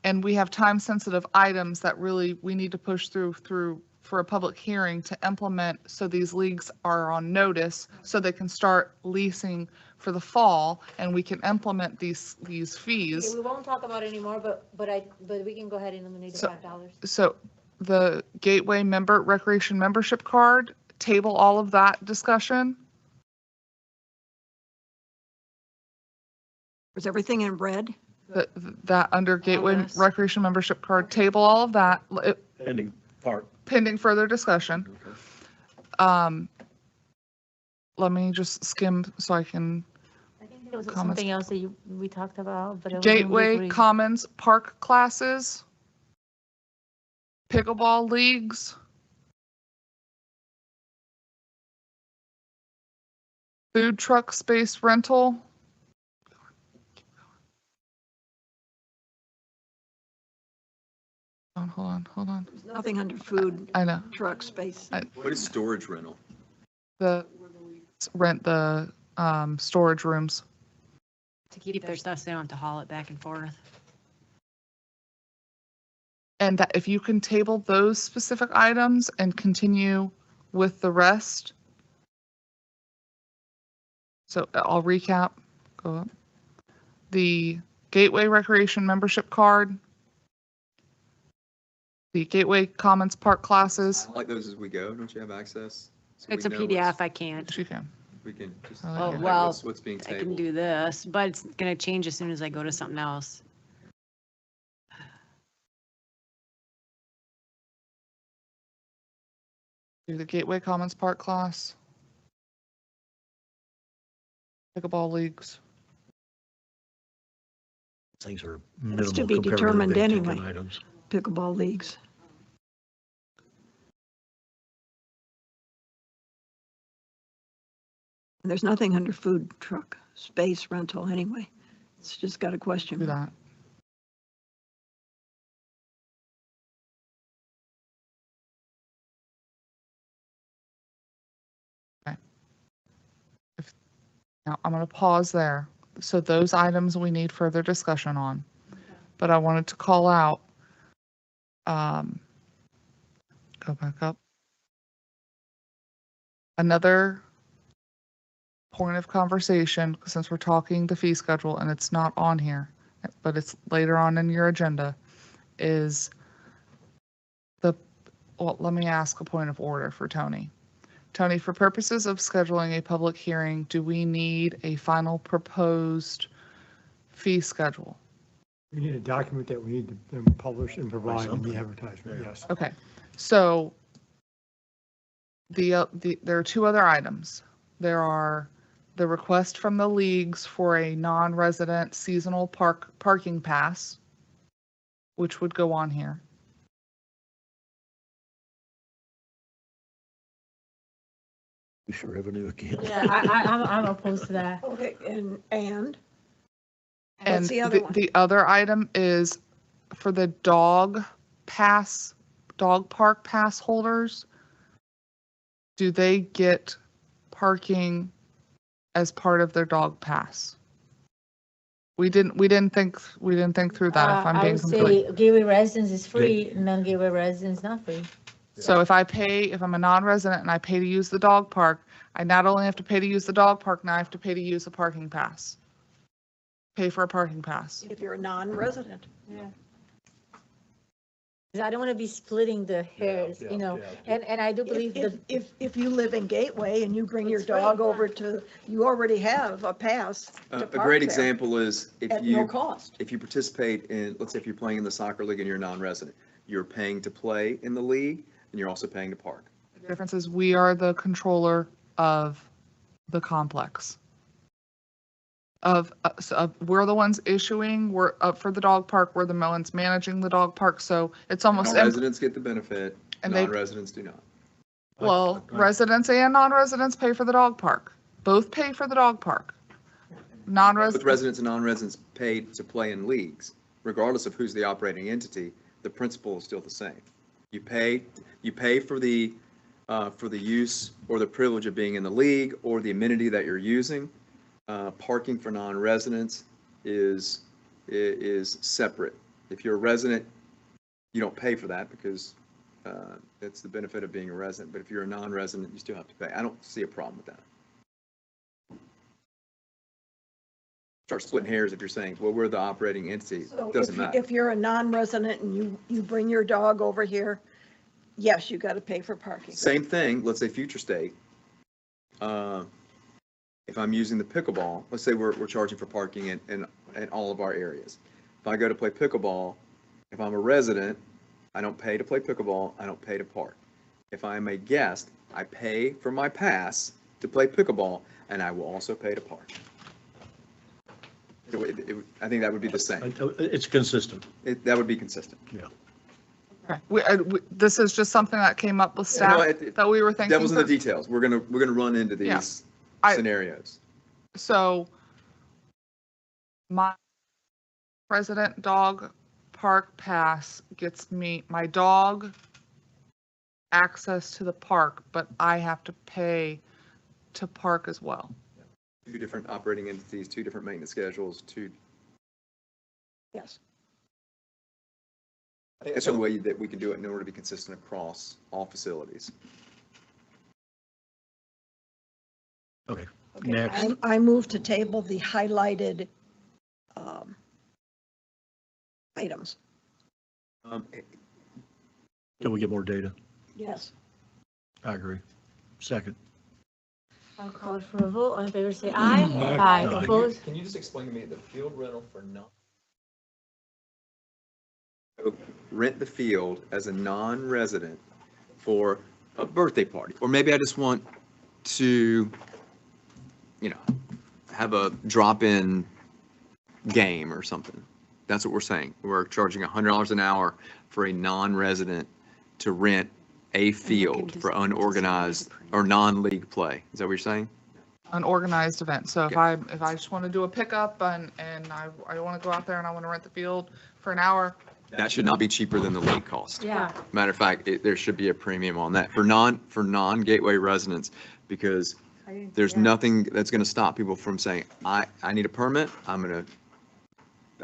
and we have time-sensitive items that really we need to push through for a public hearing to implement, so these leagues are on notice, so they can start leasing for the fall, and we can implement these Okay, fees. we won't talk about it anymore, but we can go ahead and eliminate the So- $5. So the Gateway recreation membership card, table all of that discussion. Was everything in red? That under Gateway this. recreation membership card, table all of that, Ending part. pending further discussion. Let me just skim so I can, I think there was Comments. something else that we talked about, but it was. Gateway Commons park classes, pickleball leagues, food truck space rental. Hold on. Nothing under food, I know. truck space. What is storage rental? Rent the storage rooms. To keep their stuff, so they don't have to haul it back and forth. And that if you can table those specific items and continue with the rest. So I'll recap, go up. The Gateway Recreation membership card, the Gateway Commons Park classes. I like those as we go. Don't you have access? So It's we a know PDF, I can't. Yes, you can. We can just. Oh, highlight well, what's being I can tabled. do this, but it's gonna change as soon as I go to something else. Do the Gateway Commons Park class. Pickleball leagues. Things are That's minimal to be compared to the determined big ticket anyway. items. Pickleball leagues. And there's nothing under food truck space rental anyway. It's just got a question Do mark. that. Okay. Now I'm going to pause there. So those items we need further discussion on. But I wanted to call out, go back up. Another point of conversation, since we're talking the fee schedule and it's not on here, but it's later on in your agenda, is well, let me ask a point of order for Tony. Tony, for purposes of scheduling a public hearing, do we need a final proposed fee schedule? We need a document that we need to then publish and provide in the advertisement, yes. Okay, so there are two other items. There are the request from the leagues for a non-resident seasonal parking pass, which would go on here. For revenue again. Yeah, I'm opposed to that. Okay, and And what's the other one? the other item is for the dog park pass holders. Do they get parking as part of their dog pass? We didn't think through that, if I'm I being would completely. say gateway residence is free, non-gateway residence not free. So if I'm a non-resident and I pay to use the dog park, I not only have to pay to use the dog park, now I have to pay to use a parking pass. Pay for a parking pass. If you're a non-resident. Because I don't want to be splitting the hairs, you know, and I do believe that. If you live in Gateway and you bring your dog over to, you already have a pass to A park great there example is at no cost. if you participate in, let's say if you're playing in the soccer league and you're a non-resident, you're paying to play in the league and you're also paying to park. The difference is we are the controller of the complex. we're the ones issuing, we're up for the dog park, we're the ones managing the dog park, so it's almost, Non-residents get the benefit, And they- non-residents do not. well, residents and non-residents pay for the dog park. Both pay for the dog park. Both Non-residents, residents and non-residents pay to play in leagues, regardless of who's the operating entity, the principle is still the same. You pay for the use or the privilege of being in the league or the amenity that you're using. Parking for non-residents is separate. If you're a resident, you don't pay for that because it's the benefit of being a resident. But if you're a non-resident, you still have to pay. I don't see a problem with that. Start splitting hairs if you're saying, well, we're the operating entity. So It doesn't matter. if you're a non-resident and you bring your dog over here, yes, you got to pay for parking. Same thing, let's say future state. If I'm using the pickleball, let's say we're charging for parking in all of our areas. If I go to play pickleball, if I'm a resident, I don't pay to play pickleball, I don't pay to park. If I'm a guest, I pay for my pass to play pickleball, and I will also pay to park. I think that would be the same. It's consistent. That would be consistent. okay. This is just something that came up with No, staff that we were thinking. Devil's in the for- details. We're gonna run into Yeah. these I- scenarios. So my resident dog park pass gets me, my dog access to the park, but I have to pay to park as well. Two different operating entities, two different maintenance schedules, Yes. I think that's the only way that we can do it in order to be consistent across all facilities. Okay, Okay, next. I move to table the highlighted items. Can we get more data? Yes. I agree. Second. I'll call for a vote. All in favor, say aye. Aye. Aye. Opposed? Can you just explain to me the field rental for rent the field as a non-resident for a birthday party? Or maybe I just want to, have a drop-in game or something. That's what we're saying. We're charging $100 an hour for a non-resident to rent a field for unorganized or non-league play. Is that what you're saying? An organized event. So if Yeah. I just want to do a pickup and I want to go out there and I want to rent the field for an hour, That should not be cheaper than the league cost. Yeah. Matter of fact, there should be a premium on that for non-gateway residents, because there's nothing that's going to stop people from saying, I need a permit.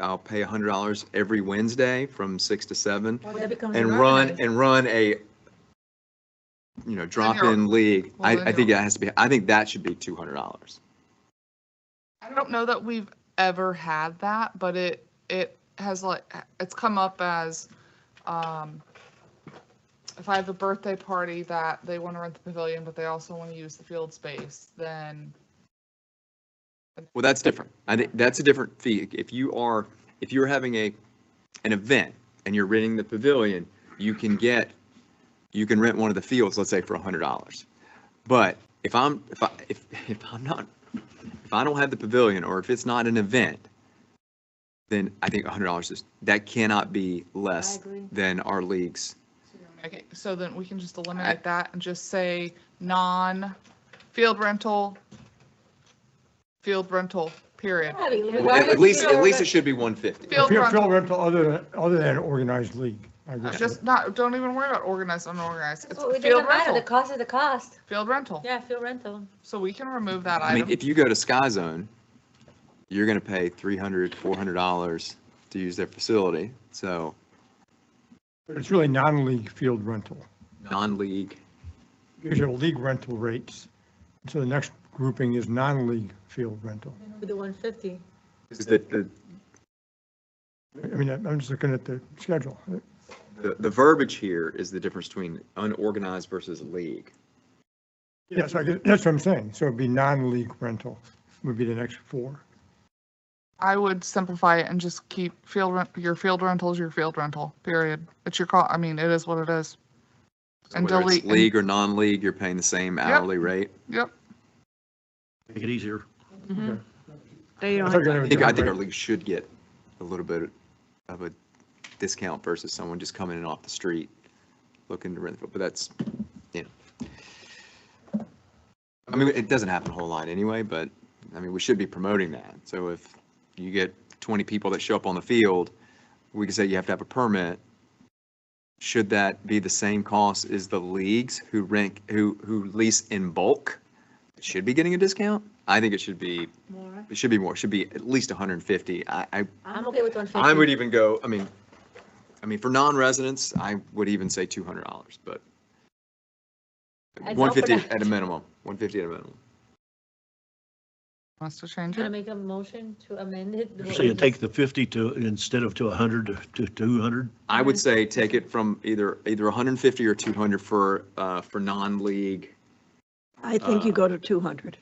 I'll pay $100 every Wednesday from 6 to 7 Well, that becomes and organized. run a, drop-in league. well, then I think you're- that has to be, I think that should be $200. I don't know that we've ever had that, but it has it's come up as, if I have a birthday party that they want to rent the pavilion, but they also want to use the field space, then Well, that's different. I think that's a different fee. If you're having an event and you're renting the pavilion, you can rent one of the fields, let's say for $100. But if I don't have the pavilion, or if it's not an event, then I think $100 that cannot be less agree. than our leagues. okay, so then we can just eliminate that and just say non-field rental, period. At least it should be 150. Field Field rental, rental other than an organized league. I agree. just don't even worry about organized, unorganized. It's Well, it field doesn't matter. The rental, cost is the cost. field rental. Yeah, field rental. So we can remove that I mean, item. if you go to Sky Zone, you're going to pay $300, $400 to use their facility. So But it's really non-league field rental. non-league. Because you have league rental rates. So the next grouping is non-league field rental. With the 150. Is that I mean, I'm just looking at the schedule. the verbiage here is the difference between unorganized versus league. Yes, that's what I'm saying. So it'd be non-league rental would be the next four. I would simplify it and just keep your field rental is your field rental, period. It's your call, it is what it is. So And whether it's delete- league or non-league, you're paying the same hourly rate. Yep. Make it easier. Mm-hmm. Okay. They I don't thought you were have- gonna I think have our a league should get a little bit of a discount versus someone just coming in off the street looking to rent the field, but that's, you know. I mean, it doesn't happen a whole lot anyway, but, I mean, we should be promoting that. So if you get 20 people that show up on the field, we can say you have to have a permit. Should that be the same cost as the leagues who lease in bulk? Should be getting a discount? I think it should be More. It should be more, it should be at least 150. I'm okay with 150. I would even go, I mean, for non-residents, I would even say $200, but I'd go for 150 that. at a minimum, 150 at a minimum. Wants to change Can I it? make a motion to amend it? So you take the 50 to, instead of to 100 to 200? I would say take it from either 150 or 200 for non-league. I think you go to 200.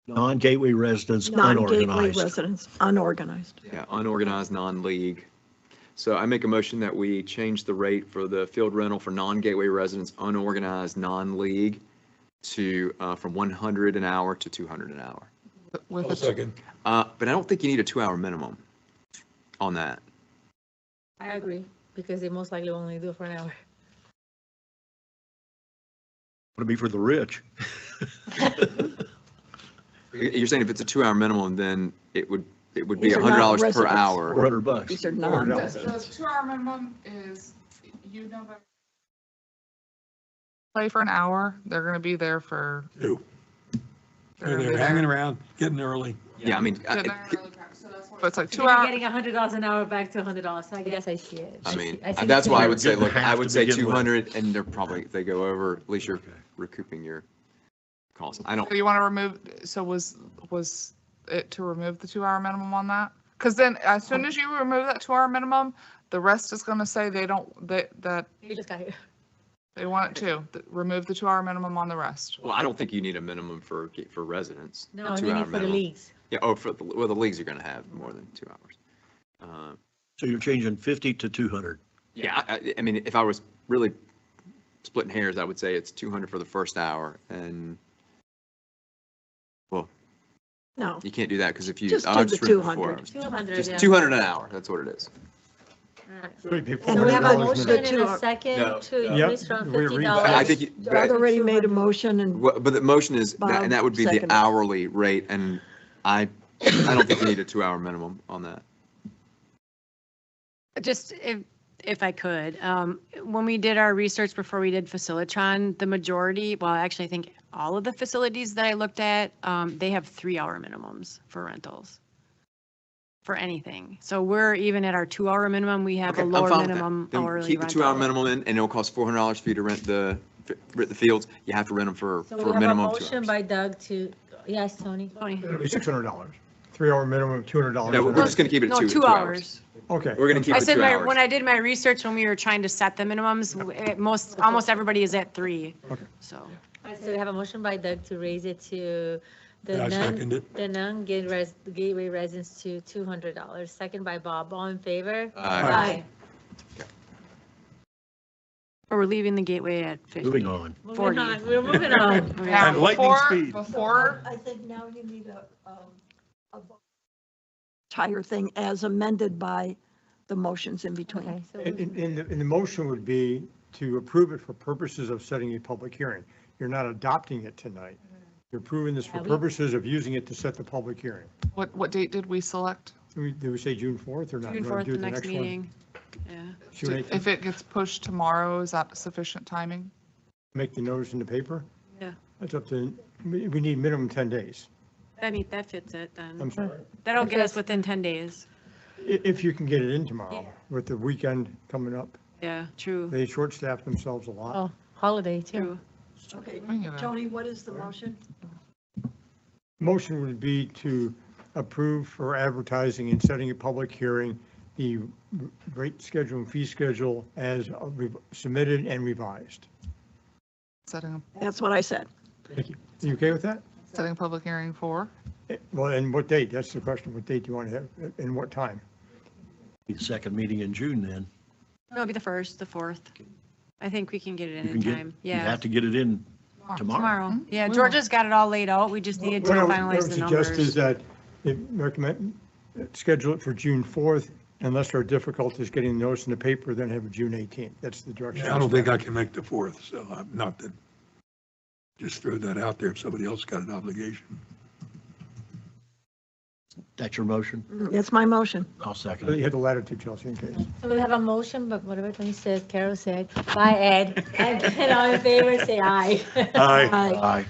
Non-gateway residents, Non-gateway unorganized. residents, unorganized. Yeah, unorganized, non-league. So I make a motion that we change the rate for the field rental for non-gateway residents, unorganized, non-league to, from 100 an hour to 200 an hour. With a second. But I don't think you need a 2-hour minimum on that. I agree, because they most likely only do it for an hour. Want to be for the rich. You're saying if it's a 2-hour minimum, then it would be These are not $100 per residents. hour. $400. These are non. The 2-hour minimum is, you know, that play for an hour, they're gonna be there for. Two. They're gonna be They're there. hanging around, getting early. Yeah, I mean, Yeah, they're early practice, so that's what- It's like So 2 you're hours. getting $100 an hour back to $100, so I guess I see it. I mean, I see that's the why I same. would say, Getting look, I half would to say begin with. 200, and they're probably, if they go over, at least you're recouping your costs. I don't, So you want to remove, so was it to remove the 2-hour minimum on that? Because then as soon as you remove that 2-hour minimum, the rest is going to say that You just got here. they want it too. Remove the 2-hour minimum on the rest. well, I don't think you need a minimum for residents. a No, you 2-hour need for the minimum. leagues. Yeah, well, the leagues are going to have more than 2 hours. So you're changing 50 to 200. Yeah, I mean, if I was really splitting hairs, I would say it's 200 for the first hour, and, well, No, you can't do that, because if you. Just do I'll the read 4 200. hours. 200, Just yeah. 200 an hour, that's what it is. So we $400 have a minimum. motion The and 2 a hour- second No. to Yep. increase from We read that. I $50. think, Doug already made a motion and but the motion is, Bob and that would be the seconded. hourly rate, and I don't think you need a 2-hour minimum on that. Just if I could, when we did our research before we did Facilitron, the majority, well, actually, I think all of the facilities that I looked at, they have 3-hour minimums for rentals. For anything. So we're even at our 2-hour minimum, we have Okay, a I'm lower fine with that. minimum Then hourly keep the 2-hour rental. minimum in, and it'll cost $400 for you to rent the fields. You have to rent them for So a we have a minimum of 2 motion hours. by Doug to, yes, Tony? Tony? It'll be $600. 3-hour minimum, $200. No, we're just going to keep it at No, 2 hours. Okay. We're going to keep I it 2 said hours. when I did my research, when we were trying to set the minimums, almost everybody is at 3. Okay. So. So we have a motion by Doug to raise it to the I second it. non-gateway residents to $200. Second by Bob. All in favor? Aye. Or we're leaving the gateway at 50. Moving on. Moving 40. on, we're moving on. Okay. Now, And lightning before- speed. Before, I think now you need a entire thing as amended by the motions in between. Okay, so In the motion would be to approve it for purposes of setting a public hearing. You're not adopting it tonight. You're approving this for Yeah, we- purposes of using it to set the public hearing. what date did we select? Did we say June 4th or not? June You wanna 4th, do the it next one? meeting. Yeah. June 18th? If it gets pushed tomorrow, is that sufficient timing? Make the notice in the paper? Yeah. That's up to, we need minimum 10 days. That fits it I'm then. sorry. That'll get us within 10 days. If you can get it in tomorrow with the weekend coming up. Yeah, true, They short-staff themselves a lot. Oh, holiday too. true. Okay, You know. Tony, what is the motion? Motion would be to approve for advertising and setting a public hearing, the rate schedule and fee schedule as submitted and revised. Setting That's what I said. Thank you. Are you okay with that? a public hearing for? Well, and what date? That's the question. What date do you want to have and what time? The second meeting in June then. No, it'll be the 1st, the 4th. I think we can get it You in can get, time. you Yeah, have to get it in tomorrow. tomorrow. Yeah, We Georgia's got it all laid out. We just needed to What I would finalize the suggest is numbers. that They recommend, schedule it for June 4th, unless there are difficulties getting the notice in the paper, then have it June 18th. That's the direction. I don't think I can make the 4th, so I'm not that, just throw that out there if somebody else got an obligation. That's your motion? It's my motion. I'll second But it. you have the latitude, Chelsea, in case. So we have a motion, but whatever Tony says, Carol said, bye, Ed. And all in favor, say aye. Aye. Aye.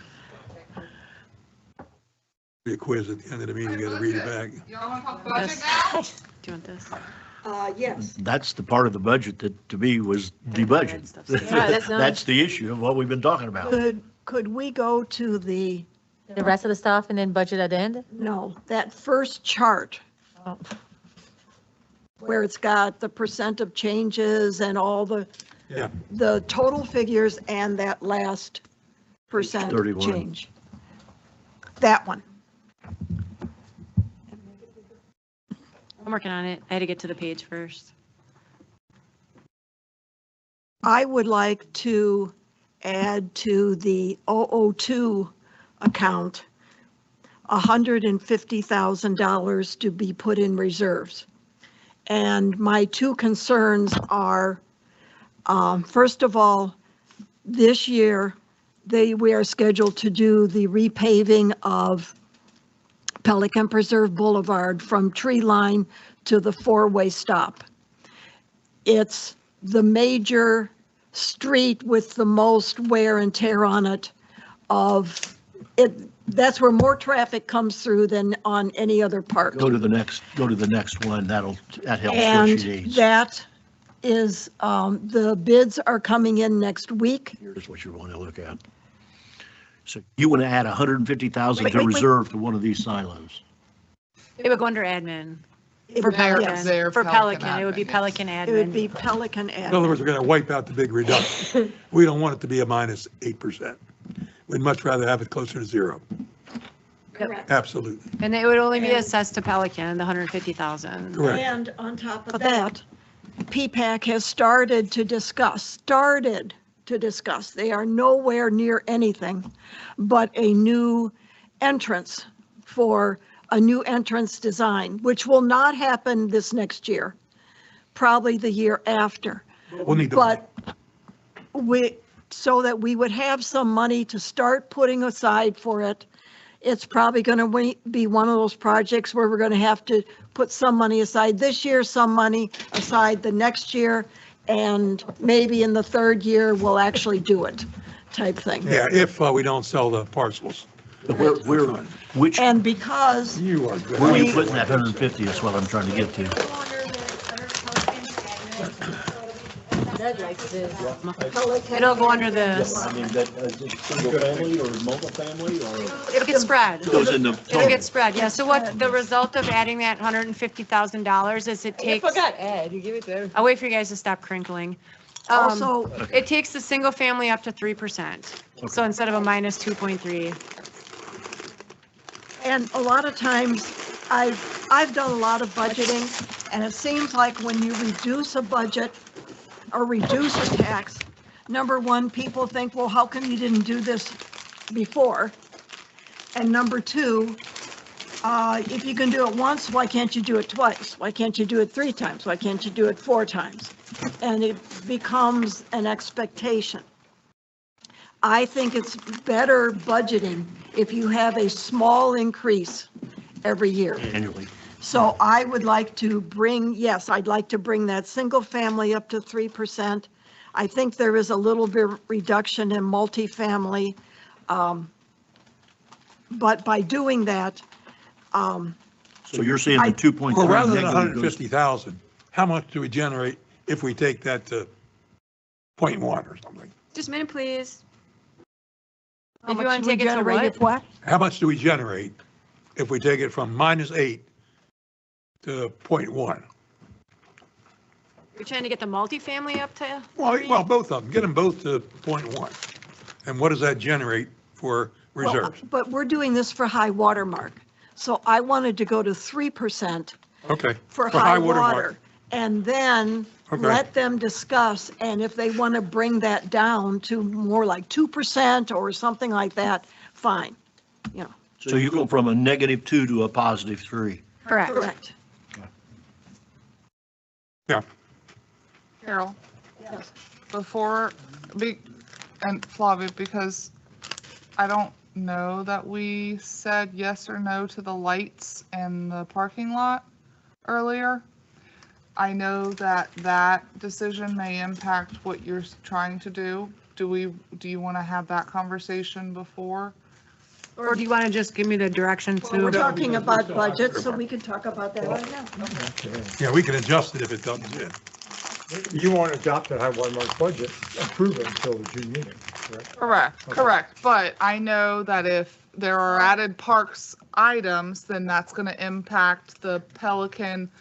Be a quiz at the end of the meeting, you gotta read it back. Y'all want to talk budget Yes. now? Do you want this? Yes. That's the part of the budget that, to me, was the budget. Yeah, that's not- That's the issue of what we've been talking about. Could we go to the, The rest of the stuff and then budget at the end? no, that first chart Oh. where it's got the percent of changes and all Yeah. the total figures and that last percent 31. change. That one. I'm working on it. I had to get to the page first. I would like to add to the 002 account $150,000 to be put in reserves. And my two concerns are, first of all, this year, we are scheduled to do the repaving of Pelican Preserve Boulevard from tree line to the four-way stop. It's the major street with the most wear and tear on it that's where more traffic comes through than on any other part. Go to the next one. That helps what And she needs. that is, the bids are coming in next week. Here's what you want to look at. So you want to add 150,000 to Wait. reserve to one of these silos. It would go under admin It for would- Pelican. yes, There, For Pelican Pelican, it would be admin, yes. Pelican It would be admin. Pelican In other admin. words, we're gonna wipe out the big reduction. We don't want it to be a minus 8%. We'd much rather have it closer to 0. Correct. Absolutely. And it would only be assessed to Pelican, the 150,000. Correct. And on top of that, PPAC has started to discuss. They are nowhere near anything but a new entrance design, which will not happen this next year, probably the year after. We'll need the But so that we would have some money to start putting aside for it. It's probably going to be one of those projects where we're going to have to put some money aside this year, some money aside the next year, and maybe in the third year, we'll actually do it, type thing. Yeah, if we don't sell the parcels. Which, And because You are good. where are you putting that 150 is what I'm trying to get to. Doug likes this. It'll go under this. I mean, that, single family or multifamily or? It'll get spread. Goes in the It'll total. get spread, yeah. So what, the result of adding that $150,000 is it I takes, forgot Ed, you give it to him. I'll wait for you guys to stop crinkling. also, It takes the single family up to 3%. So instead of a minus 2.3. and a lot of times, I've done a lot of budgeting, and it seems like when you reduce a budget or reduce a tax, number one, people think, well, how come you didn't do this before? And number two, if you can do it once, why can't you do it twice? Why can't you do it 3 times? Why can't you do it 4 times? And it becomes an expectation. I think it's better budgeting if you have a small increase every year. Annually. So I would like to I'd like to bring that single family up to 3%. I think there is a little bit reduction in multifamily. But by doing that, So you're saying the I- 2.3 Well, rather than negative goes- 150,000, how much do we generate if we take that to 0.1 or something? Just a minute, please. how If you much want to we take it to generated what? what? How much do we generate if we take it from -8 to 0.1? You're trying to get the multifamily up to? Well, both of them, get them both to 0.1. And what does that generate for Well, reserves? But we're doing this for high water mark. So I wanted to go to 3% Okay. for high water mark. water. And then Okay. let them discuss, and if they want to bring that down to more like 2% or something like that, fine. So you go from a -2 to a +3. Correct. Correct. Carol, Yes. and Flavia, because I don't know that we said yes or no to the lights in the parking lot earlier. I know that that decision may impact what you're trying to do. Do you want to have that conversation before? Or do you want to just give me the direction We're to? talking about budget, so we can talk about that right now. Yeah, we can adjust it if it doesn't fit. You want to adopt the high watermark budget, approve it until the June meeting, correct? Correct, Okay. correct. But I know that if there are added parks items, then that's going to impact the Pelican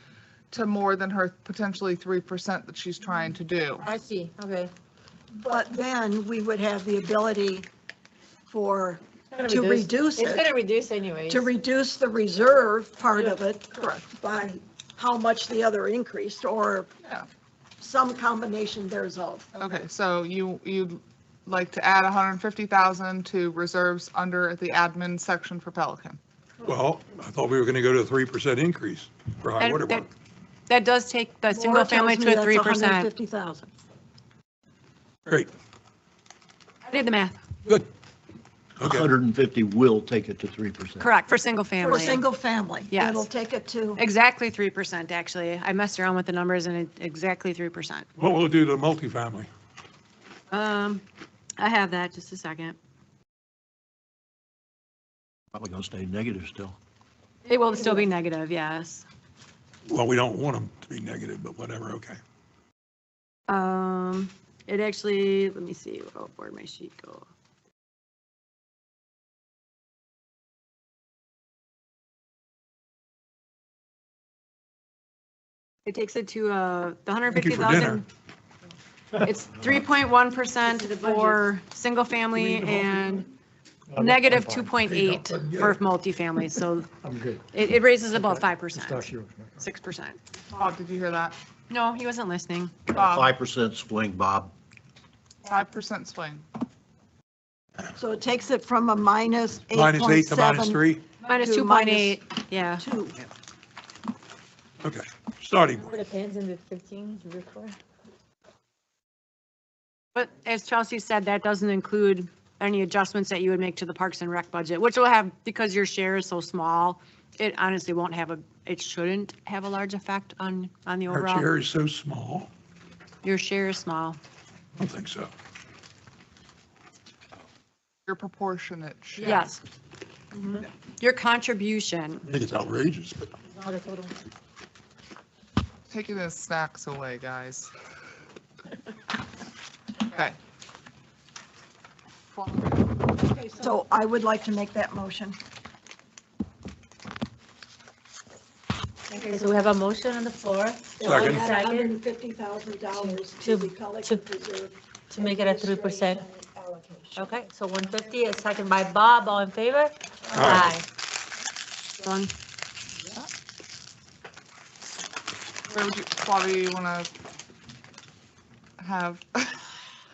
to more than her potentially 3% that she's trying to do. I see, okay. But then we would have the ability to reduce It's it, gonna reduce anyways. to reduce the reserve part of it Correct. by how much the other increased, or Yeah. some combination thereof. Okay, so you'd like to add 150,000 to reserves under the admin section for Pelican? Well, I thought we were going to go to a 3% increase for high That- water that- mark. That does take the single Laura family tells me to that's 3%. 150,000. Great, I did the math. good. Okay, 150 will take it to 3%. Correct, for single For family. single family. Yes. It'll take it to, Exactly 3%, actually. I messed around with the numbers and exactly 3%. what will it do to multifamily? I have that, just a second. Probably going to stay negative still. It will still be negative, yes. Well, we don't want them to be negative, but whatever, okay. It actually, let me see, oh, where'd my sheet go? It takes it to, the Thank you for dinner. 150,000. It's 3.1% for single family and negative 2.8 for multifamily, so I'm good. it raises about 5%, Pistachios. 6%. Bob, did you hear that? No, he wasn't listening. Bob, 5% swing, Bob. 5% swing. so it takes it from a minus Minus 8 to minus 8.7 3? Minus To 2.8, yeah. to. Okay, starting point. Depends on the 15 before. But as Chelsea said, that doesn't include any adjustments that you would make to the Parks and Rec budget, which will have, because your share is so small, it honestly won't have it shouldn't have a large effect on the Our overall. chair is so small. Your share is small. I don't think so. Your proportionate share. Yes. Your contribution. I think it's outrageous, but Taking the snacks away, guys. Okay. So I would like to make that motion. Okay, so we have a motion on the floor. Second. Add $150,000 to the Pelican Reserve. To make it a 3%. Allocation. Okay, so 150, a second by Bob, all in favor? Aye. Done. Where would you, Flavia, you want to have?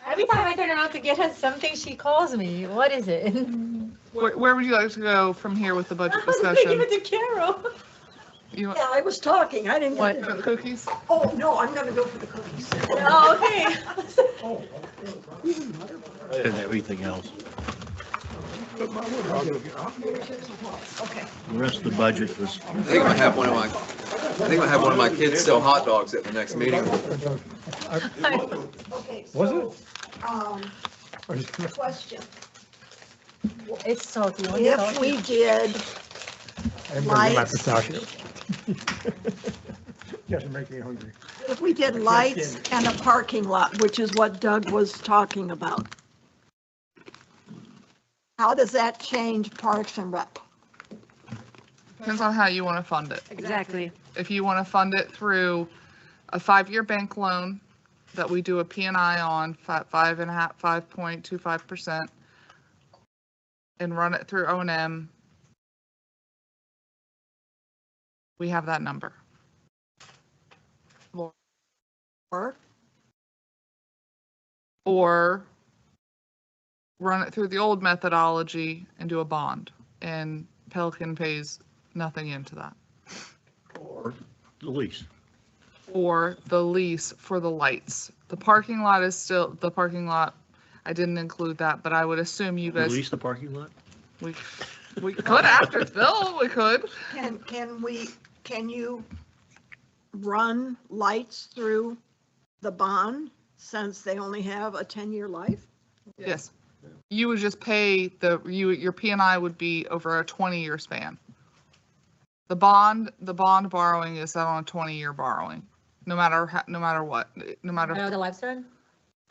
Every time I turn around to get her something, she calls me. What is it? Where would you like to go from here with the budget I'm gonna give discussion? it to Carol. You Yeah, I was talking, I didn't. What? want cookies? Oh, no, I'm gonna go for the cookies. Oh, okay. And everything else. Okay. The rest of the budget was, I think I'm gonna have one of my kids sell hot dogs at the next meeting. Okay. Was so, it? Question. It's salty. If we did, I'm gonna get my Lights. pistachios. Yes, you're making me hungry. if we did lights and a parking lot, which is what Doug was talking about, how does that change Parks and Rec? Depends on how you want to fund it. Exactly. If you want to fund it through a 5-year bank loan that we do a P&I on 5.25%, and run it through O&M, we have that number. Or run it through the old methodology and do a bond. And Pelican pays nothing into that. Or the lease. Or the lease for the lights. The parking lot is still, the parking lot, I didn't include that, but I would assume you guys, Release the parking lot? we could after it's built, we could. Can you run lights through the bond since they only have a 10-year life? Yes. You would just pay your P&I would be over a 20-year span. The bond borrowing is set on a 20-year borrowing, no matter what, no matter. the lifespan?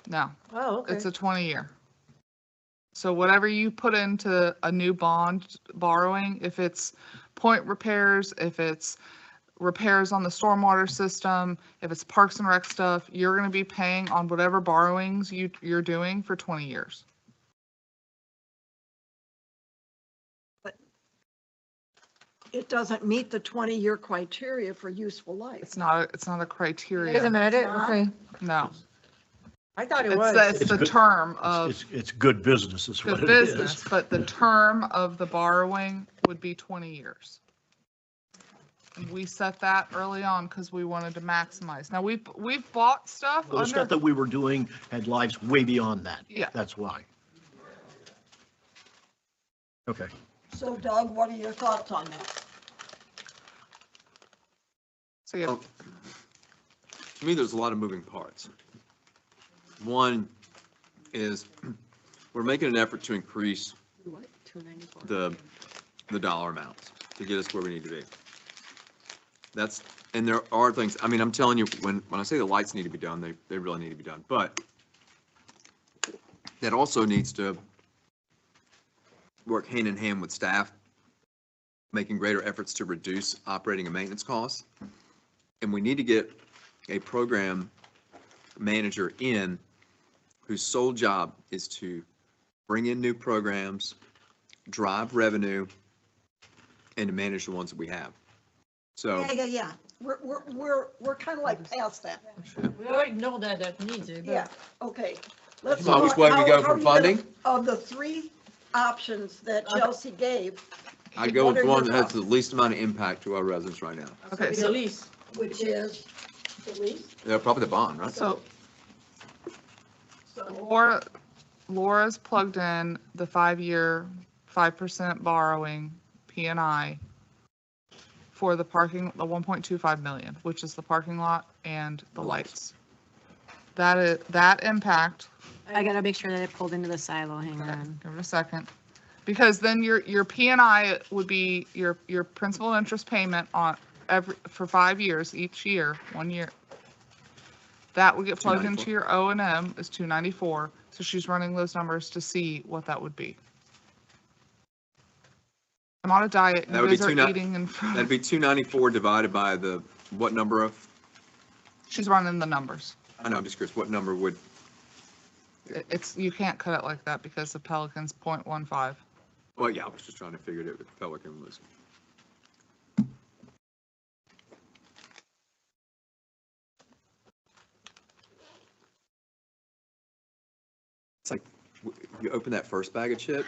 No, Oh, okay. it's a 20-year. So whatever you put into a new bond borrowing, if it's point repairs, if it's repairs on the stormwater system, if it's Parks and Rec stuff, you're going to be paying on whatever borrowings you're doing for 20 years. It doesn't meet the 20-year criteria for useful life. It's not a criteria. Wait a minute, okay. No. I thought it It's was. the, it's the good- term of It's good business is what good it is. business, but the term of the borrowing would be 20 years. And we set that early on because we wanted to maximize. Now, we've bought stuff Well, the stuff under, that we were doing had lives way beyond that. Yeah. That's why. Okay. So Doug, what are your thoughts on that? so yeah, To me, there's a lot of moving parts. One is we're making an effort to increase the dollar amounts to get us where we need to be. And there are things, I mean, I'm telling you, when I say the lights need to be done, they really need to be done. But that also needs to work hand in hand with staff, making greater efforts to reduce operating and maintenance costs. And we need to get a program manager in whose sole job is to bring in new programs, drive revenue, and to manage the ones that we have. So, Yeah. We're kind of like past that. We already know that needs it. Yeah, okay. Let's So which talk- way we go how from are you gonna- funding? Of the three options that Chelsea gave, I go What with are the one your that has the thoughts? least amount of impact to our residents right now. okay, The so, lease. which is the lease. Yeah, probably the bond, right? so So Laura's plugged in the 5-year, 5% borrowing P&I for the 1.25 million, which is the parking lot and the lights. That impact, I gotta make sure that it pulled into the silo, hang on. give it a second, because then your P&I would be your principal and interest payment for 5 years, each year, 1 year. That would get plugged into your O&M is 294, so she's running those numbers to see what that would be. I'm on a diet, That you would be guys are 290 eating in front That'd of, be 294 divided by the, what number of, she's running the numbers. I know, I'm just curious, what number would, It's, you can't cut it like that because the Pelican's 0.15. well, yeah, I was just trying to figure it out what the Pelican was. It's like, you open that first bag of chip,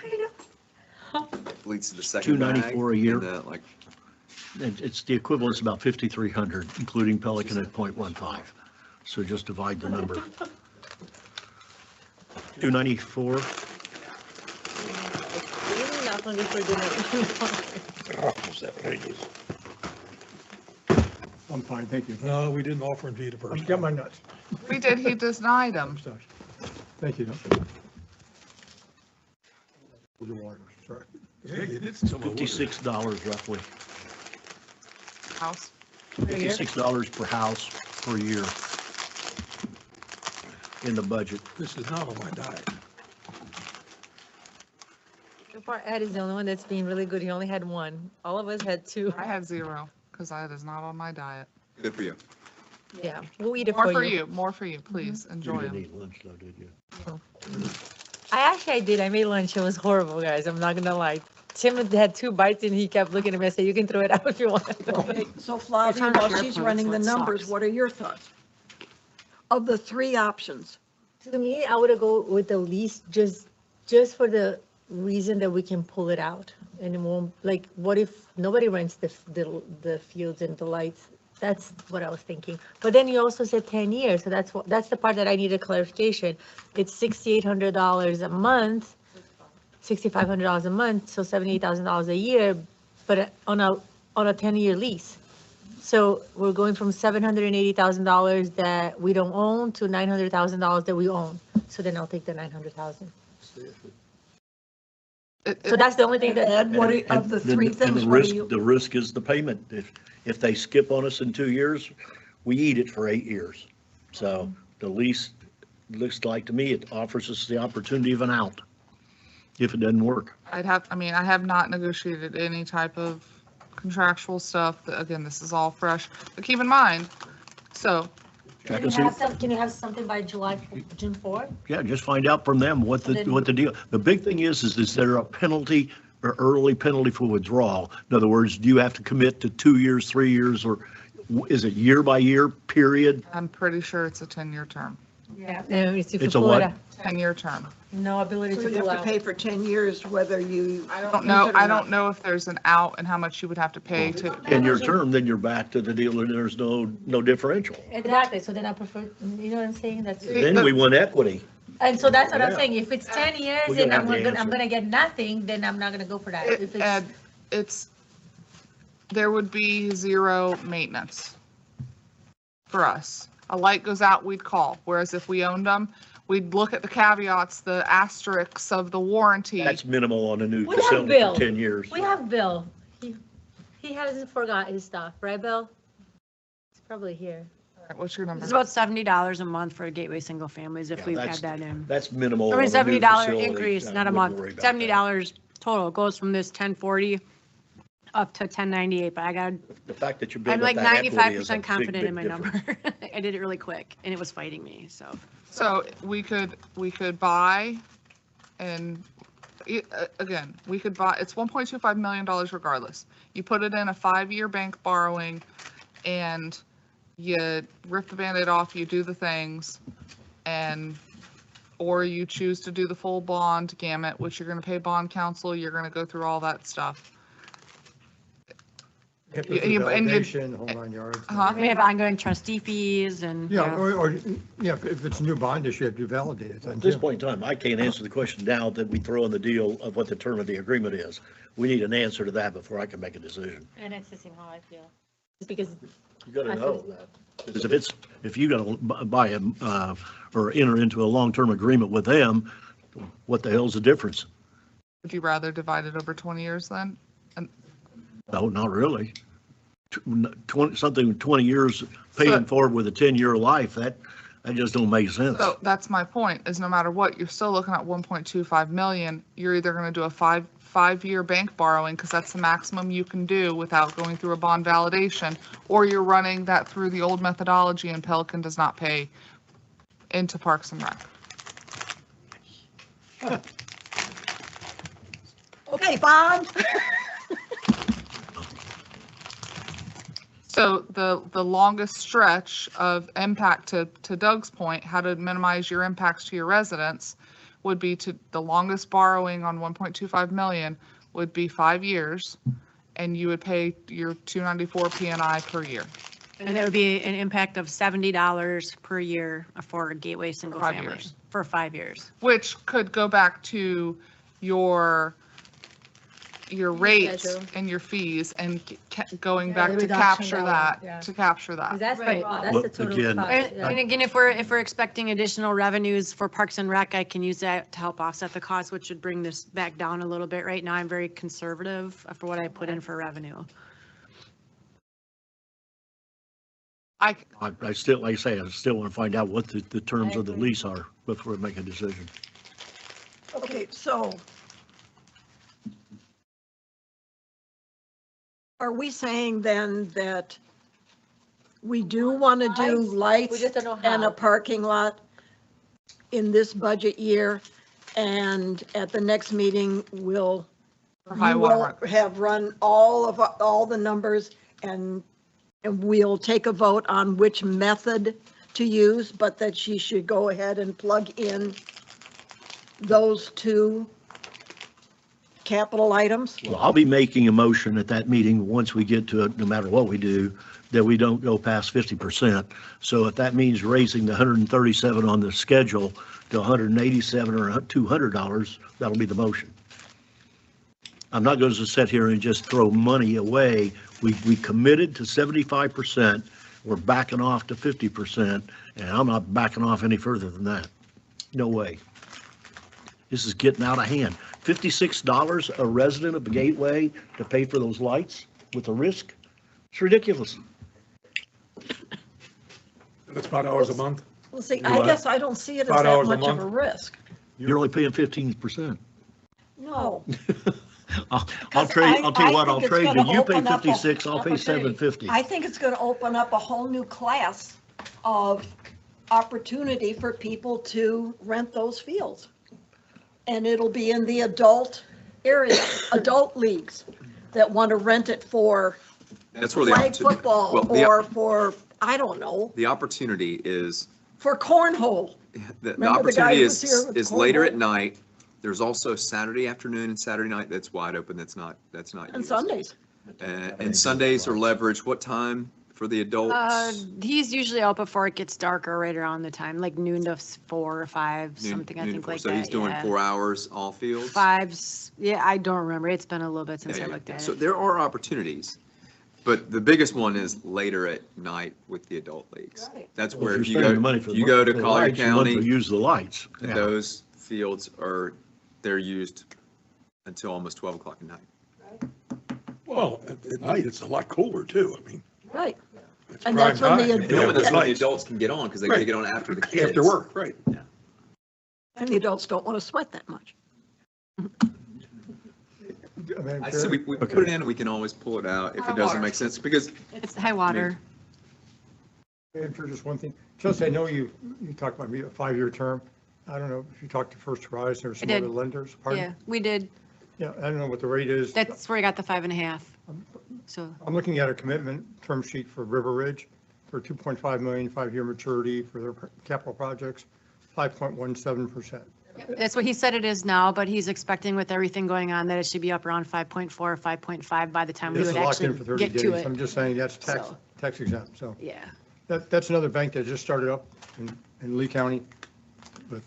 leads to the second bag. $294 a year. and then, like, It's the equivalent's about 5,300, including Pelican at 0.15. So just divide the number. 294, Really not hungry for dinner. I'm fine, thank you. No, we didn't offer him to eat it I first. got my nuts. We did, he denied them. Thank you. The water, sorry. Yeah, you did some of the water. $56 roughly. House. $56 per house per year in the budget. This is not on my diet. So far, Ed is the only one that's being really good. He only had one. All of us had two. I had 0 because that is not on my diet. good for you. Yeah, we'll eat it More for for you. you, more for you, please, You enjoy didn't them. eat lunch though, did you? I did. I made lunch. It was horrible, guys. I'm not gonna lie. Tim had 2 bites and he kept looking at me and said, "You can throw it out if you want." Okay, so Flavia, It's on while SharePoint, she's so running the it numbers, sucks. what are your thoughts? Of the three options, To me, I would go with the least, just for the reason that we can pull it out? And it won't, like, what if nobody rents the fields and the lights? That's what I was thinking. But then you also said 10 years, so that's the part that I needed clarification. It's $6,800 a month, $6,500 a month, so $78,000 a year, but on a 10-year lease. So we're going from $780,000 that we don't own to $900,000 that we own. So then I'll take the 900,000. So that's the only thing that, Ed, what of the three things, what do you? The risk is the payment. If they skip on us in 2 years, we eat it for 8 years. So the lease, looks like to me, it offers us the opportunity of an out if it doesn't work. I have not negotiated any type of contractual stuff. Again, this is all fresh, but keep in mind, so can you have something by June 4th? Yeah, just find out from them what the deal. The big thing is there a penalty or early penalty for withdrawal? In other words, do you have to commit to 2 years, 3 years, or is it year by year period? I'm pretty sure it's a 10-year term. Yeah. No, it's It's a what? 10-year term. No ability So to you have pull to out. pay for 10 years whether you. I don't know if there's an out and how much you would have to pay to. In your term, then you're back to the deal and there's no differential. Exactly, so then I prefer, you know what I'm saying? That's, Then we want equity. and so that's what I'm Yeah. saying. If it's 10 years We're and gonna have the I'm answer. gonna get nothing, then I'm not gonna go for that. If it's, There would be zero maintenance for us. A light goes out, we'd call, whereas if we owned them, we'd look at the caveats, the asterisks of the warranty. That's minimal on a new We have facility Bill. for 10 years. we have Bill. He hasn't forgot his stuff, right, Bill? It's probably here. What's your number? It's about $70 a month for a gateway single families if Yeah, we that's- add that in. That's minimal. I mean, on a new $70 facility. increase, I not a wouldn't month. worry about that. $70 total goes from this 1040 up to 1098, but I got, The fact that you're I'm building like up that equity is a 95% big, confident big in my difference. number. I did it really quick and it was fighting me, so. So we could buy and again, we could buy, it's $1.25 million regardless. You put it in a 5-year bank borrowing and you rip the Band-Aid off, you do the things, or you choose to do the full bond gamut, which you're going to pay bond counsel, you're going to go through all that stuff. HIPAA for and you- validation, the whole 9 yards. Huh? We have ongoing trustee fees and. Yeah, or, yeah, if it's a new bond issue, you have to validate it. then, At this too. point in time, I can't answer the question now that we throw in the deal of what the term of the agreement is. We need an answer to that before I can make a decision. And it's the same how I feel. It's because You gotta I know feel- that. Because if you gotta buy a, or enter into a long-term agreement with them, what the hell's the difference? Would you rather divide it over 20 years then? No, not really. 20 years paying for it with a 10-year life, that just don't make sense. So that's my point, is no matter what, you're still looking at 1.25 million. You're either going to do a five-year bank borrowing, because that's the maximum you can do without going through a bond validation, or you're running that through the old methodology and Pelican does not pay into Parks and Rec. Okay, bond. So the longest stretch of impact, to Doug's point, how to minimize your impacts to your residents, would be the longest borrowing on 1.25 million would be 5 years, and you would pay your 294 P&I per year. And it would be an impact of $70 per year for a gateway single 5 family years. for 5 years. Which could go back to your rates schedule. and your fees and going Yeah, back the to reduction capture that that, one, yeah. to capture that. that's Right. that's Well, the total again, cost. And yeah. and again, if we're expecting additional revenues for Parks and Rec, I can use that to help offset the cost, which would bring this back down a little bit. Right now, I'm very conservative for what I put in for revenue. I still, like I say, I still want to find out what the terms of the lease are before I make a decision. Okay, so are we saying then that we do want to do We lights just don't know and a how. parking lot in this budget year? And at the next meeting, for high you water will mark. have run all the numbers and we'll take a vote on which method to use, but that she should go ahead and plug in those two capital items? Well, I'll be making a motion at that meeting, once we get to it, no matter what we do, that we don't go past 50%. So if that means raising the 137 on the schedule to 187 or $200, that'll be the motion. I'm not going to sit here and just throw money away. We committed to 75%. We're backing off to 50%, and I'm not backing off any further than that. No way. This is getting out of hand. $56 a resident of the Gateway to pay for those lights with the risk? It's ridiculous. That's $5 a month. Well, see, I guess I don't see it as that $5 a much of a month? risk. You're only paying 15%. No. I'll Because tell you what, I I'll think it's trade you. gonna You pay open up a 56, I'll pay opportunity. 750. I think it's going to open up a whole new class of opportunity for people to rent those fields. And it'll be in the adult area, adult leagues that want to rent it for That's where the flag opportunity, football well, the- or for, I don't know, the opportunity is, for cornhole. the Remember the guy opportunity who was here with is later at cornhole? night. There's also Saturday afternoon and Saturday night that's wide open, that's not And used. Sundays. And Sundays are leveraged. What time for the adults? He's usually out before it gets dark or right around the time, like noon to 4 or 5, Noon- something I noon to think four. like So that. he's doing yeah. 4 hours all fields? 5s, yeah, I don't remember. It's been a little bit since Yeah, I yeah. looked at So it. there are opportunities, but the biggest one is later at night with the adult leagues. Right. That's Well, where if if you you're spending the go, money for you go to the Collier lights, you want to County, use the lights. Yeah. those fields they're used until almost 12 o'clock at night. Well, at night, it's a lot cooler too. I mean, Right. it's And prime that's when the time. ad- You No, have but that's the when the lights adults can get on because they Right. get on after the kids. After work, right. And the adults don't want to sweat that much. Madam I Chair? see, we put it in, and we can always pull it out if it doesn't make sense, because It's high water. Madam Chair, just one thing. Chelsea, I know you talked about maybe a 5-year term. I don't know if you talked to First Horizon or some did. other lenders. Yeah, Pardon? we did. Yeah, I don't know what the rate is. That's where I got the 5.5. So, I'm looking at a commitment term sheet for River Ridge for 2.5 million, 5-year maturity for their capital projects, 5.17%. that's what he said it is now, but he's expecting with everything going on that it should be up around 5.4 or 5.5 by the time we This would is locked in actually for 30 get to days. I'm it. just saying that's So. tax exempt. So Yeah. that's another bank that just started up in Lee County with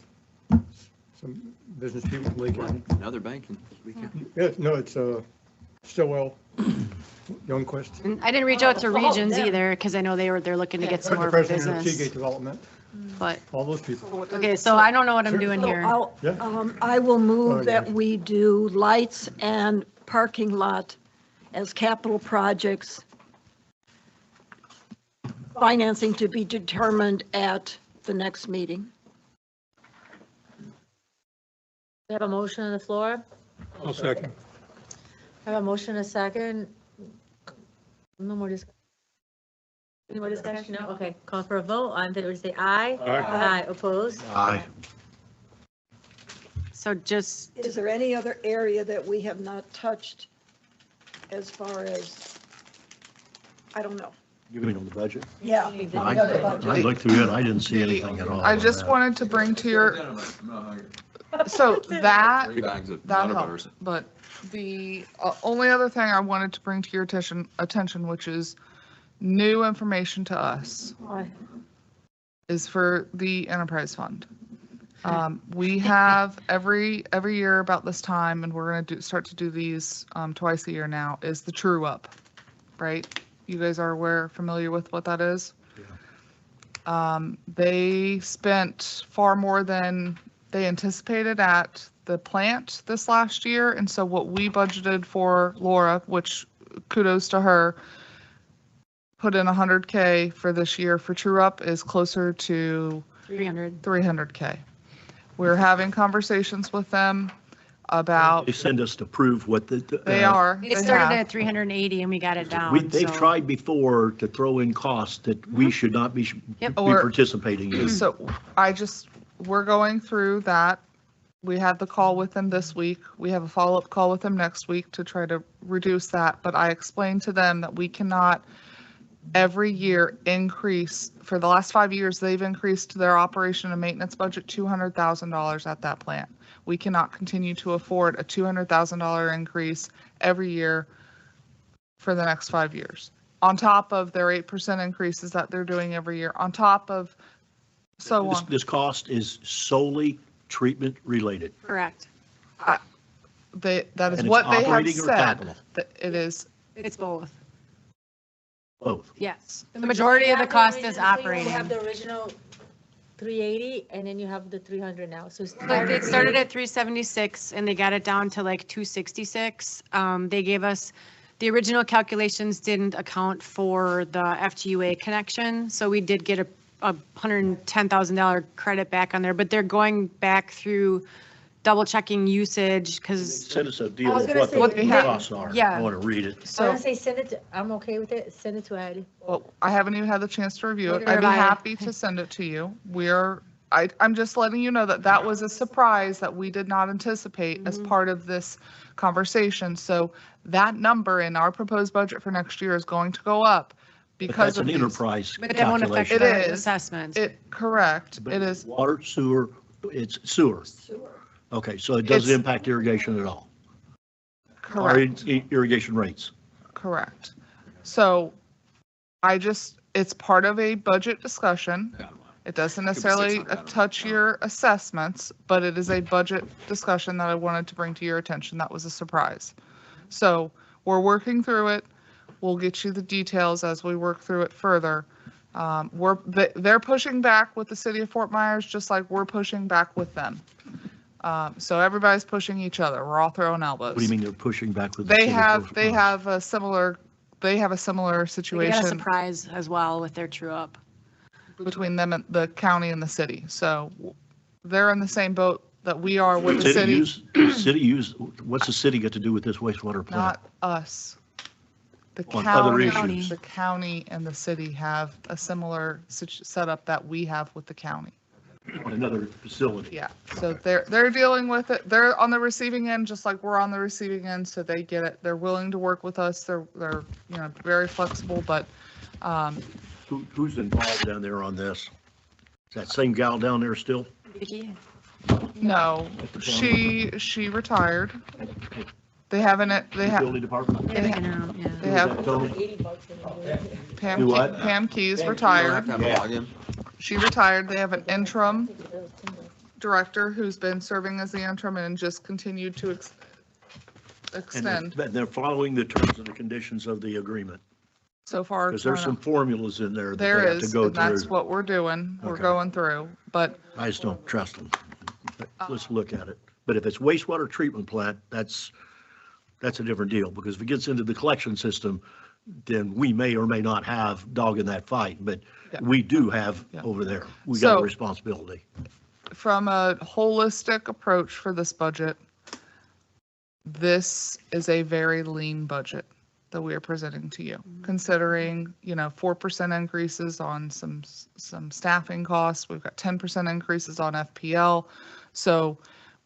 some business people in Lee County. another bank in Lee County. Yeah, no, it's Stillwell, Youngquist. And I didn't reach out to Oh, regions them. either because I know they're looking to get some The more president of business. Seagate Development, But, all those people. okay, so I don't know what I'm Sure. doing So here. I will Oh, move yeah. that we do lights and parking lot as capital projects. Financing to be determined at the next meeting. We have a motion on the floor. I'll second. I have a motion, a second. No more discussion. Any more discussion? No? Okay, call for a vote. All in favor, say aye. Aye. Aye, opposed? Aye. So just, Is there any other area that we have not touched as far as, I don't know. You mean on the budget? Yeah. I looked through it, I didn't see anything at all. I on just that. wanted to bring to your, so that, 3 bags of that nutter helped. butters. But the only other thing I wanted to bring to your attention, which is new information to us, is for the enterprise fund. We have every year about this time, and we're going to start to do these twice a year now, is the true up, right? You guys are familiar with what that is? They spent far more than they anticipated at the plant this last year. And so what we budgeted for Laura, which kudos to her, put in 100K for this year for true up, is closer to 300K. We're having conversations with them about, They send us to prove what the. they are. it they started have. at 380 and we got it down. They've so- tried before to throw in costs that we should not be Yep. Or- participating in. So we're going through that. We had the call with them this week. We have a follow-up call with them next week to try to reduce that. But I explained to them that we cannot every year increase, for the last 5 years, they've increased their operation and maintenance budget $200,000 at that plant. We cannot continue to afford a $200,000 increase every year for the next 5 years, on top of their 8% increases that they're doing every year, on top of so on. This cost is solely treatment related. Correct. That is And it's what they have operating or said. capital? That it is. It's both. Both. Yes. The majority of the cost is You have operating. the original 380 and then you have the 300 now. So it's But they started at 376 and they got it down to like 266. They gave us, the original calculations didn't account for the FGUA connection. So we did get a $110,000 credit back on there, but they're going back through double checking usage because, Send us a deal I was of gonna what say, the What they have- costs are. yeah. I want to read it. I So, want to say send it to, I'm okay with it. Send it to Ed. well, I haven't even had the chance to review it. Neither I'd be have I. happy to send it to you. I'm just letting you know that that was a surprise that we did not anticipate as part of this conversation. So that number in our proposed budget for next year is going to go up But because that's of an these. enterprise but that won't affect calculation. It the is. assessments. Correct. But It is Water, sewer, it's sewer. Okay, so it doesn't It's- impact irrigation at all? Our correct. irrigation rates? Correct. So it's part of a budget discussion. It doesn't necessarily $600, touch your assessments, but it is a budget discussion that I wanted to bring to your attention. That was a surprise. So we're working through it. We'll get you the details as we work through it further. They're pushing back with the city of Fort Myers, just like we're pushing back with them. So everybody's pushing each other. We're all throwing elbows. What do you mean they're pushing back with the They city of have, Fort they Myers? have a similar They got a situation surprise as well with their true up. between them and the county and the city. So they're in the same boat that we are with the city, What's the city got to do with this wastewater plant? not us. The On other county, issues. the county and the city have a similar setup that we have with the county. On another facility? Yeah, so they're dealing with it. They're on the receiving end, just like we're on the receiving end, so they get it. They're willing to work with us. They're very flexible, but Who's involved down there on this? Is that same gal down there still? Vicki? no, she retired. They haven't, they have, Utility department? They're hanging out, yeah. they have Tony? 80 bucks. Pam, Do what? Pam Keys retired. Yeah. She retired. They have an interim director who's been serving as the interim and just continued to extend. And they're following the terms and the conditions of the agreement? So far. Because there's it's some not- formulas in there that they There have to is, go and that's through. what we're doing. We're Okay. going through, but I just don't trust them. Let's look at it. But if it's wastewater treatment plant, that's a different deal, because if it gets into the collection system, then we may or may not have dog in that fight, but Yeah. we do have Yeah. over there. We got a So- responsibility. from a holistic approach for this budget, this is a very lean budget that we are presenting to you, considering, 4% increases on some staffing costs. We've got 10% increases on FPL. So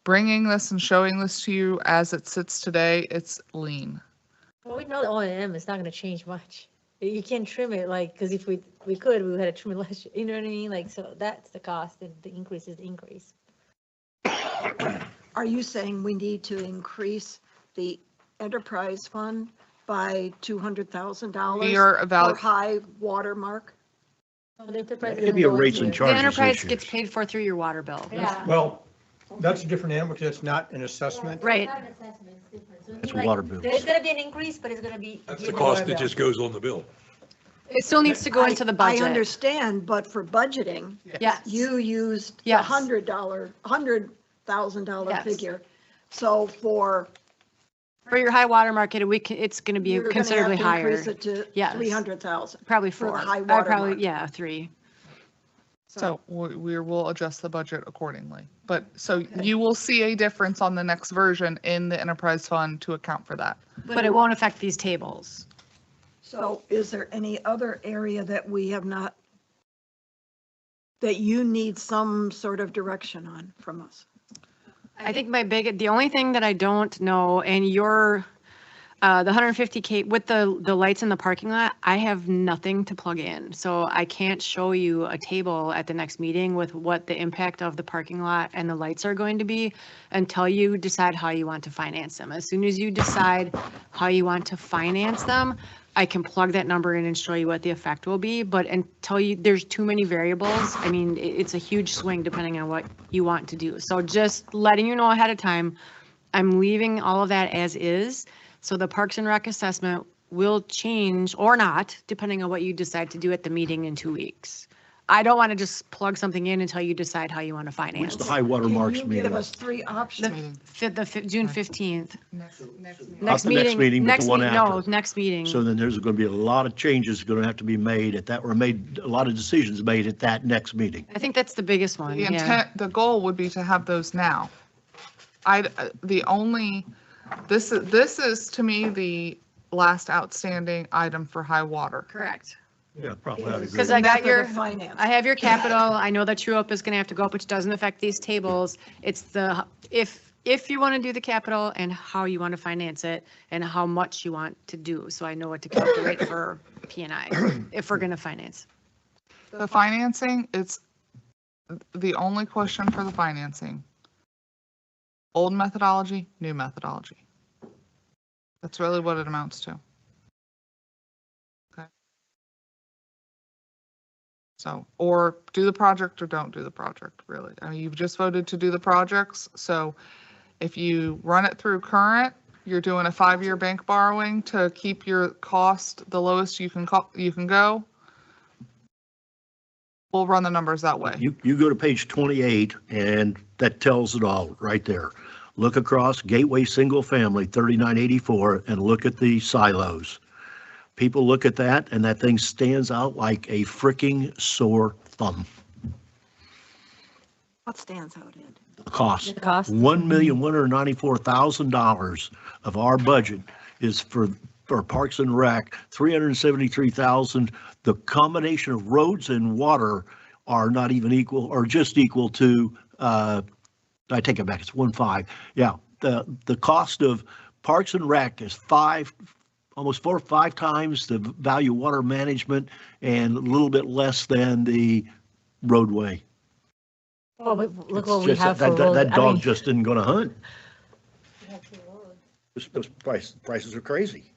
bringing this and showing this to you as it sits today, it's lean. Well, we know the O&M is not going to change much. You can't trim it because if we could, we would have trimmed it last year. You know what I mean? Like, so that's the cost and the increase is the increase. Are you saying we need to increase the enterprise fund by $200,000? We are For high water mark? The enterprise It'd isn't be a going rates to- and The charges enterprise issue. gets paid for through your water bill. Yeah. Well, that's a different animal because it's not an assessment. Right. It's not an assessment, it's different. So it'd It's be like- water bills. There's going to be an increase, but it's going to be. That's the cost that just goes on the bill. It still needs to go into the I budget. understand, but for budgeting, Yes. you used the Yes. $100,000 Yes. figure. So for. For your high water market, it's going to be you're gonna considerably have to higher. Increase it to Yes. 300,000. Probably for the 4. high I'd water probably, mark. yeah, 3. So we will adjust the budget accordingly. But, so you will see a difference on the next version in the enterprise fund to account for that. But it won't affect these tables. So is there any other area that we have not, that you need some sort of direction on from us? I think the only thing that I don't know, and The 150K with the lights in the parking lot, I have nothing to plug in. So I can't show you a table at the next meeting with what the impact of the parking lot and the lights are going to be until you decide how you want to finance them. As soon as you decide how you want to finance them, I can plug that number in and show you what the effect will be. But until there's too many variables, I mean, it's a huge swing depending on what you want to do. So just letting you know ahead of time, I'm leaving all of that as is. So the Parks and Rec assessment will change or not, depending on what you decide to do at the meeting in 2 weeks. I don't want to just plug something in until you decide how you want to When's finance. the high water marks Can you give meeting? us three options? June 15th. Next Not Next the next meeting, but the one no, after. next meeting. So then there's going to be a lot of changes going to have to be made at that, or made, a lot of decisions made at that next meeting. I think that's the biggest one, The yeah. intent, the goal would be to have those now. This is to me the last outstanding item for high water. Correct. Yeah, probably ought to agree. Because I got Method your, of finance. I have your capital, I know that true up is gonna have to go up, which doesn't affect these tables. It's if you want to do the capital and how you want to finance it and how much you want to do. So I know what to calculate for P&I if we're gonna finance. The financing, it's the only question for the financing. Old methodology, new methodology. That's really what it amounts to. Okay. So, or do the project or don't do the project, really. I mean, you've just voted to do the projects, so if you run it through current, you're doing a 5-year bank borrowing to keep your cost the lowest you can go. We'll run the numbers that way. You go to page 28 and that tells it all right there. Look across Gateway Single Family 3984 and look at the silos. People look at that and that thing stands out like a freaking sore thumb. What stands out, Ed? The cost. The cost. $1,194,000 of our budget is for Parks and Rec, $373,000. The combination of roads and water are not even equal, or just equal to, I take it back, it's 1.5. Yeah, the cost of Parks and Rec is almost 4 or 5 times the value of water management and a little bit less than the roadway. Well, but look It's what we just have for that road. I dog mean, just isn't gonna hunt. Those prices are crazy.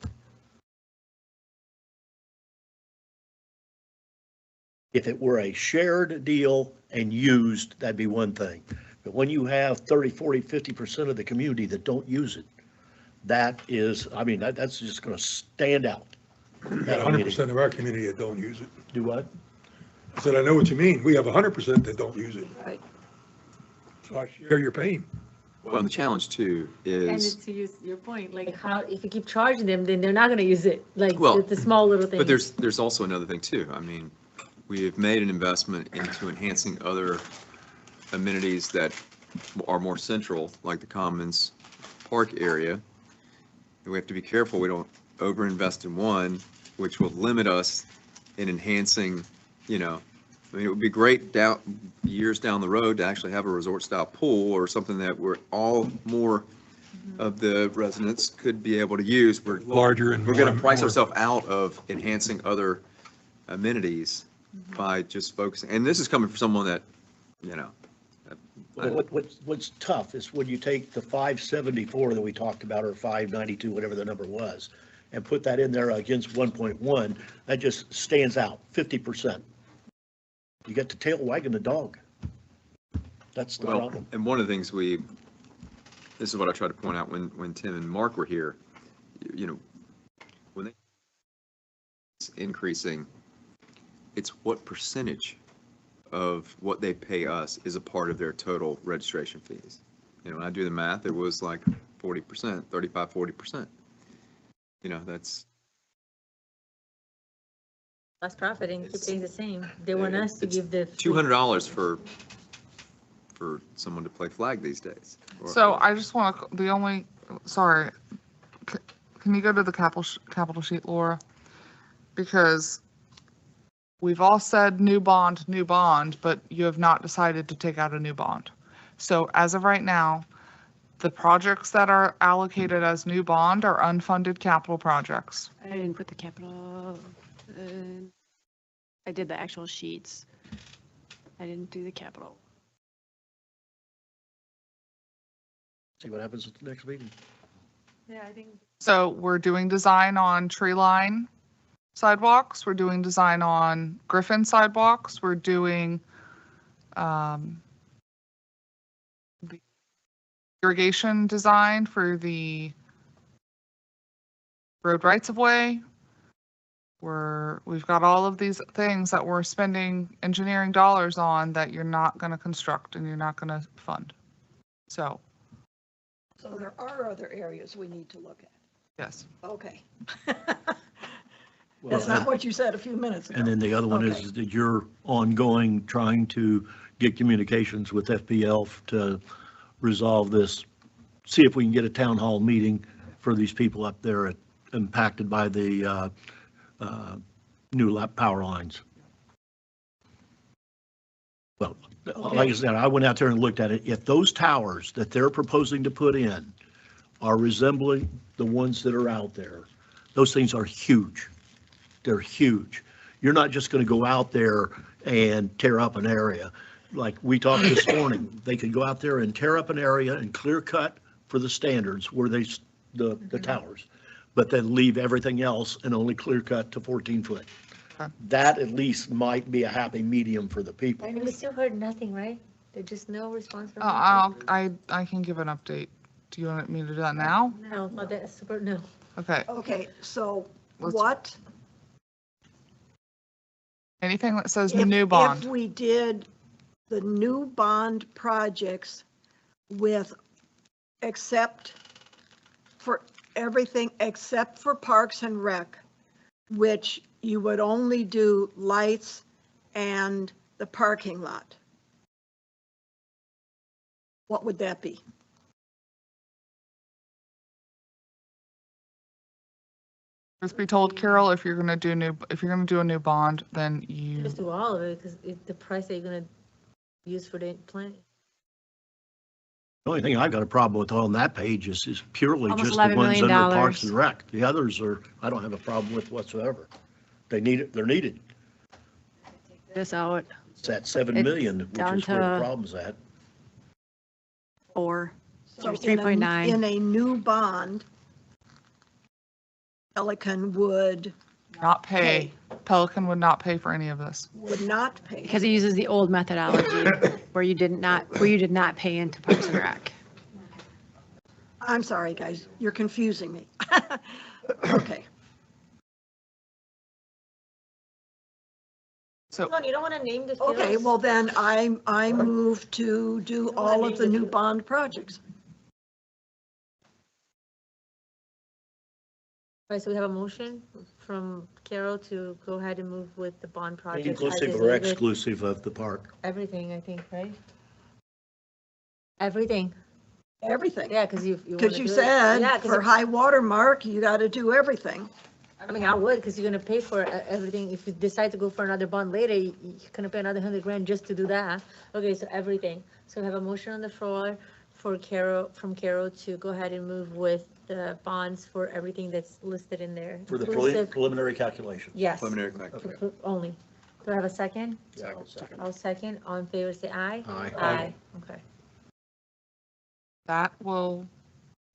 If it were a shared deal and used, that'd be one thing. But when you have 30, 40, 50% of the community that don't use it, that is, I mean, that's just going to stand out. We got 100% of our community that don't use it. Do what? I said, I know what you mean. We have 100% that don't use it. Right. So I share your pain. Well, the challenge too And is, to use your point, like how, if you keep charging them, then they're not gonna use it, like Well, the small little things. but there's also another thing too. I mean, we have made an investment into enhancing other amenities that are more central, like the Commons Park area. And we have to be careful we don't overinvest in one, which will limit us in enhancing, I mean, it would be great years down the road to actually have a resort-style pool or something that we're all more of the residents could be able to use. We're Larger and We're going to price more- ourselves out of enhancing other amenities by just focusing. And this is coming from someone that, What's tough is when you take the 574 that we talked about, or 592, whatever the number was, and put that in there against 1.1, that just stands out, 50%. You got the tail wagging the dog. That's the well, problem. and one of the things this is what I tried to point out when Tim and Mark were here, when it's increasing, it's what percentage of what they pay us is a part of their total registration fees. When I do the math, it was like 40%, 35, 40%. That's. Less profit and keep paying the same. They want us to It's give the. $200 for someone to play flag these days. So I just want to, sorry, can you go to the capital sheet, Laura? Because we've all said new bond, but you have not decided to take out a new bond. So as of right now, The projects that are allocated as new bond are unfunded capital projects. I didn't put the capital, I did the actual sheets. I didn't do the capital. See what happens at the next meeting. Yeah, I think. So we're doing design on tree line sidewalks. We're doing design on Griffin sidewalks. We're doing the irrigation design for the road rights of way. We've got all of these things that we're spending engineering dollars on that you're not going to construct and you're not going to fund. So, there are other areas we need to look at. yes. Okay. Well, That's not what you said a few minutes ago. And then the other one Okay. is that you're ongoing, trying to get communications with FPL to resolve this. See if we can get a town hall meeting for these people up there impacted by the new power lines. Well, like I said, I went out there and looked at it. If those towers that they're proposing to put in are resembling the ones that are out there, those things are huge. They're huge. You're not just going to go out there and tear up an area. Like we talked this morning, they could go out there and tear up an area and clear cut for the standards where the towers, but then leave everything else and only clear cut to 14 foot. Okay. That at least might be a happy medium for the people. And we still heard nothing, right? There's just no response from. I can give an update. Do you want me to do that now? No, not that super, no. Okay. Okay, so Let's- what? Anything that says If new bond. we did the new bond projects with, except for everything except for Parks and Rec, which you would only do lights and the parking lot, what would that be? Truth be told, Carol, if you're gonna do a new bond, then you, Just do all of it, because it's the price that you're gonna use for the plant. The only thing I got a problem with on that page is purely Almost just the $11 ones million. under Parks and Rec. The others are, I don't have a problem with whatsoever. They need it, they're needed. This out, It's at 7 It's million, which down is where the to- problem's at. 4. So There's in a- 3.9. In a new bond, Pelican would not pay. Pelican would not pay for any of this. not pay. Because it uses the old methodology where you did not pay into Parks and Rec. I'm sorry, guys, you're confusing me. Okay. So Come on, you don't want to name the Okay, fields? well then I move to do all of the new bond projects. Right, so we have a motion from Carol to go ahead and move with the bond project. as Inclusive is or needed. exclusive of the park. Everything, I think, right? Everything, Everything. yeah, because you. Because you Yeah, said 'cause for high water mark, you got to do everything. I mean, I would, because you're gonna pay for everything. If you decide to go for another bond later, you're gonna pay another $100,000 just to do that. Okay, so everything. So we have a motion on the floor for Carol, from Carol to go ahead and move with the bonds for everything that's listed in there. For the inclusive- preliminary calculation. Yes. Preliminary calculation. Only. Do I have a second? Second. I'll second. All in favor, say aye. Aye. Aye. Okay. that will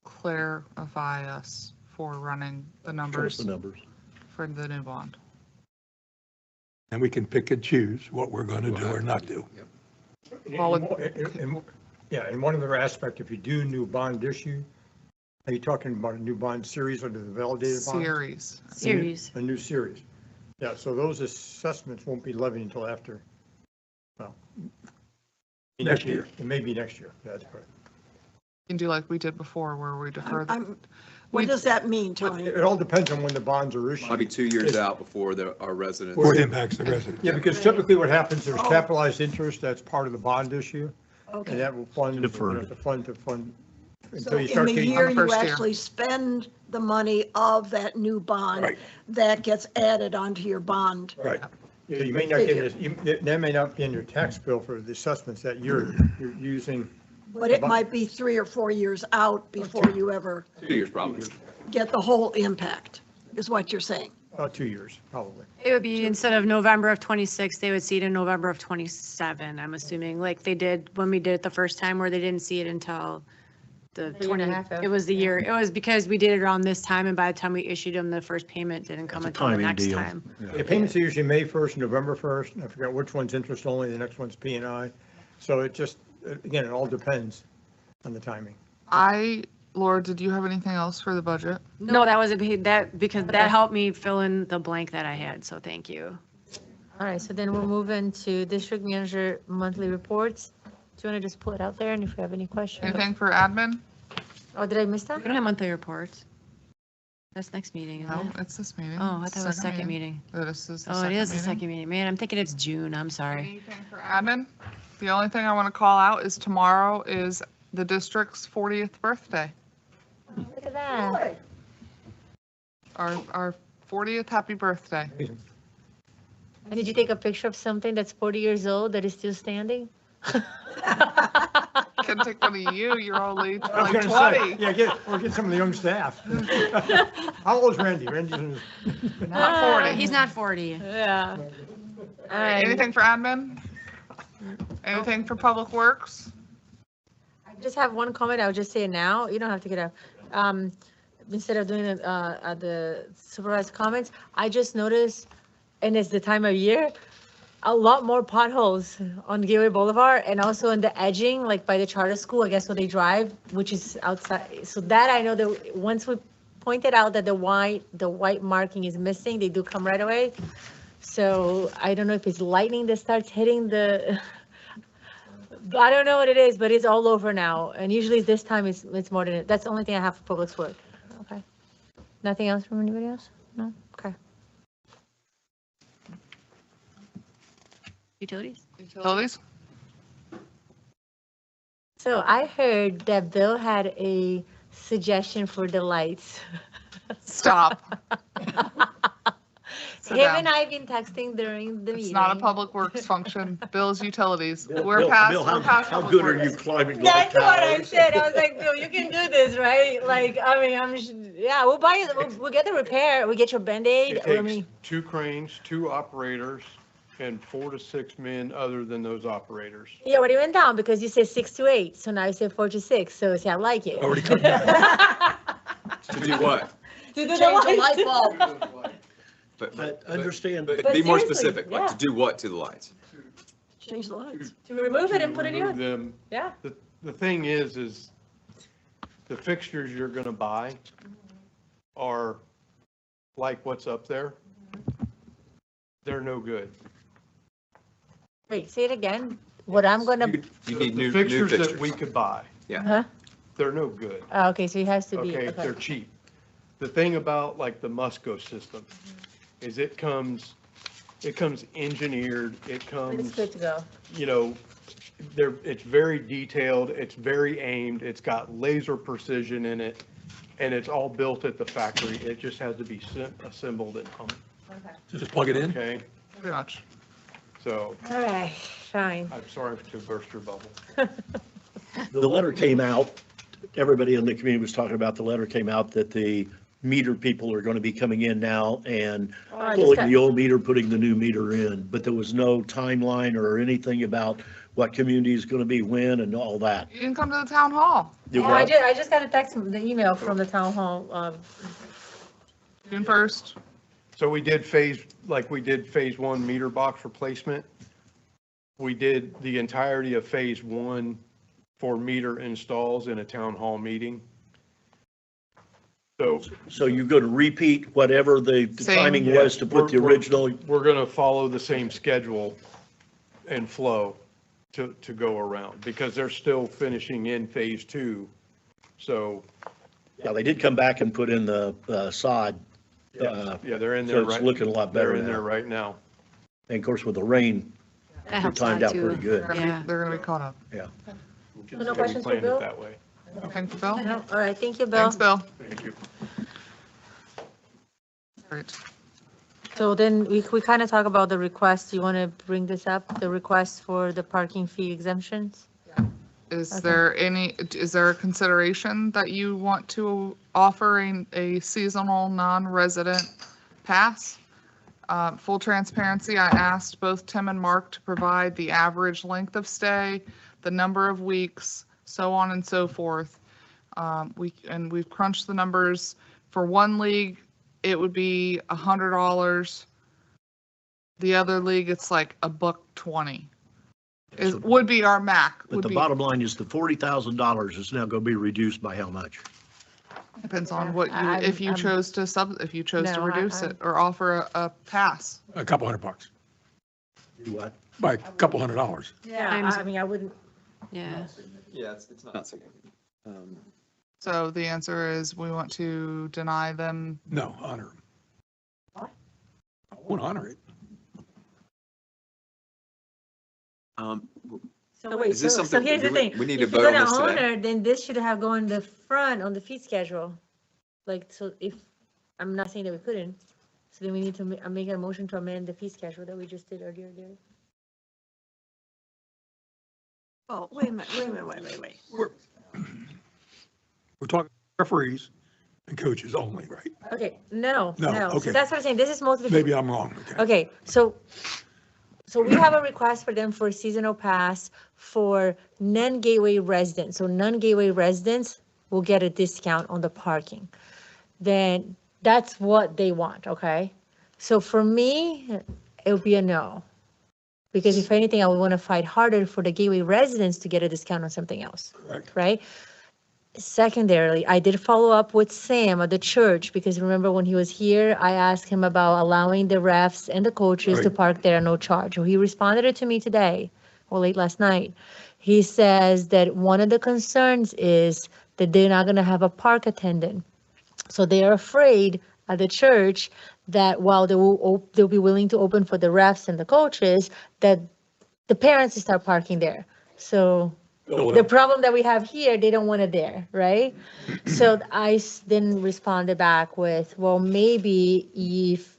clarify us for running the Show us numbers the numbers. for the new bond. And we can pick and choose what we're going to do or not do. Well, Yeah, and one other aspect, if you do new bond issue, are you talking about a new bond series or the validated bond? Series. Series. A new series. Yeah, so those assessments won't be levied until after, well. Next year. It may be next year, that's correct. You can do like we did before where we defer. What does that mean, Tony? It all depends on when the bonds are issued. Might be 2 years out before our residents. Or it impacts the residents. Yeah, because typically what happens, there's capitalized interest, that's part of the bond issue, and Okay. that will fund, Deferred. to fund, So until you in start the getting. year you first year. actually spend the money of that new bond, Right. that gets added onto your bond. Right. You may not get this, that may not be in your tax bill for the assessments that you're using But it might be 3 or 4 years out before you ever 2 years probably. get the whole impact, is what you're saying. About 2 years, probably. It would be instead of November of 26, they would see it in November of 27, I'm assuming, like they did when we did it the first time where they didn't see it until the A year and a 20, half after. it was the year, it was because we did it around this time and by the time we issued them, the first payment didn't come It's a until the timing next deal. time. The payments are usually May 1st, November 1st, and I forgot which one's interest only, the next one's P and I. So it just, again, it all depends on the timing. Laura, did you have anything else for the budget? No, that was because that helped me fill in the blank that I had, so thank you. All right, so then we'll move into district manager monthly reports. Do you want to just pull it out there and if you have any questions? Anything for admin? Oh, did I miss that? We don't have monthly reports. That's next meeting, isn't No, it? it's this meeting. Oh, I thought it was second meeting. This is the Oh, it second is the meeting. second meeting. Man, I'm thinking it's June, I'm sorry. Anything for admin? The only thing I want to call out is tomorrow is the district's 40th birthday. Look at that. Our 40th happy birthday. And did you take a picture of something that's 40 years old that is still standing? Can take one of you, you're only I was like gonna 20. say, yeah, get some of the young staff. How old is Randy? Randy's Not 40. He's not 40. Yeah. All right. Anything for admin? Anything for public works? I just have one comment. I'll just say it now. You don't have to get up. Instead of doing the supervised comments, I just noticed, and it's the time of year, a lot more potholes on Gateway Boulevard and also in the edging, like by the charter school, I guess where they drive, which is outside. So that I know that once we pointed out that the white marking is missing, they do come right away. So I don't know if it's lightning that starts hitting the, I don't know what it is, but it's all over now. And usually this time it's more than it. That's the only thing I have for public work. Okay. Nothing else from anybody else? No? Okay. Utilities? Utilities? So I heard that Bill had a suggestion for the lights. Stop. Sit Him down. and I have been texting during the meeting. It's not a public works function. Bill's utilities. Bill, We're past how public good are works. you climbing light That's what I towers? said. I was like, Bill, you can do this, right? Like, I mean, yeah, we'll buy it. We'll get the repair. We get your Band-Aid. It I takes mean, 2 cranes, 2 operators, and 4 to 6 men other than those operators. yeah, what it went down because you said 6 to 8. So now you say 4 to 6. So see, I like it. Already cut back. To do what? To do the lights. bulb. But understand, But But be more seriously, specific, like to yeah. do what to the lights? Change the lights. To remove it and put it Remove in. them. Yeah. The thing is the fixtures you're gonna buy are like what's up there. They're no good. Wait, say it again. What I'm gonna, You need The new fixtures that fixtures. we could buy, huh? they're no good. Oh, okay, so it has to be, Okay, if they're okay. cheap. The thing about like the Musco system is it comes engineered, it It's comes, good to go. you know, it's very detailed, it's very aimed, it's got laser precision in it, and it's all built at the factory. It just has to be assembled and hung, Just plug it in. okay? Pretty much. So All right, fine. I'm sorry to burst your bubble. the letter came out, everybody in the community was talking about, the letter came out that the meter people are going to be coming in now and Oh, I just pulling got- the old meter, putting the new meter in, but there was no timeline or anything about what community is going to be when and all that. You can come to the town hall, You Oh, I what? just got a text, the email from the town hall. June 1st. So we did phase 1 meter box replacement. We did the entirety of phase 1 for meter installs in a town hall meeting. So you're going to repeat whatever the Same. timing was to put the original, We're going to follow the same schedule and flow to go around because they're still finishing in phase 2. So, yeah, they did come back and put in the sod. yeah, they're in So there it's right. looking a lot better They're in there now. right now. And of course, with the rain, That it helps timed out too. pretty good. Yeah. They're gonna be caught up. Yeah. No questions for We planned Bill? it that way. Thanks, Bill. No, all right, thank you, Bill. Thanks, Bill. Thank you. Great. So then we kind of talk about the request. You want to bring this up, the request for the parking fee exemptions? Is Okay. is there a consideration that you want to offer a seasonal non-resident pass? Full transparency, I asked both Tim and Mark to provide the average length of stay, the number of weeks, so on and so forth. We've crunched the numbers. For one league, it would be $100. The other league, it's like $120. Would be our MAC. But the bottom line is the $40,000 is now going to be reduced by how much? Depends on what you, if you chose to reduce it or offer a pass. A couple $100. Do what? By a couple $100. Yeah, I mean, I wouldn't. Yeah. Yeah, it's not significant. So the answer is we want to deny them. No, honor them. What? I won't honor it. So wait, Is this so something- here's the do we- thing. we need to If vote you're on gonna this today? honor, then this should have gone the front on the fee schedule. Like, so if, I'm not saying that we couldn't, so then we need to make a motion to amend the fee schedule that we just did earlier. Oh, wait a minute. We're talking referees and coaches only, right? Okay, no. No, So okay. that's what I'm saying. This is mostly. Maybe I'm wrong. Okay. Okay, so we have a request for them for a seasonal pass for non-gateway residents. So non-gateway residents will get a discount on the parking. Then that's what they want, okay? So for me, it would be a no. Because if anything, I would want to fight harder for the gateway residents to get a discount on something else, Correct. right? Secondarily, I did follow up with Sam at the church because remember when he was here, I asked him about allowing the refs and the coaches to Right. park there at no charge. Well, he responded to me today or late last night. He says that one of the concerns is that they're not going to have a park attendant. So they are afraid at the church that while they'll be willing to open for the refs and the coaches, that the parents start parking there. So the problem that we have here, they don't want it there, right? So I then responded back with, well, maybe if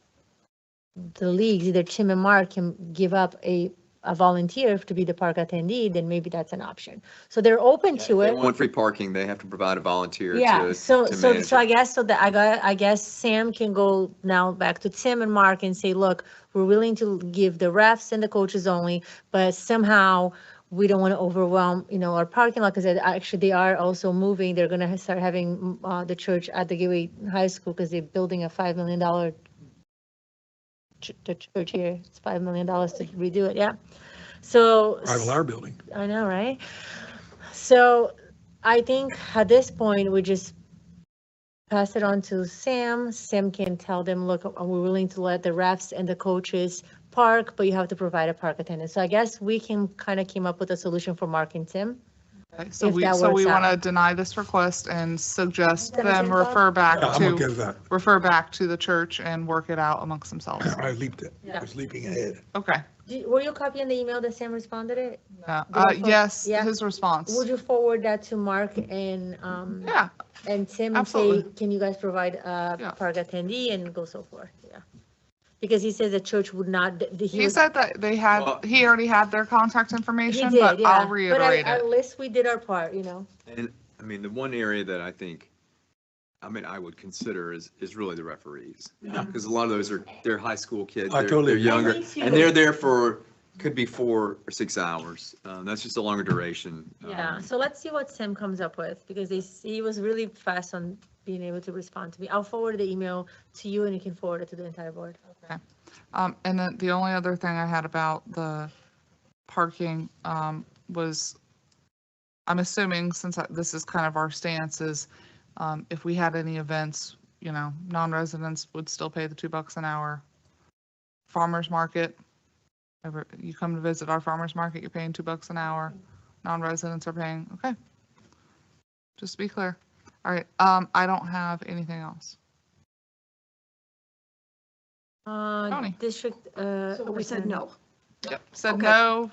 the leagues, either Tim and Mark can give up a volunteer to be the park attendee, then maybe that's an option. So they're open to If it. they want free parking, they have to provide a volunteer Yeah, to so manage I it. guess, I guess Sam can go now back to Tim and Mark and say, look, we're willing to give the refs and the coaches only, but somehow we don't want to overwhelm, our parking lot, because actually they are also moving. They're gonna start having the church at the Gateway High School because they're building a $5 million the church here. It's $5 million to redo it, yeah. So. Rival our building. I know, right? So I think at this point, we just pass it on to Sam. Sam can tell them, look, we're willing to let the refs and the coaches park, but you have to provide a park attendant. So I guess we can kind of came up with a solution for Mark and Tim. Okay, so If we that want works to out. deny this request and suggest Does that make them sense, Bob? refer back Yeah, I'm okay with that. to the church and work it out amongst themselves. I leaped it. I Yeah. was leaping ahead. Okay. Were you copying the email that Sam responded it? Yeah. Did I put- Yes, yeah. his response. Would you forward that to Mark and Yeah, Tim and say, Absolutely. can you guys provide a Yeah. park attendee and go so forth? Yeah. Because he says the church would not, he was. said that Well- he already had their contact He information, did, but yeah. I'll reiterate But it. at least we did our part, And, I mean, the one area that I think, I would consider is really the referees. Because a lot of those they're high school kids. I they're- totally They're agree. younger, Me too. and they're there for, could be 4 or 6 hours. That's just a longer duration. Yeah, so let's see what Sam comes up with, because he was really fast on being able to respond to me. I'll forward the email to you and you can forward it to the entire board. And then the only other thing I had about the parking was, I'm assuming since this is kind of our stance is, if we had any events, non-residents would still pay the $2 an hour. Farmers market, you come to visit our farmers market, you're paying $2 an hour. Non-residents are paying, okay. Just to be clear. All right, I don't have anything else. Tony. District. So we said no. Yep. Said Okay. no.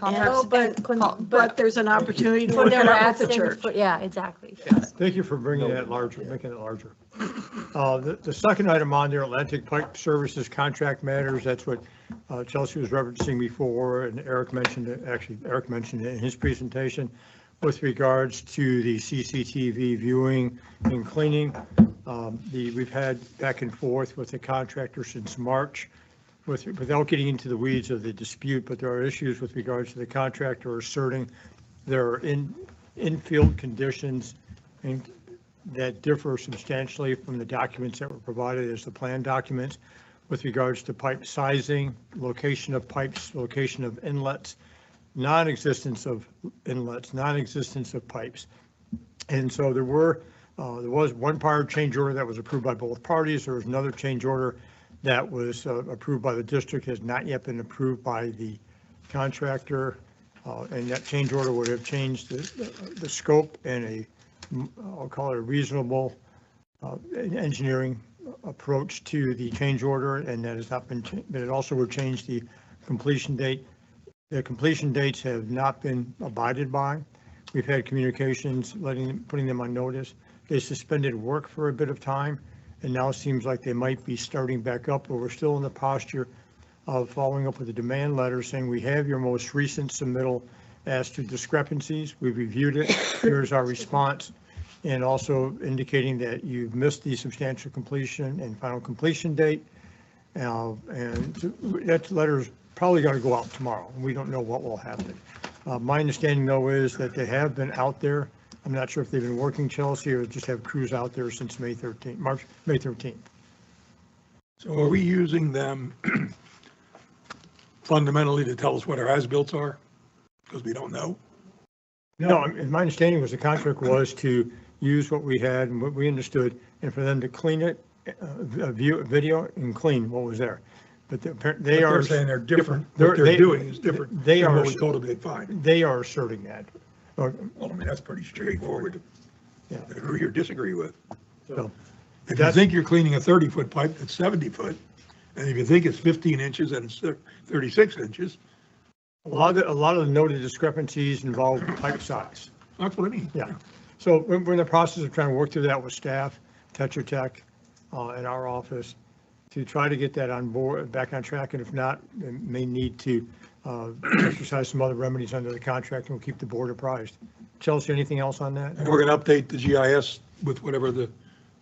No, Contact. but there's an opportunity to For work the it out with refs the and church. Yeah, exactly. Thank you for bringing that larger, making it larger. The second item on there, Atlantic Pipe Services Contract Matters, that's what Chelsea was referencing before, and Eric mentioned it, actually, Eric mentioned it in his presentation with regards to the CCTV viewing and cleaning. We've had back and forth with the contractor since March, without getting into the weeds of the dispute, but there are issues with regards to the contractor asserting there are in-field conditions and that differ substantially from the documents that were provided as the plan documents with regards to pipe sizing, location of pipes, location of inlets, non-existence of inlets, non-existence of pipes. And so there was one prior change order that was approved by both parties. There was another change order that was approved by the district, has not yet been approved by the contractor. And that change order would have changed the scope and I'll call it a reasonable engineering approach to the change order, and that has not been, but it also would change the completion date. The completion dates have not been abided by. We've had communications putting them on notice. They suspended work for a bit of time, and now it seems like they might be starting back up, but we're still in the posture of following up with a demand letter saying we have your most recent submittal as to discrepancies. We've reviewed it. Here's our response. And also indicating that you've missed the substantial completion and final completion date. And that letter's probably going to go out tomorrow. We don't know what will happen. My understanding, though, is that they have been out there. I'm not sure if they've been working, Chelsea, or just have crews out there since May 13th. So are we using them fundamentally to tell us what our as-built are? Because we don't know. No, my understanding was the contract was to use what we had and what we understood, and for them to clean it, view video and clean what was there. But they're saying they're different. What they're doing is different than what we told them they'd find. They are asserting that. Well, I mean, that's pretty straightforward. Yeah. Agree or disagree with. So if you think you're cleaning a 30-foot pipe that's 70 foot, and if you think it's 15 inches and it's 36 inches. A lot of the noted discrepancies involve pipe size. That's what I mean. Yeah. So we're in the process of trying to work through that with staff, Tetra Tech, in our office, to try to get that on board, back on track. And if not, we may need to exercise some other remedies under the contract, and we'll keep the board apprised. Chelsea, anything else on that? And we're going to update the GIS with whatever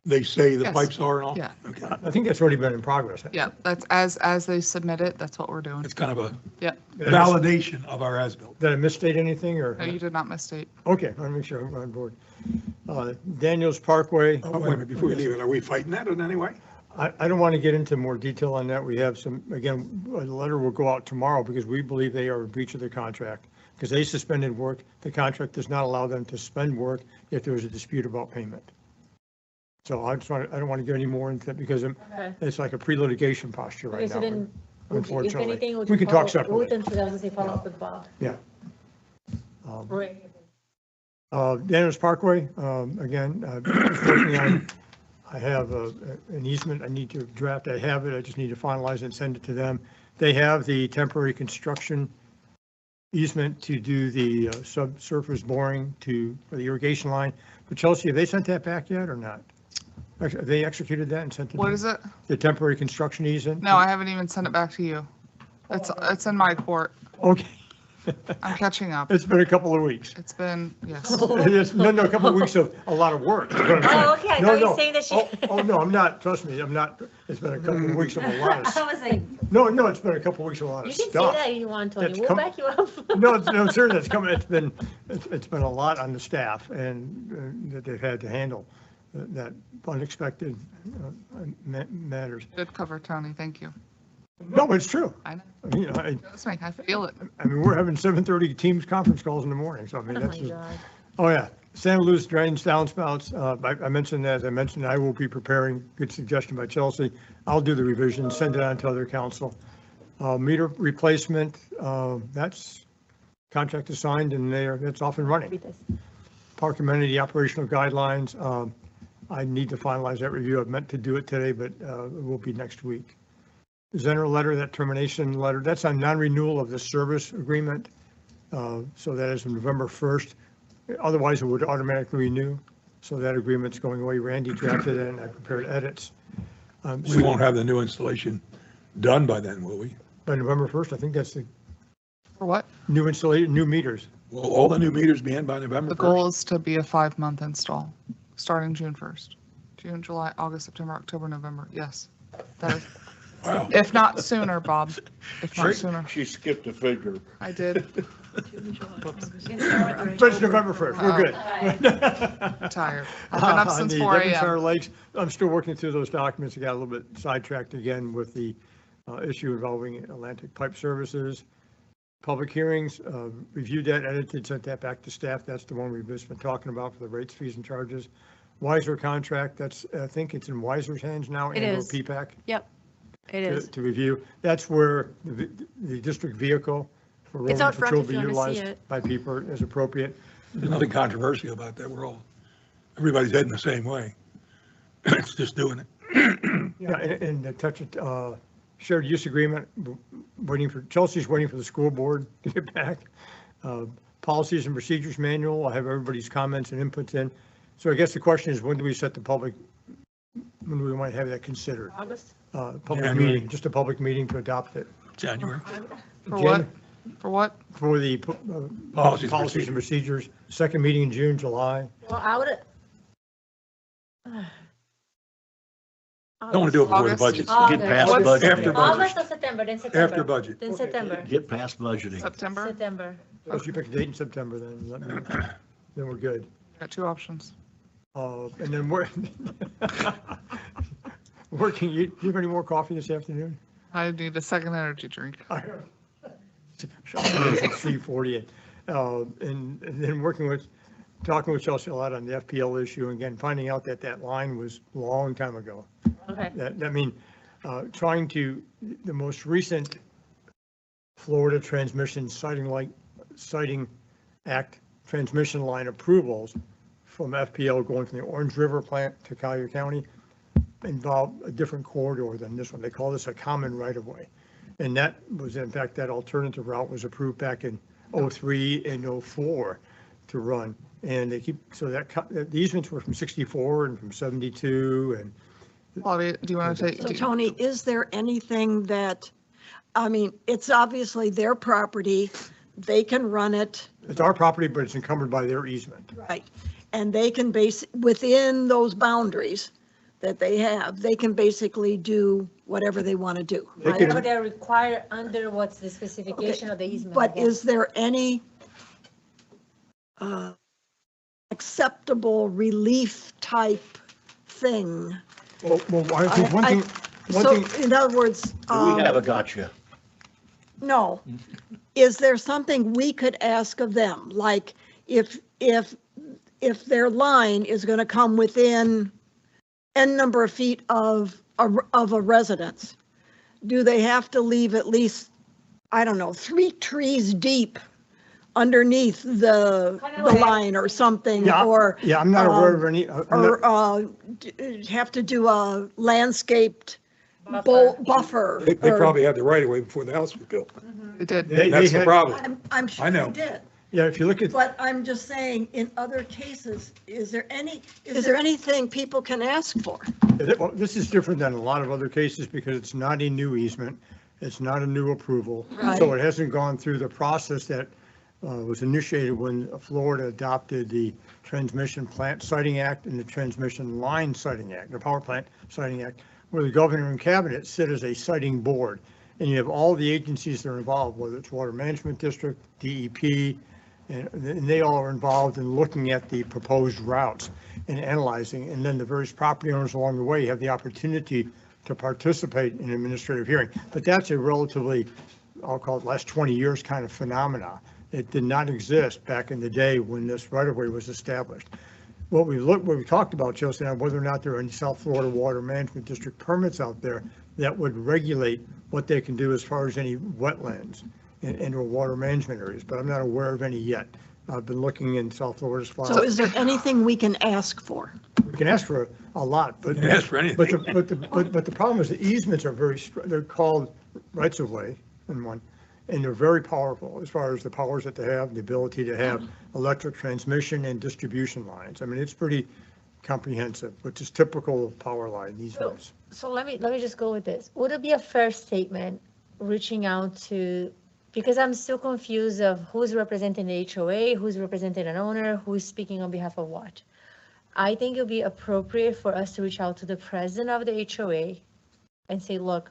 they say the Yes. pipes are and all? Yeah. Okay. I think that's already been in progress. Yeah, that's as they submit it, that's what we're doing. It's kind of a Yeah. validation of our as-built. Did I misstate anything, or? No, you did not misstate. Okay, I want to make sure I'm on board. Daniels Parkway. Oh, wait a minute, before we leave it, are we fighting that in any way? I don't want to get into more detail on that. We have some, again, a letter will go out tomorrow because we believe they are in breach of their contract because they suspended work. The contract does not allow them to suspend work if there is a dispute about payment. So I don't want to get any more into that because it's like a pre-litigation posture right Okay, so now. then, if Unfortunately, anything, we can talk separately. Follow up with Bob. Yeah. Right. Daniels Parkway, again, just working on, I have an easement I need to draft. I have it. I just need to finalize it and send it to them. They have the temporary construction easement to do the subsurface boring for the irrigation line. But Chelsea, have they sent that back yet or not? Have they executed that and sent it? What is it? The temporary construction easement? No, I haven't even sent it back to you. It's in my court. Okay. I'm catching up. It's been a couple of weeks. It's been, yes. No, a couple of weeks of a lot of work. Oh, okay, I thought you were saying that she. Oh, no, I'm not, trust me, I'm not, it's been a couple of weeks of a lot of, I was like, no, it's been a couple of weeks of a lot you of can say stuff. that if you want, Tony. That's We'll back you up. No, seriously, it's coming, it's been a lot on the staff and that they've had to handle that unexpected matters. Good cover, Tony, thank you. No, it's true. I know. You know, I feel it. I mean, we're having 7:30 Teams conference calls in the morning, so I mean, Oh that's my just. God. Oh, yeah. Santa Luz drains, downspouts. I mentioned that, as I mentioned, I will be preparing, good suggestion by Chelsea. I'll do the revision, send it on to other council. Meter replacement, that's contract is signed and that's off and running. Park amenity operational guidelines, I need to finalize that review. I've meant to do it today, but it will be next week. Zenner letter, that termination letter, that's on non-renewal of the service agreement. So that is November 1st. Otherwise, it would automatically renew. So that agreement's going away. Randy drafted it and I prepared edits. We won't have the new installation done by then, will we? By November 1st, I think that's the For what? new installation, new meters. Will all the new meters be in by November The 1st? goal is to be a 5-month install, starting June 1st. June, July, August, September, October, November. Yes. That is, Wow. if not sooner, Bob. If not sooner. She skipped a figure. I did. But it's November 1st, we're good. I'm tired. I've been up since 4 On the Devonshire a.m. Lakes, I'm still working through those documents. I got a little bit sidetracked again with the issue involving Atlantic Pipe Services. Public hearings, reviewed that, edited, sent that back to staff. That's the one we've just been talking about for the rates, fees, and charges. Wiser contract, that's, I think it's in Wiser's hands now. It and/or is. PPAC Yep, it is. to review. That's where the district vehicle for road It's and out front patrol if be you want to see utilized it. by people as appropriate. There's nothing controversial about that. Everybody's heading the same way. It's just doing it. Yeah, and the touch it, shared use agreement, Chelsea's waiting for the school board to get back. Policies and procedures manual, I have everybody's comments and inputs in. So I guess the question is, when do we set the public, when do we want to have that considered? August? Public January. meeting, just a public meeting to adopt it. January. For what? For what? For the Policies and policies and procedures, second meeting in June, July. Well, I would. I don't want to do it before the budget. Get past What's- budgeting. After budget. August or September, then September. After budget. Then September. Get past budgeting. September? September. If you pick a date in September, then we're good. Got 2 options. And then we're working, you have any more coffee this afternoon? I need a second energy drink. C40. And then talking with Chelsea a lot on the FPL issue, and again, finding out that line was a long time ago. Okay. The most recent Florida Transmission Siting Act transmission line approvals from FPL going from the Orange River plant to Collier County involve a different corridor than this one. They call this a common right-of-way. And that was, in fact, that alternative route was approved back in '03 and '04 to run. And they the easements were from 64 and from 72 and. Claudia, do you want to take? So Tony, is there anything that, I mean, it's obviously their property, they can run it, It's our property, but it's encumbered by their easement. right? And they can within those boundaries that they have, they can basically do whatever they want to do, They right? can- Whatever they're required under what's the specification of the easement. But is there any acceptable relief type thing? Well, I think one thing, So in other words, We have a gotcha. no. Is there something we could ask of them? Like if their line is going to come within N number of feet of a residence, do they have to leave at least, I don't know, 3 trees deep underneath the line or something? yeah, Or yeah, I'm not aware of any. have to do a landscaped buffer? They or- probably had the right of way before the house was built. It did. That's the problem. I'm sure I know. they did. Yeah, if you look at, But I'm just saying, in other cases, is there anything people can ask for? well, this is different than a lot of other cases because it's not a new easement. It's not a new approval. So it hasn't gone through the process that was initiated when Florida adopted the Transmission Plant Siting Act and the Transmission Line Siting Act, the Power Plant Siting Act, where the governor and cabinet sit as a siting board. And you have all the agencies that are involved, whether it's Water Management District, DEP, and they all are involved in looking at the proposed routes and analyzing. And then the various property owners along the way have the opportunity to participate in administrative hearing. But that's a relatively, I'll call it last 20 years kind of phenomena. It did not exist back in the day when this right-of-way was established. What we talked about, Chelsea, on whether or not there are any South Florida Water Management District permits out there that would regulate what they can do as far as any wetlands and or water management areas, but I'm not aware of any yet. I've been looking in South Florida as far as. So is there anything we can ask for? We can ask for a lot, but. You can ask for anything. But the problem is the easements are they're called rights of way in one, and they're very powerful as far as the powers that they have, the ability to have electric transmission and distribution lines. I mean, it's pretty comprehensive, which is typical of power line, these So- ones. So let me just go with this. Would it be a fair statement reaching out to, because I'm still confused of who's representing the HOA, who's representing an owner, who's speaking on behalf of what? I think it would be appropriate for us to reach out to the president of the HOA and say, look,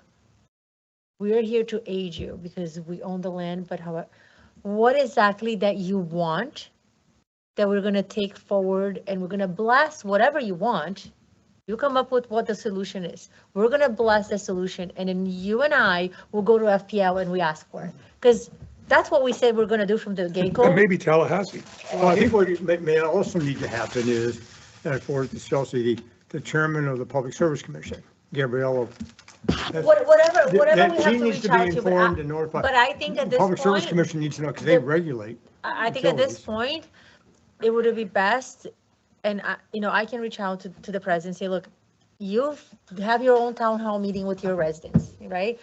we're here to aid you because we own the land, but however, what exactly that you want that we're gonna take forward and we're gonna blast whatever you want. You come up with what the solution is. We're gonna blast the solution and then you and I will go to FPL and we ask for it. Because that's what we said we're gonna do from the And get-go. maybe Tallahassee. Well, I think what may also need to happen is, for Chelsea, the chairman of the Public Service Commission, Gabriella. Whatever we have She to needs reach to be out to, informed and notified. but I think at this Public Service point, Commission needs to know, because they regulate. I think at this utilities. point, it would be best, and I can reach out to the president and say, look, you have your own town hall meeting with your residents, right?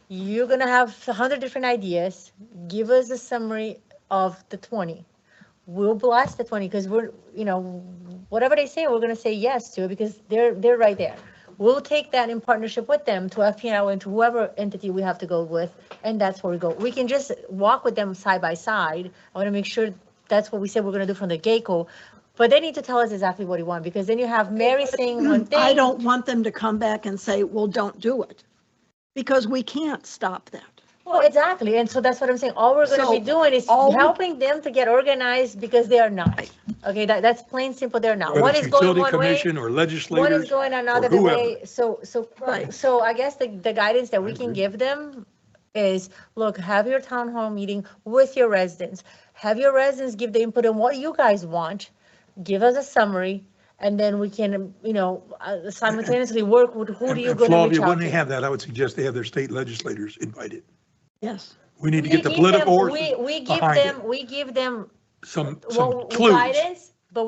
You're gonna have 100 different ideas. Give us a summary of the 20. We'll blast the 20 because we're, whatever they say, we're gonna say yes to it because they're right there. We'll take that in partnership with them to FPL and to whoever entity we have to go with, and that's where we go. We can just walk with them side by side. I want to make sure that's what we said we're gonna do from the get-go. But they need to tell us exactly what you want, because then you have Mary saying one thing. I don't want them to come back and say, well, don't do it, because we can't stop that. Well, exactly, and so that's what I'm saying. All we're gonna be So, doing is all we- helping them to get organized because they are not. Okay, that's plain simple, they're not. Whether One it's is going utility one way, commission or one is legislators. going another whoever. way. So Right. I guess the guidance that we can give them is, look, have your town hall meeting with your residents. Have your residents give the input on what you guys want. Give us a summary, and then we can, simultaneously work with who do you And gonna reach Flavia, out when they to? have that, I would suggest they have their state legislators invited. Yes. We need to We get the give political them- horses we give behind them, it. we give them Some well, clues. guidance, but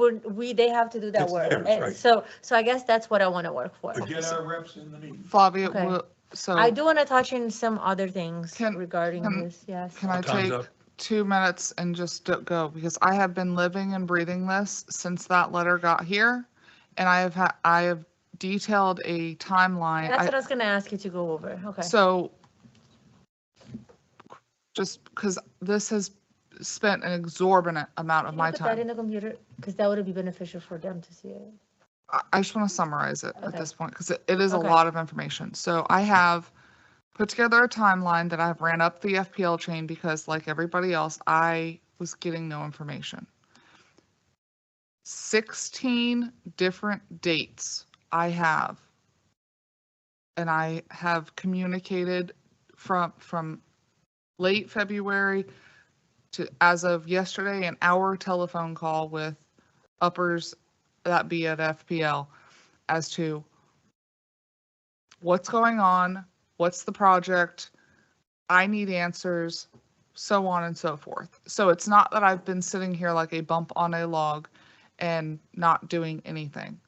they have to do that That's work. theirs, And right. so I guess that's what I want to work for. But get our reps in the meeting. Flavia, Okay. so I do want to touch on some other things Can- regarding can- this, yes. can I Time's take up. 2 minutes and just go? Because I have been living and breathing this since that letter got here. And I have detailed a timeline. That's what I was going to ask you to go over, okay. So just because this has spent an exorbitant amount of Can my you put that in time, the computer? Because that would be beneficial for them to see it. I just want to summarize it at Okay. this point because it is a Okay. lot of information. So I have put together a timeline that I've ran up the FPL chain because, like everybody else, I was getting no information. 16 different dates I have, and I have communicated from late February to, as of yesterday, an hour telephone call with uppers that be at FPL as to what's going on, what's the project, I need answers, so on and so forth. So it's not that I've been sitting here like a bump on a log and not doing anything.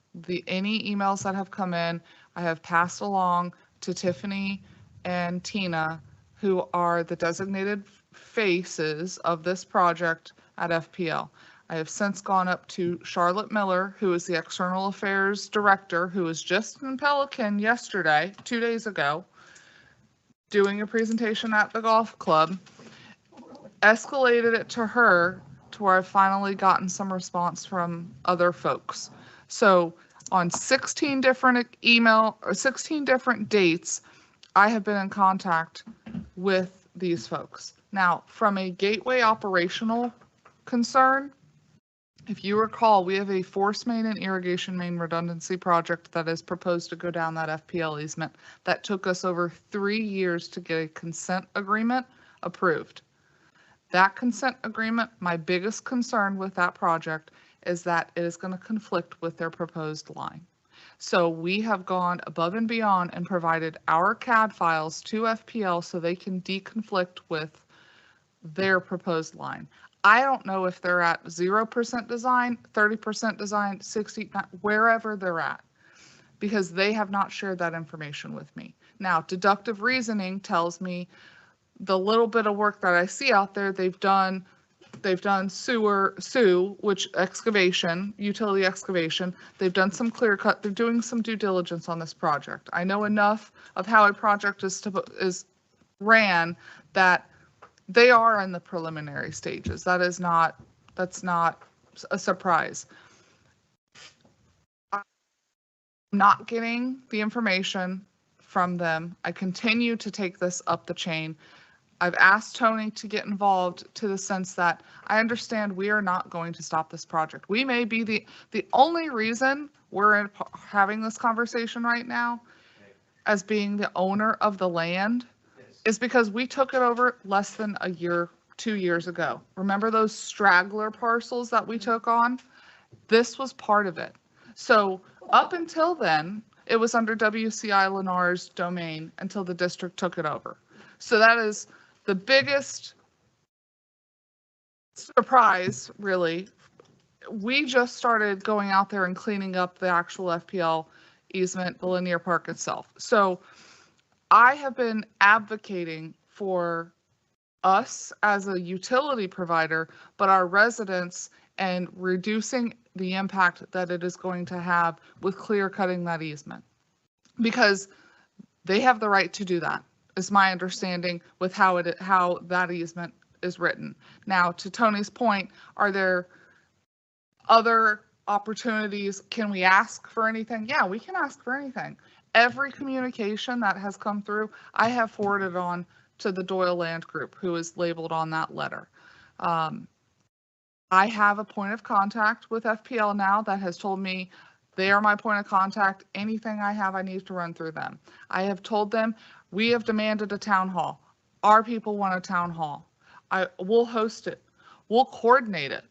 Any emails that have come in, I have passed along to Tiffany and Tina, who are the designated faces of this project at FPL. I have since gone up to Charlotte Miller, who is the External Affairs Director, who was just in Pelican yesterday, 2 days ago, doing a presentation at the golf club. Escalated it to her to where I've finally gotten some response from other folks. So on 16 different 16 different dates, I have been in contact with these folks. Now, from a gateway operational concern, if you recall, we have a force main and irrigation main redundancy project that is proposed to go down that FPL easement. That took us over 3 years to get a consent agreement approved. That consent agreement, my biggest concern with that project is that it is going to conflict with their proposed line. So we have gone above and beyond and provided our CAD files to FPL so they can deconflict with their proposed line. I don't know if they're at 0% design, 30% design, 60, wherever they're at, because they have not shared that information with me. Now, deductive reasoning tells me the little bit of work that I see out there, they've done They've done which excavation, utility excavation. They've done some clear cut. They're doing some due diligence on this project. I know enough of how a project is ran that they are in the preliminary stages. That's not a surprise. I'm not getting the information from them. I continue to take this up the chain. I've asked Tony to get involved to the sense that I understand we are not going to stop this project. We may be the only reason we're having this conversation right now as being the owner of the land is because we took it over less than 2 years ago. Remember those straggler parcels that we took on? This was part of it. So up until then, it was under WCI Lennar's domain until the district took it over. So that is the biggest surprise, really. We just started going out there and cleaning up the actual FPL easement, the linear park itself. So I have been advocating for us as a utility provider, but our residents, and reducing the impact that it is going to have with clear cutting that easement. Because they have the right to do that, is my understanding with how that easement is written. Now, to Tony's point, are there other opportunities? Can we ask for anything? Yeah, we can ask for anything. Every communication that has come through, I have forwarded on to the Doyle Land Group, who is labeled on that letter. I have a point of contact with FPL now that has told me they are my point of contact. Anything I have, I need to run through them. I have told them we have demanded a town hall. Our people want a town hall. We'll host it. We'll coordinate it.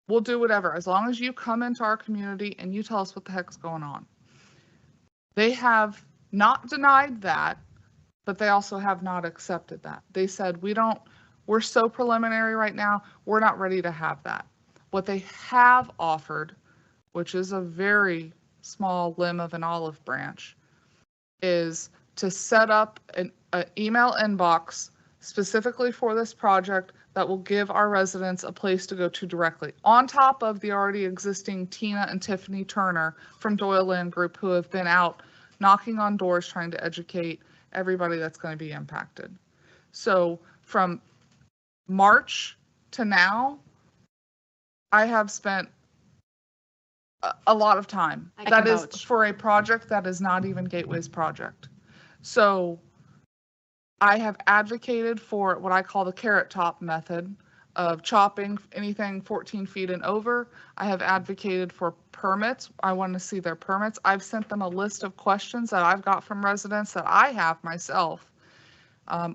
We'll do whatever, as long as you come into our community and you tell us what the heck's going on. They have not denied that, but they also have not accepted that. They said, we're so preliminary right now, we're not ready to have that. What they have offered, which is a very small limb of an olive branch, is to set up an email inbox specifically for this project that will give our residents a place to go to directly, on top of the already existing Tina and Tiffany Turner from Doyle Land Group, who have been out knocking on doors trying to educate everybody that's going to be impacted. So from March to now, I have spent a lot of time. That is for a project that is not even Gateway's project. So I have advocated for what I call the carrot top method of chopping anything 14 feet and over. I have advocated for permits. I want to see their permits. I've sent them a list of questions that I've got from residents that I have myself.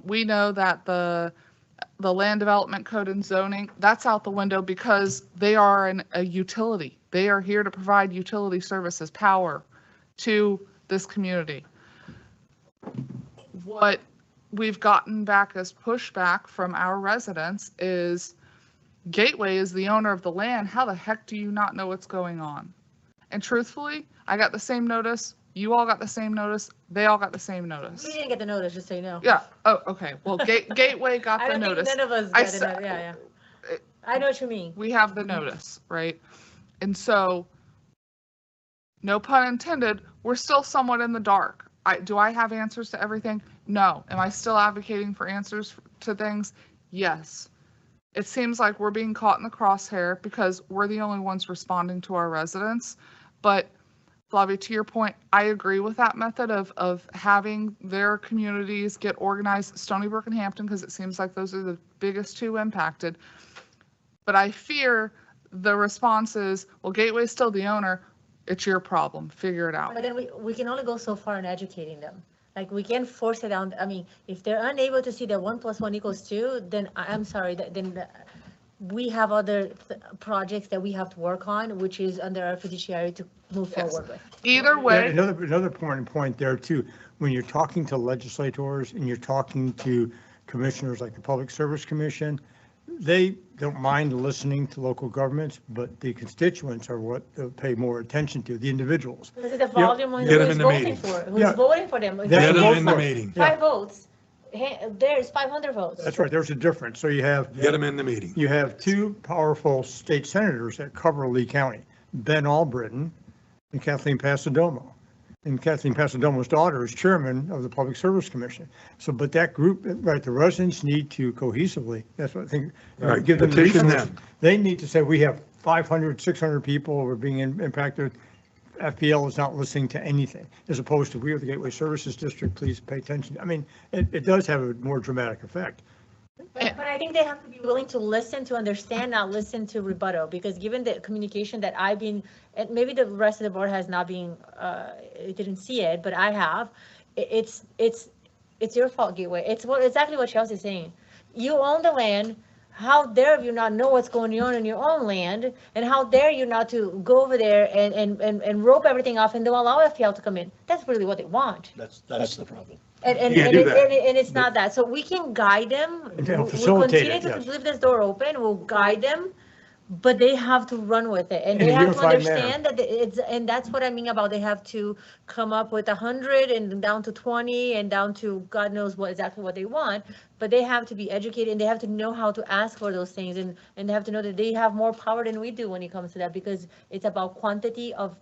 We know that the land development code and zoning, that's out the window because they are a utility. They are here to provide utility services, power to this community. What we've gotten back as pushback from our residents is Gateway is the owner of the land. How the heck do you not know what's going on? And truthfully, I got the same notice. You all got the same notice. They all got the same notice. We didn't get the notice, just so you know. Yeah. Oh, okay. Well, Gateway got the notice. I don't think none of us got it. Yeah. I know what you mean. We have the notice, right? And so, no pun intended, we're still somewhat in the dark. Do I have answers to everything? No. Am I still advocating for answers to things? Yes. It seems like we're being caught in the crosshair because we're the only ones responding to our residents. But Flavia, to your point, I agree with that method of having their communities get organized, Stony Brook and Hampton, because it seems like those are the biggest two impacted. But I fear the response is, well, Gateway's still the owner. It's your problem. Figure it out. But then we can only go so far in educating them. Like, we can't force it down. I mean, if they're unable to see that 1 + 1 = 2, then I'm sorry, then we have other projects that we have to work on, which is under our fiduciary to move forward with. Either way. Yeah, another important point there too, when you're talking to legislators and you're talking to commissioners like the Public Service Commission, they don't mind listening to local governments, but the constituents are what they'll pay more attention to, the individuals. This is the volume Get them who's in the voting meeting. for, who's voting for them. Get them in the meeting. 5 votes. There's 500 votes. That's right, there's a difference. So you have. Get them in the meeting. You have two powerful state senators that cover Lee County, Ben Albritton and Kathleen Pasadomo. And Kathleen Pasadomo's daughter is chairman of the Public Service Commission. So, but that group, right, the residents need to cohesively, that's what I think. Right, give them the petition resources. them. They need to say, we have 500, 600 people who are being impacted. FPL is not listening to anything, as opposed to, we are the Gateway Services District, please pay attention. I mean, it does have a more dramatic effect. But I think they have to be willing to listen, to understand, not listen to rebuttal, because given the communication that I've been, and maybe the rest of the board has not been, didn't see it, but I have, it's your fault, Gateway. It's exactly what Chelsea's saying. You own the land. How dare you not know what's going on in your own land? And how dare you not to go over there and rope everything off and don't allow FPL to come in? That's really what they want. That's the problem. And Can't do that. it's not that. So we can guide them. They'll We'll facilitate continue it, to yes. leave this door open. We'll guide them, but they have to run with it. And In they a have to unified manner. understand that and that's what I mean about they have to come up with 100 and down to 20 and down to God knows exactly what they want. But they have to be educated and they have to know how to ask for those things. And they have to know that they have more power than we do when it comes to that, because it's about quantity of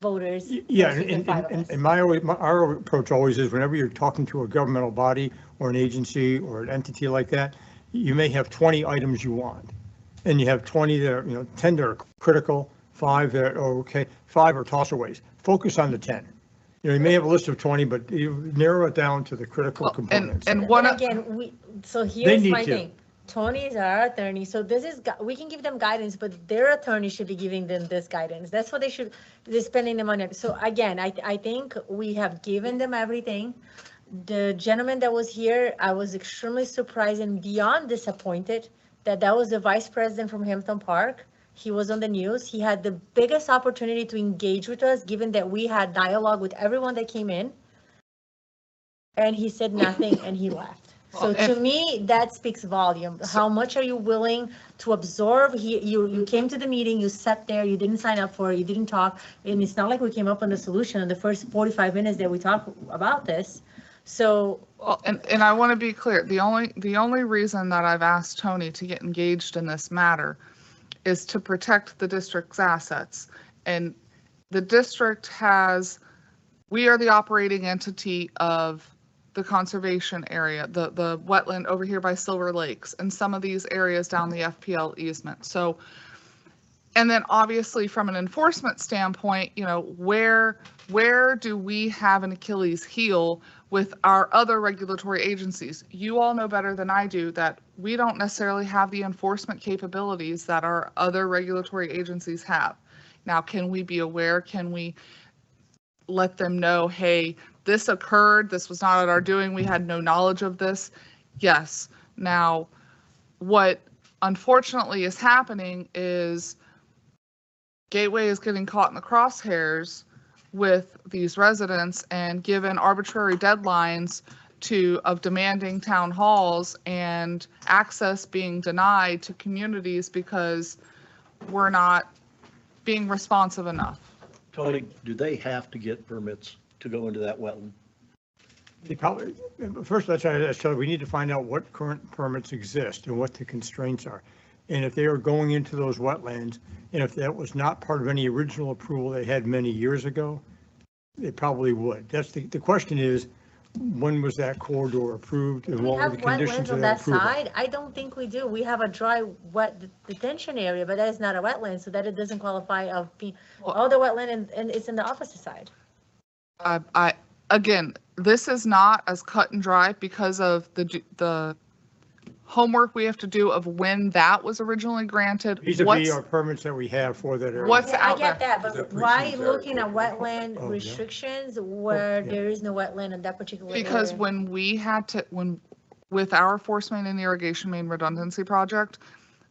voters. Yeah, versus the and, five of us. and our approach always is, whenever you're talking to a governmental body or an agency or an entity like that, you may have 20 items you want. And you have 20 that are, 10 that are critical, 5 that are okay, 5 are tossaways. Focus on the 10. You may have a list of 20, but you narrow it down to the critical Well, components. and But one, again, so here's need my to. thing. Tony is our attorney, so this is, we can give them guidance, but their attorney should be giving them this guidance. That's what they're spending the money on. So again, I think we have given them everything. The gentleman that was here, I was extremely surprised and beyond disappointed that was the vice president from Hampton Park. He was on the news. He had the biggest opportunity to engage with us, given that we had dialogue with everyone that came in. And he said nothing and he left. So to me, that speaks volume. How much are you willing to absorb? You came to the meeting, you sat there, you didn't sign up for it, you didn't talk. And it's not like we came up with a solution in the first 45 minutes that we talked about this. So well, and I want to be clear, the only reason that I've asked Tony to get engaged in this matter is to protect the district's assets. And the district we are the operating entity of the conservation area, the wetland over here by Silver Lakes, and some of these areas down the FPL easement. So, and then obviously from an enforcement standpoint, where do we have an Achilles heel with our other regulatory agencies? You all know better than I do that we don't necessarily have the enforcement capabilities that our other regulatory agencies have. Now, can we be aware? Can we let them know, hey, this occurred, this was not at our doing, we had no knowledge of this? Yes. Now, what unfortunately is happening is Gateway is getting caught in the crosshairs with these residents and given arbitrary deadlines of demanding town halls and access being denied to communities because we're not being responsive enough. Tony, do they have to get permits to go into that wetland? They probably, first, let's tell you, we need to find out what current permits exist and what the constraints are. And if they are going into those wetlands, and if that was not part of any original approval they had many years ago, they probably would. That's the question is, when was that corridor approved and what were the conditions wetlands of on that that approval? side? I don't think we do. We have a dry, wet detention area, but that is not a wetland, so that it doesn't qualify of being, all the wetland and it's in the opposite side. Again, this is not as cut and dry because of the homework we have to do of when that was originally granted. Vis-a-vis our permits that we have for that area. What's Yeah, I out get there? that, but why looking at wetland Oh, yeah. restrictions where yeah. there is no wetland in that particular area? Because with our force main and irrigation main redundancy project,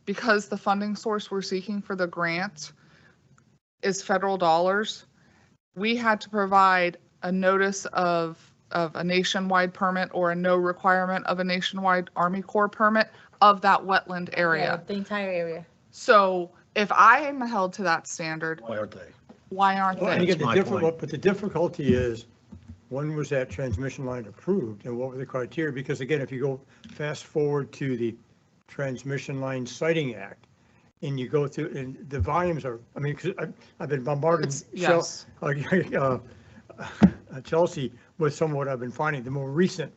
because the funding source we're seeking for the grant is federal dollars, we had to provide a notice of a nationwide permit or a no requirement of a nationwide Army Corps permit of that wetland Yeah, area. the entire area. So if I am held to that standard, Why aren't they? why aren't Well, and they? again, That's my point. but the difficulty is, when was that transmission line approved and what were the criteria? Because again, if you go fast forward to the Transmission Line Siting Act, and you go through, and the volumes are, I mean, 'cause I've been bombarding Yes. Chelsea with some of what I've been finding, the more recent.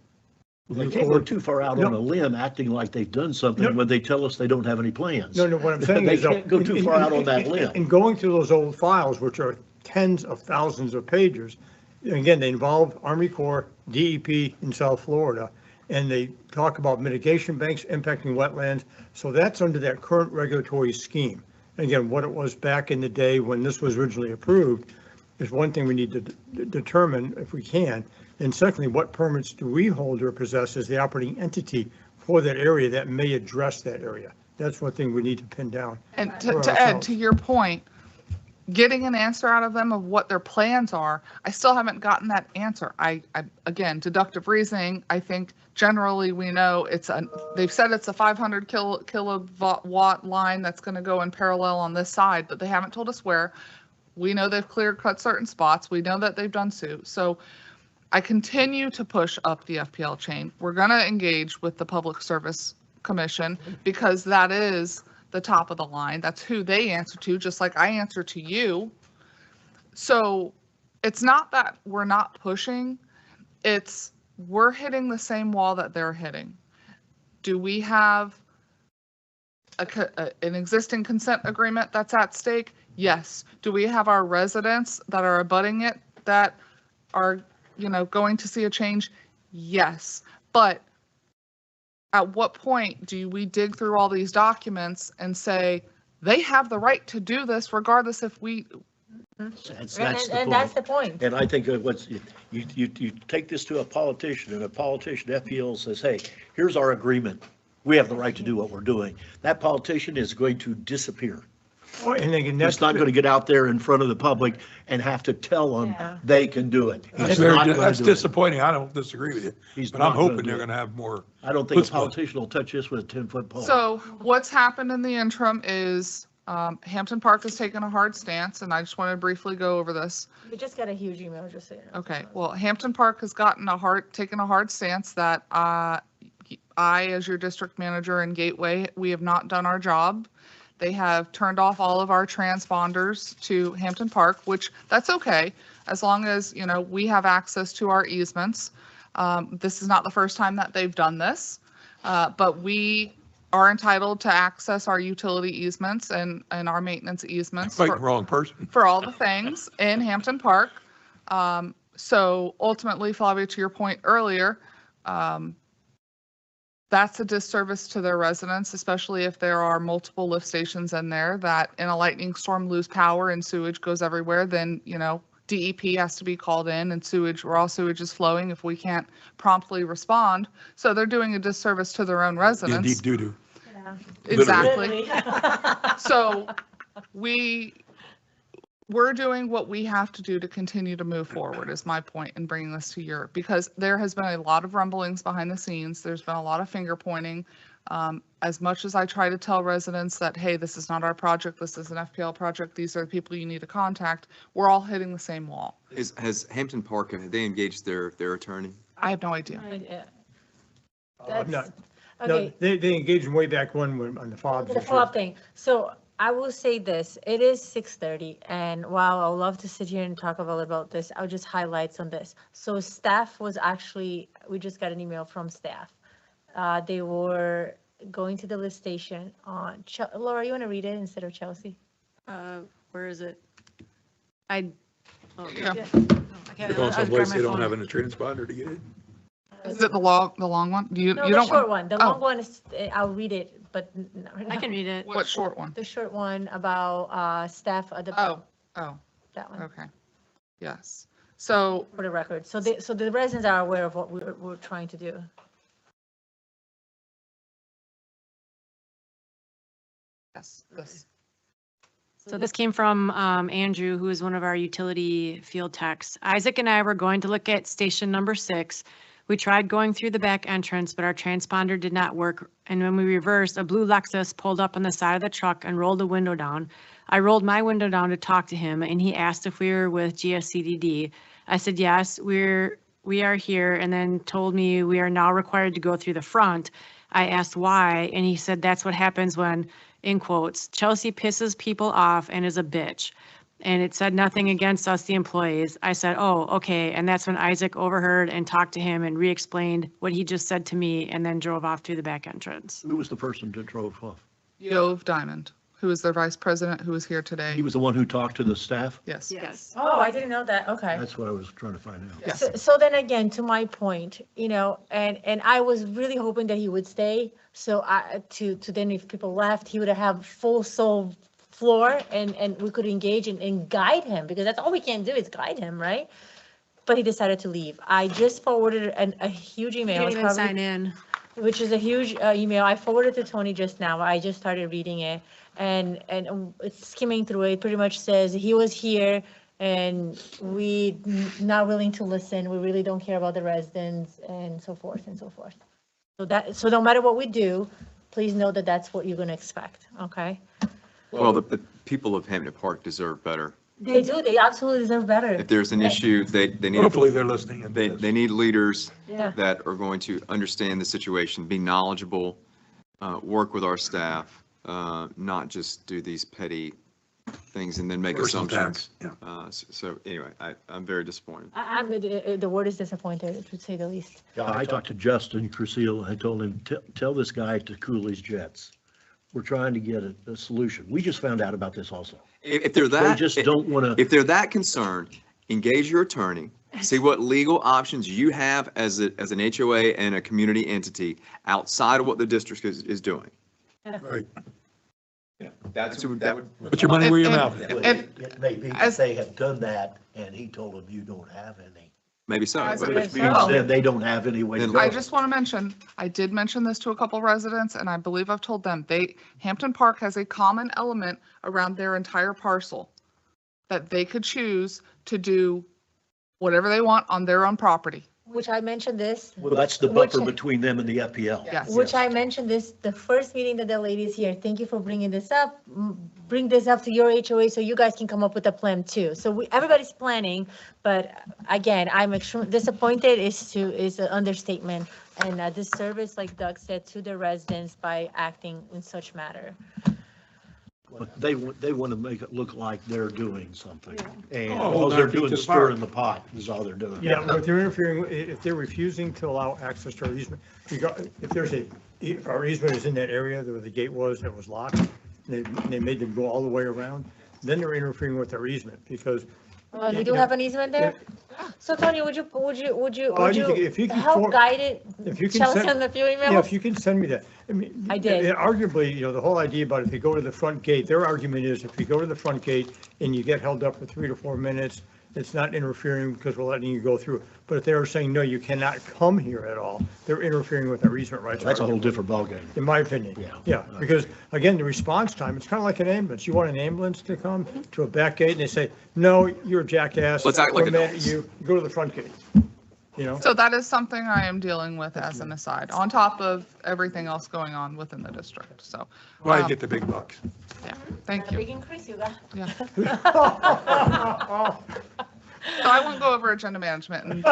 They can't go too far out on a limb acting like they've done something when they tell us they don't have any plans. No, what I'm saying They is. can't go too far out on that limb. And going through those old files, which are tens of thousands of pages, again, they involve Army Corps, DEP in South Florida, and they talk about mitigation banks impacting wetlands. So that's under that current regulatory scheme. And again, what it was back in the day when this was originally approved is one thing we need to determine if we can. And secondly, what permits do we hold or possess as the operating entity for that area that may address that area? That's one thing we need to pin down. And to Ed, to your point, getting an answer out of them of what their plans are, I still haven't gotten that answer. I again, deductive reasoning, I think generally we know they've said it's a 500 kilowatt line that's going to go in parallel on this side, but they haven't told us where. We know they've clear cut certain spots. We know that they've done so. I continue to push up the FPL chain. We're going to engage with the Public Service Commission because that is the top of the line. That's who they answer to, just like I answer to you. So it's not that we're not pushing, it's we're hitting the same wall that they're hitting. Do we have an existing consent agreement that's at stake? Yes. Do we have our residents that are abutting it that are, going to see a change? Yes. But at what point do we dig through all these documents and say they have the right to do this regardless if we? That's That's the point. And I think you take this to a politician and a politician, FPL says, hey, here's our agreement. We have the right to do what we're doing. That politician is going to disappear. And again, He's not going to get out there in front of the public and have to tell them they can do it. That's disappointing. I don't disagree with you, but I'm hoping they're going to have more. I don't think a politician will touch this with a 10-foot pole. So what's happened in the interim is Hampton Park has taken a hard stance, and I just want to briefly go over this. We just got a huge email, just so you know. Okay, well, Hampton Park has taken a hard stance that I, as your district manager in Gateway, we have not done our job. They have turned off all of our transponders to Hampton Park, which that's okay, as long as, we have access to our easements. This is not the first time that they've done this, but we are entitled to access our utility easements and our maintenance easements. Like the wrong person. For all the things in Hampton Park. So ultimately, Flavia, to your point earlier, that's a disservice to their residents, especially if there are multiple lift stations in there that in a lightning storm lose power and sewage goes everywhere, then, DEP has to be called in and raw sewage is flowing if we can't promptly respond. So they're doing a disservice to their own residents. Deep doo-doo. Yeah. Exactly. So we're doing what we have to do to continue to move forward is my point in bringing this to Europe, because there has been a lot of rumblings behind the scenes. There's been a lot of finger pointing. As much as I try to tell residents that, hey, this is not our project, this is an FPL project, these are the people you need to contact, we're all hitting the same wall. Has Hampton Park, have they engaged their attorney? I have no idea. No, Okay. they engaged way back when on the FOBs. The follow-up thing. So I will say this, it is 6:30, and while I would love to sit here and talk a little about this, I'll just highlight on this. So staff was actually, we just got an email from staff. They were going to the lift station on, Laura, you want to read it instead of Chelsea? Where is it? Yeah. Going someplace they don't have a transponder to get in. Is it the long one? No, You the don't short want? one. The long one is, I'll read it, but. I can read it. What short one? The short one about staff at the. Oh, That one, okay. Yes. So for the record. So the residents are aware of what we're trying to do. yes, this. So this came from Andrew, who is one of our utility field techs. Isaac and I were going to look at station number 6. We tried going through the back entrance, but our transponder did not work. And when we reversed, a blue Lexus pulled up on the side of the truck and rolled the window down. I rolled my window down to talk to him, and he asked if we were with GSCDD. I said, yes, we're we are here, and then told me we are now required to go through the front. I asked why, and he said that's what happens when, in quotes, Chelsea pisses people off and is a bitch. And it said nothing against us, the employees. I said, oh, okay. And that's when Isaac overheard and talked to him and re-explained what he just said to me and then drove off through the back entrance. Who was the person that drove off? Yov Diamond, who is their vice president, who is here today. He was the one who talked to the staff? Yes. Yes. Oh, I didn't know that. Okay. That's what I was trying to find out. Yes. So then again, to my point, and I was really hoping that he would stay. So to then if people left, he would have full soul floor and we could engage and guide him, because that's all we can do is guide him, right? But he decided to leave. I just forwarded a huge email. Can't even sign in. Which is a huge email. I forwarded to Tony just now. I just started reading it and it's skimming through it. It pretty much says he was here and we not willing to listen. We really don't care about the residents and so forth and so forth. So no matter what we do, please know that that's what you're going to expect. Okay. Well, the people of Hampton Park deserve better. They do. They absolutely deserve better. If there's an issue, they need. Hopefully they're listening. They need leaders Yeah. that are going to understand the situation, be knowledgeable, work with our staff, not just do these petty things and then make Personal assumptions. attacks, yeah. So anyway, I'm very disappointed. The word is disappointed, to say the least. Yeah, I talked to Justin Crucial. I told him, tell this guy to cool his jets. We're trying to get a solution. We just found out about this also. If they're They that, just don't want to. if they're that concerned, engage your attorney, see what legal options you have as an HOA and a community entity outside of what the district is doing. Right. That would. Put your money where your mouth is. It may be that as- they have done that and he told them you don't have any. Maybe so. As but- it is Which now. means then they don't have any way to Then go. I just want to mention, I did mention this to a couple residents, and I believe I've told them, Hampton Park has a common element around their entire parcel that they could choose to do whatever they want on their own property. Which I mentioned this. Well, that's the Which- buffer between them and the FPL. Yes. Which I mentioned this, the first meeting that the ladies here, thank you for bringing this up. Bring this up to your HOA so you guys can come up with a plan too. So everybody's planning, but again, I'm extremely disappointed is an understatement. And disservice, like Doug said, to the residents by acting in such matter. But they want to make it look like they're doing something. And Oh, all they're not beat doing the is fire. stirring the pot is all they're doing. Yeah, but if they're interfering, if they're refusing to allow access to our easement, if there's if our easement is in that area where the gate was that was locked, and they made them go all the way around, then they're interfering with our easement because. We do have an easement there? So Tony, would you If you can help guide it? If you can Chelsea send- on the few Yeah, emails? if you can send me that. I mean. I did. Arguably, the whole idea about if you go to the front gate, their argument is if you go to the front gate and you get held up for 3 to 4 minutes, it's not interfering because we're letting you go through. But if they're saying, no, you cannot come here at all, they're interfering with our easement rights. That's a whole different ballgame. In my opinion. Yeah, because again, the response time, it's kind of like an ambulance. You want an ambulance to come to a back gate and they say, no, you're a jackass. Let's act like we're mad at adults. You go to the front gate, So that is something I am dealing with as an aside, on top of everything else going on within the district. So, Why you get the big bucks? yeah, thank A big you. increase you got. Yeah. So I won't go over agenda management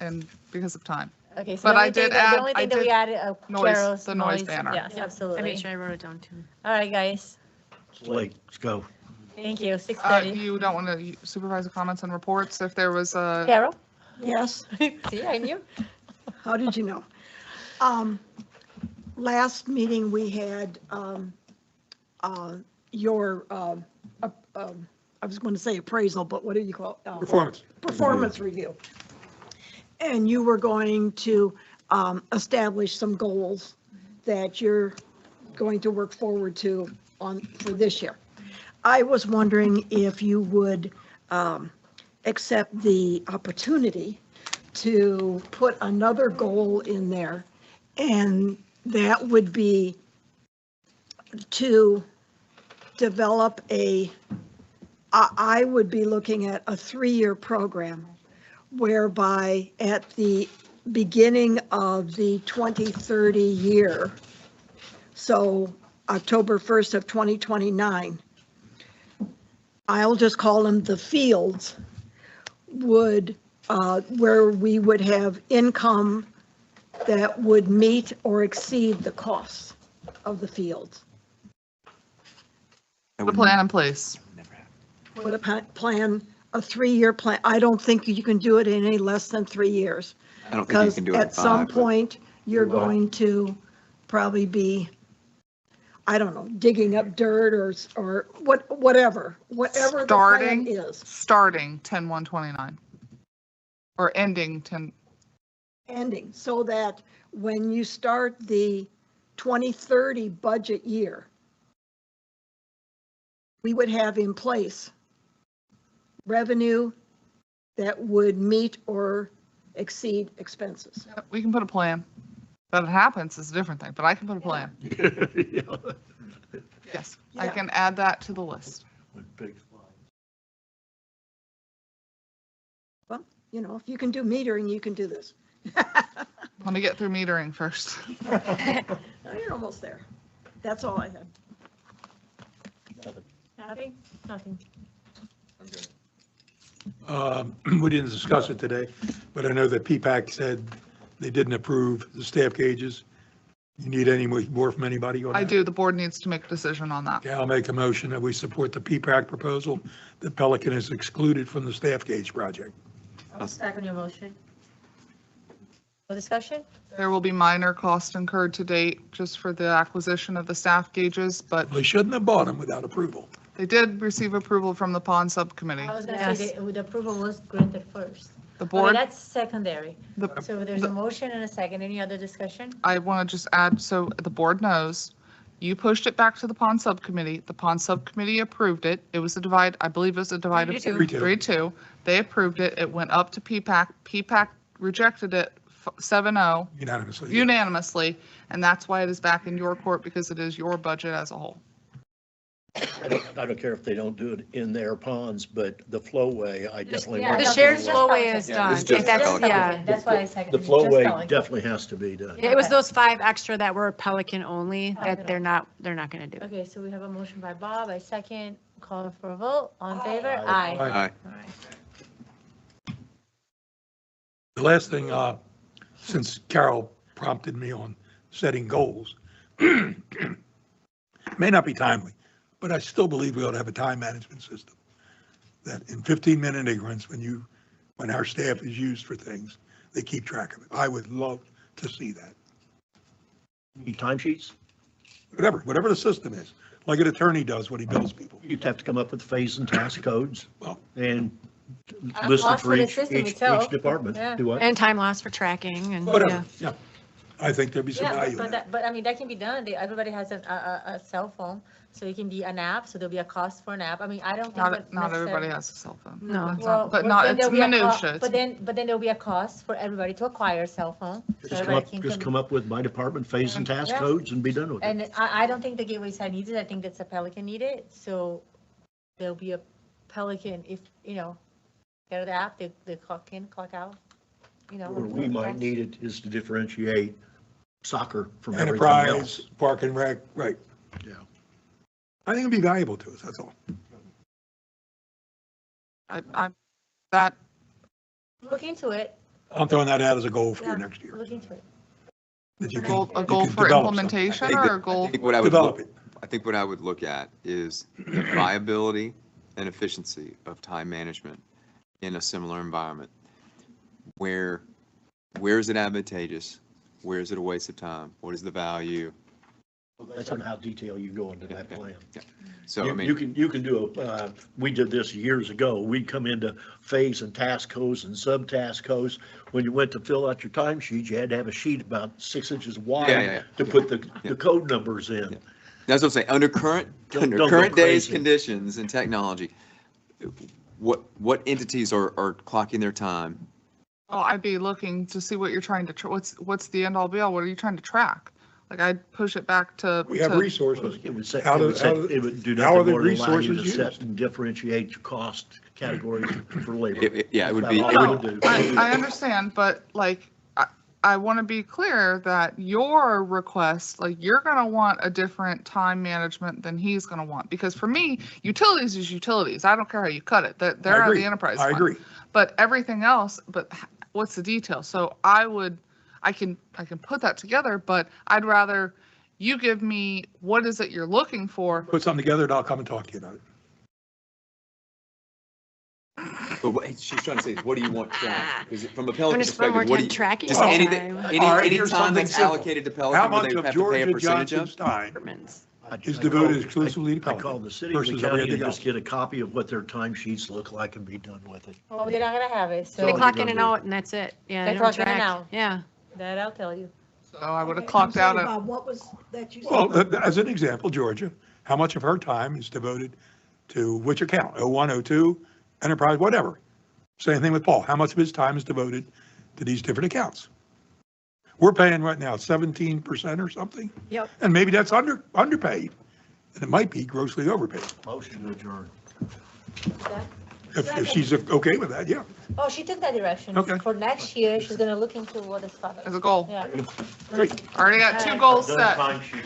and because of time. Okay, so But the I only thing did that- add- the only I thing that we did added, Carol's the noise banner. Yes, I absolutely. made sure I wrote it down too. All right, guys. It's late. Let's go. Thank you. 6:30. You don't want to supervise comments and reports if there was a. Carol? Yes, See, I knew. how did you know? Last meeting, we had your, I was going to say appraisal, but what do you call it? Performance. Performance review. And you were going to establish some goals that you're going to work forward to for this year. I was wondering if you would accept the opportunity to put another goal in there, and that would be to develop I would be looking at a 3-year program whereby at the beginning of the 2030 year, so October 1st of 2029, I'll just call them the fields, would where we would have income that would meet or exceed the costs of the fields. Put a plan in place. Put a plan, a 3-year plan. I don't think you can do it in any less than 3 years. I don't think you can do it in Because at some 5, but- point, you're going to probably be, I don't know, digging up dirt or whatever the plan Starting, is. starting 10/1/29 or ending 10. Ending, so that when you start the 2030 budget year, we would have in place revenue that would meet or exceed expenses. Yep, we can put a plan. That it happens is a different thing, but I can put a plan. Yes, I Yeah. can add that to the list. Well, you know, if you can do metering, you can do this. Let me get through metering first. You're almost there. That's all I had. Nothing? Nothing. We didn't discuss it today, but I know that PPAC said they didn't approve the staff gauges. You need any more from anybody on that? I do. The board needs to make a decision on that. Okay, I'll make a motion that we support the PPAC proposal, that Pelican is excluded from the staff gauge project. I'll second your motion. No discussion? There will be minor costs incurred to date just for the acquisition of the staff gauges, but They shouldn't have bought them without approval. they did receive approval from the pond subcommittee. I was gonna say, the approval was granted first. The Okay, board, that's secondary. the- So there's a motion and a second. Any other discussion? I want to just add, so the board knows, you pushed it back to the pond subcommittee. The pond subcommittee approved it. It was a divide, I believe it was a divide of 3-2. 3-2. They approved it. It went up to PPAC. PPAC rejected it 7-0 Unanimously. unanimously, and that's why it is back in your court, because it is your budget as a whole. I don't care if they don't do it in their ponds, but the flowway, I definitely. Yeah, want The to shared see. flowway is Yeah, done. this is just If that's, Pelican. yeah. That's why I The seconded. Just flowway Pelican. definitely has to be done. It was those 5 extra that were Pelican only that they're not going to do. Okay, so we have a motion by Bob, I second, call for a vote, all in favor? Aye. Aye. Aye. All right. The last thing, since Carol prompted me on setting goals, may not be timely, but I still believe we ought to have a time management system. That in 15-minute increments, when our staff is used for things, they keep track of it. I would love to see that. Need timesheets? Whatever the system is, like an attorney does when he bills people. You'd have to come up with phase and task codes Well, and I'm list it lost for for the each system itself. department. Yeah. Do what? And time lost for tracking and, yeah. whatever, yeah. I think there'd be some Yeah, value in but that. that, but I mean, that can be done. Everybody has a cell phone, so it can be an app, so there'll be a cost for an app. I mean, I don't think that Not everybody necessarily- has a cell phone. No. That's Well, not- But not, then it's there'll be a co- minutia. But then there'll be a cost for everybody to acquire a cell phone. so Just everybody can come up with by department phase and task Yeah. codes and be done with it. And I don't think the Gateway side needs it. I think that's a Pelican needed. So there'll be a Pelican if, get the app, they clock in, clock out, Where we might need it is to differentiate soccer from everything Enterprise, else. Park and Rec, right. Yeah. I think it'd be valuable to us, that's all. That, Look into it. I'm throwing that out as a goal for Yeah, you next year. Look into it. That you a can- goal you for can develop something. implementation I think or a that- goal? I think what I would Develop look, it. I think what I would look at is the viability and efficiency of time management in a similar environment. Where is it advantageous? Where is it a waste of time? What is the value? That's on how detailed you go into that plan. So, I You mean, can do we did this years ago. We'd come into phase and task codes and subtask codes. When you went to fill out your timesheet, you had to have a sheet about 6 inches Yeah, wide yeah. to put the code numbers in. Yeah. that's what I'm saying, under current Don't go days crazy. conditions and technology, what entities are clocking their time? Well, I'd be looking to see what you're trying to, what's the end all be all? What are you trying to track? Like I'd push it back to. We have to- resources. It would set, How it do- would set, how do- it would do how are nothing the more than allow you to resources set used? and differentiate your cost categories for labor. Yeah, it would be, That's it all would, it would do. I understand, but like, I want to be clear that your request, like, you're going to want a different time management than he's going to want. Because for me, utilities is utilities. I don't care how you cut it. They're out of agree. the enterprise I fund. agree. but everything else, but what's the detail? So I can put that together, but I'd rather you give me what is it you're looking for. Put something together and I'll come and talk to you about it. But what she's trying to say is, what do you want tracked? Because from a I'm Pelican gonna spend more perspective, what do time you, tracking just time. anything, All right, any here's time something that's simple. allocated to How Pelican where much they of have to pay a Georgia percentage Johnson's of? time Departments. is devoted exclusively to I call Pelican the city and the versus county everything and else? just get a copy of what their timesheets look like and be done with it. Well, they're not gonna have it, They all so you're clock gonna in and do. out and that's it. Yeah, They they don't clock in and track. out. Yeah. that I'll tell you. So I would have Okay, clocked I'm sorry, out at, Bob, what was that you Well, said? as an example, Georgia, how much of her time is devoted to which account? 01, 02, enterprise, whatever. Same thing with Paul. How much of his time is devoted to these different accounts? We're paying right now 17% or something. Yep. And maybe that's underpaid. And it might be grossly overpaid. Motion to adjourn. If she's okay with that, yeah. Oh, she took that direction. Okay. For next year, she's gonna look into what is. as a goal. Yeah. Great. Already got 2 goals Done set. timesheets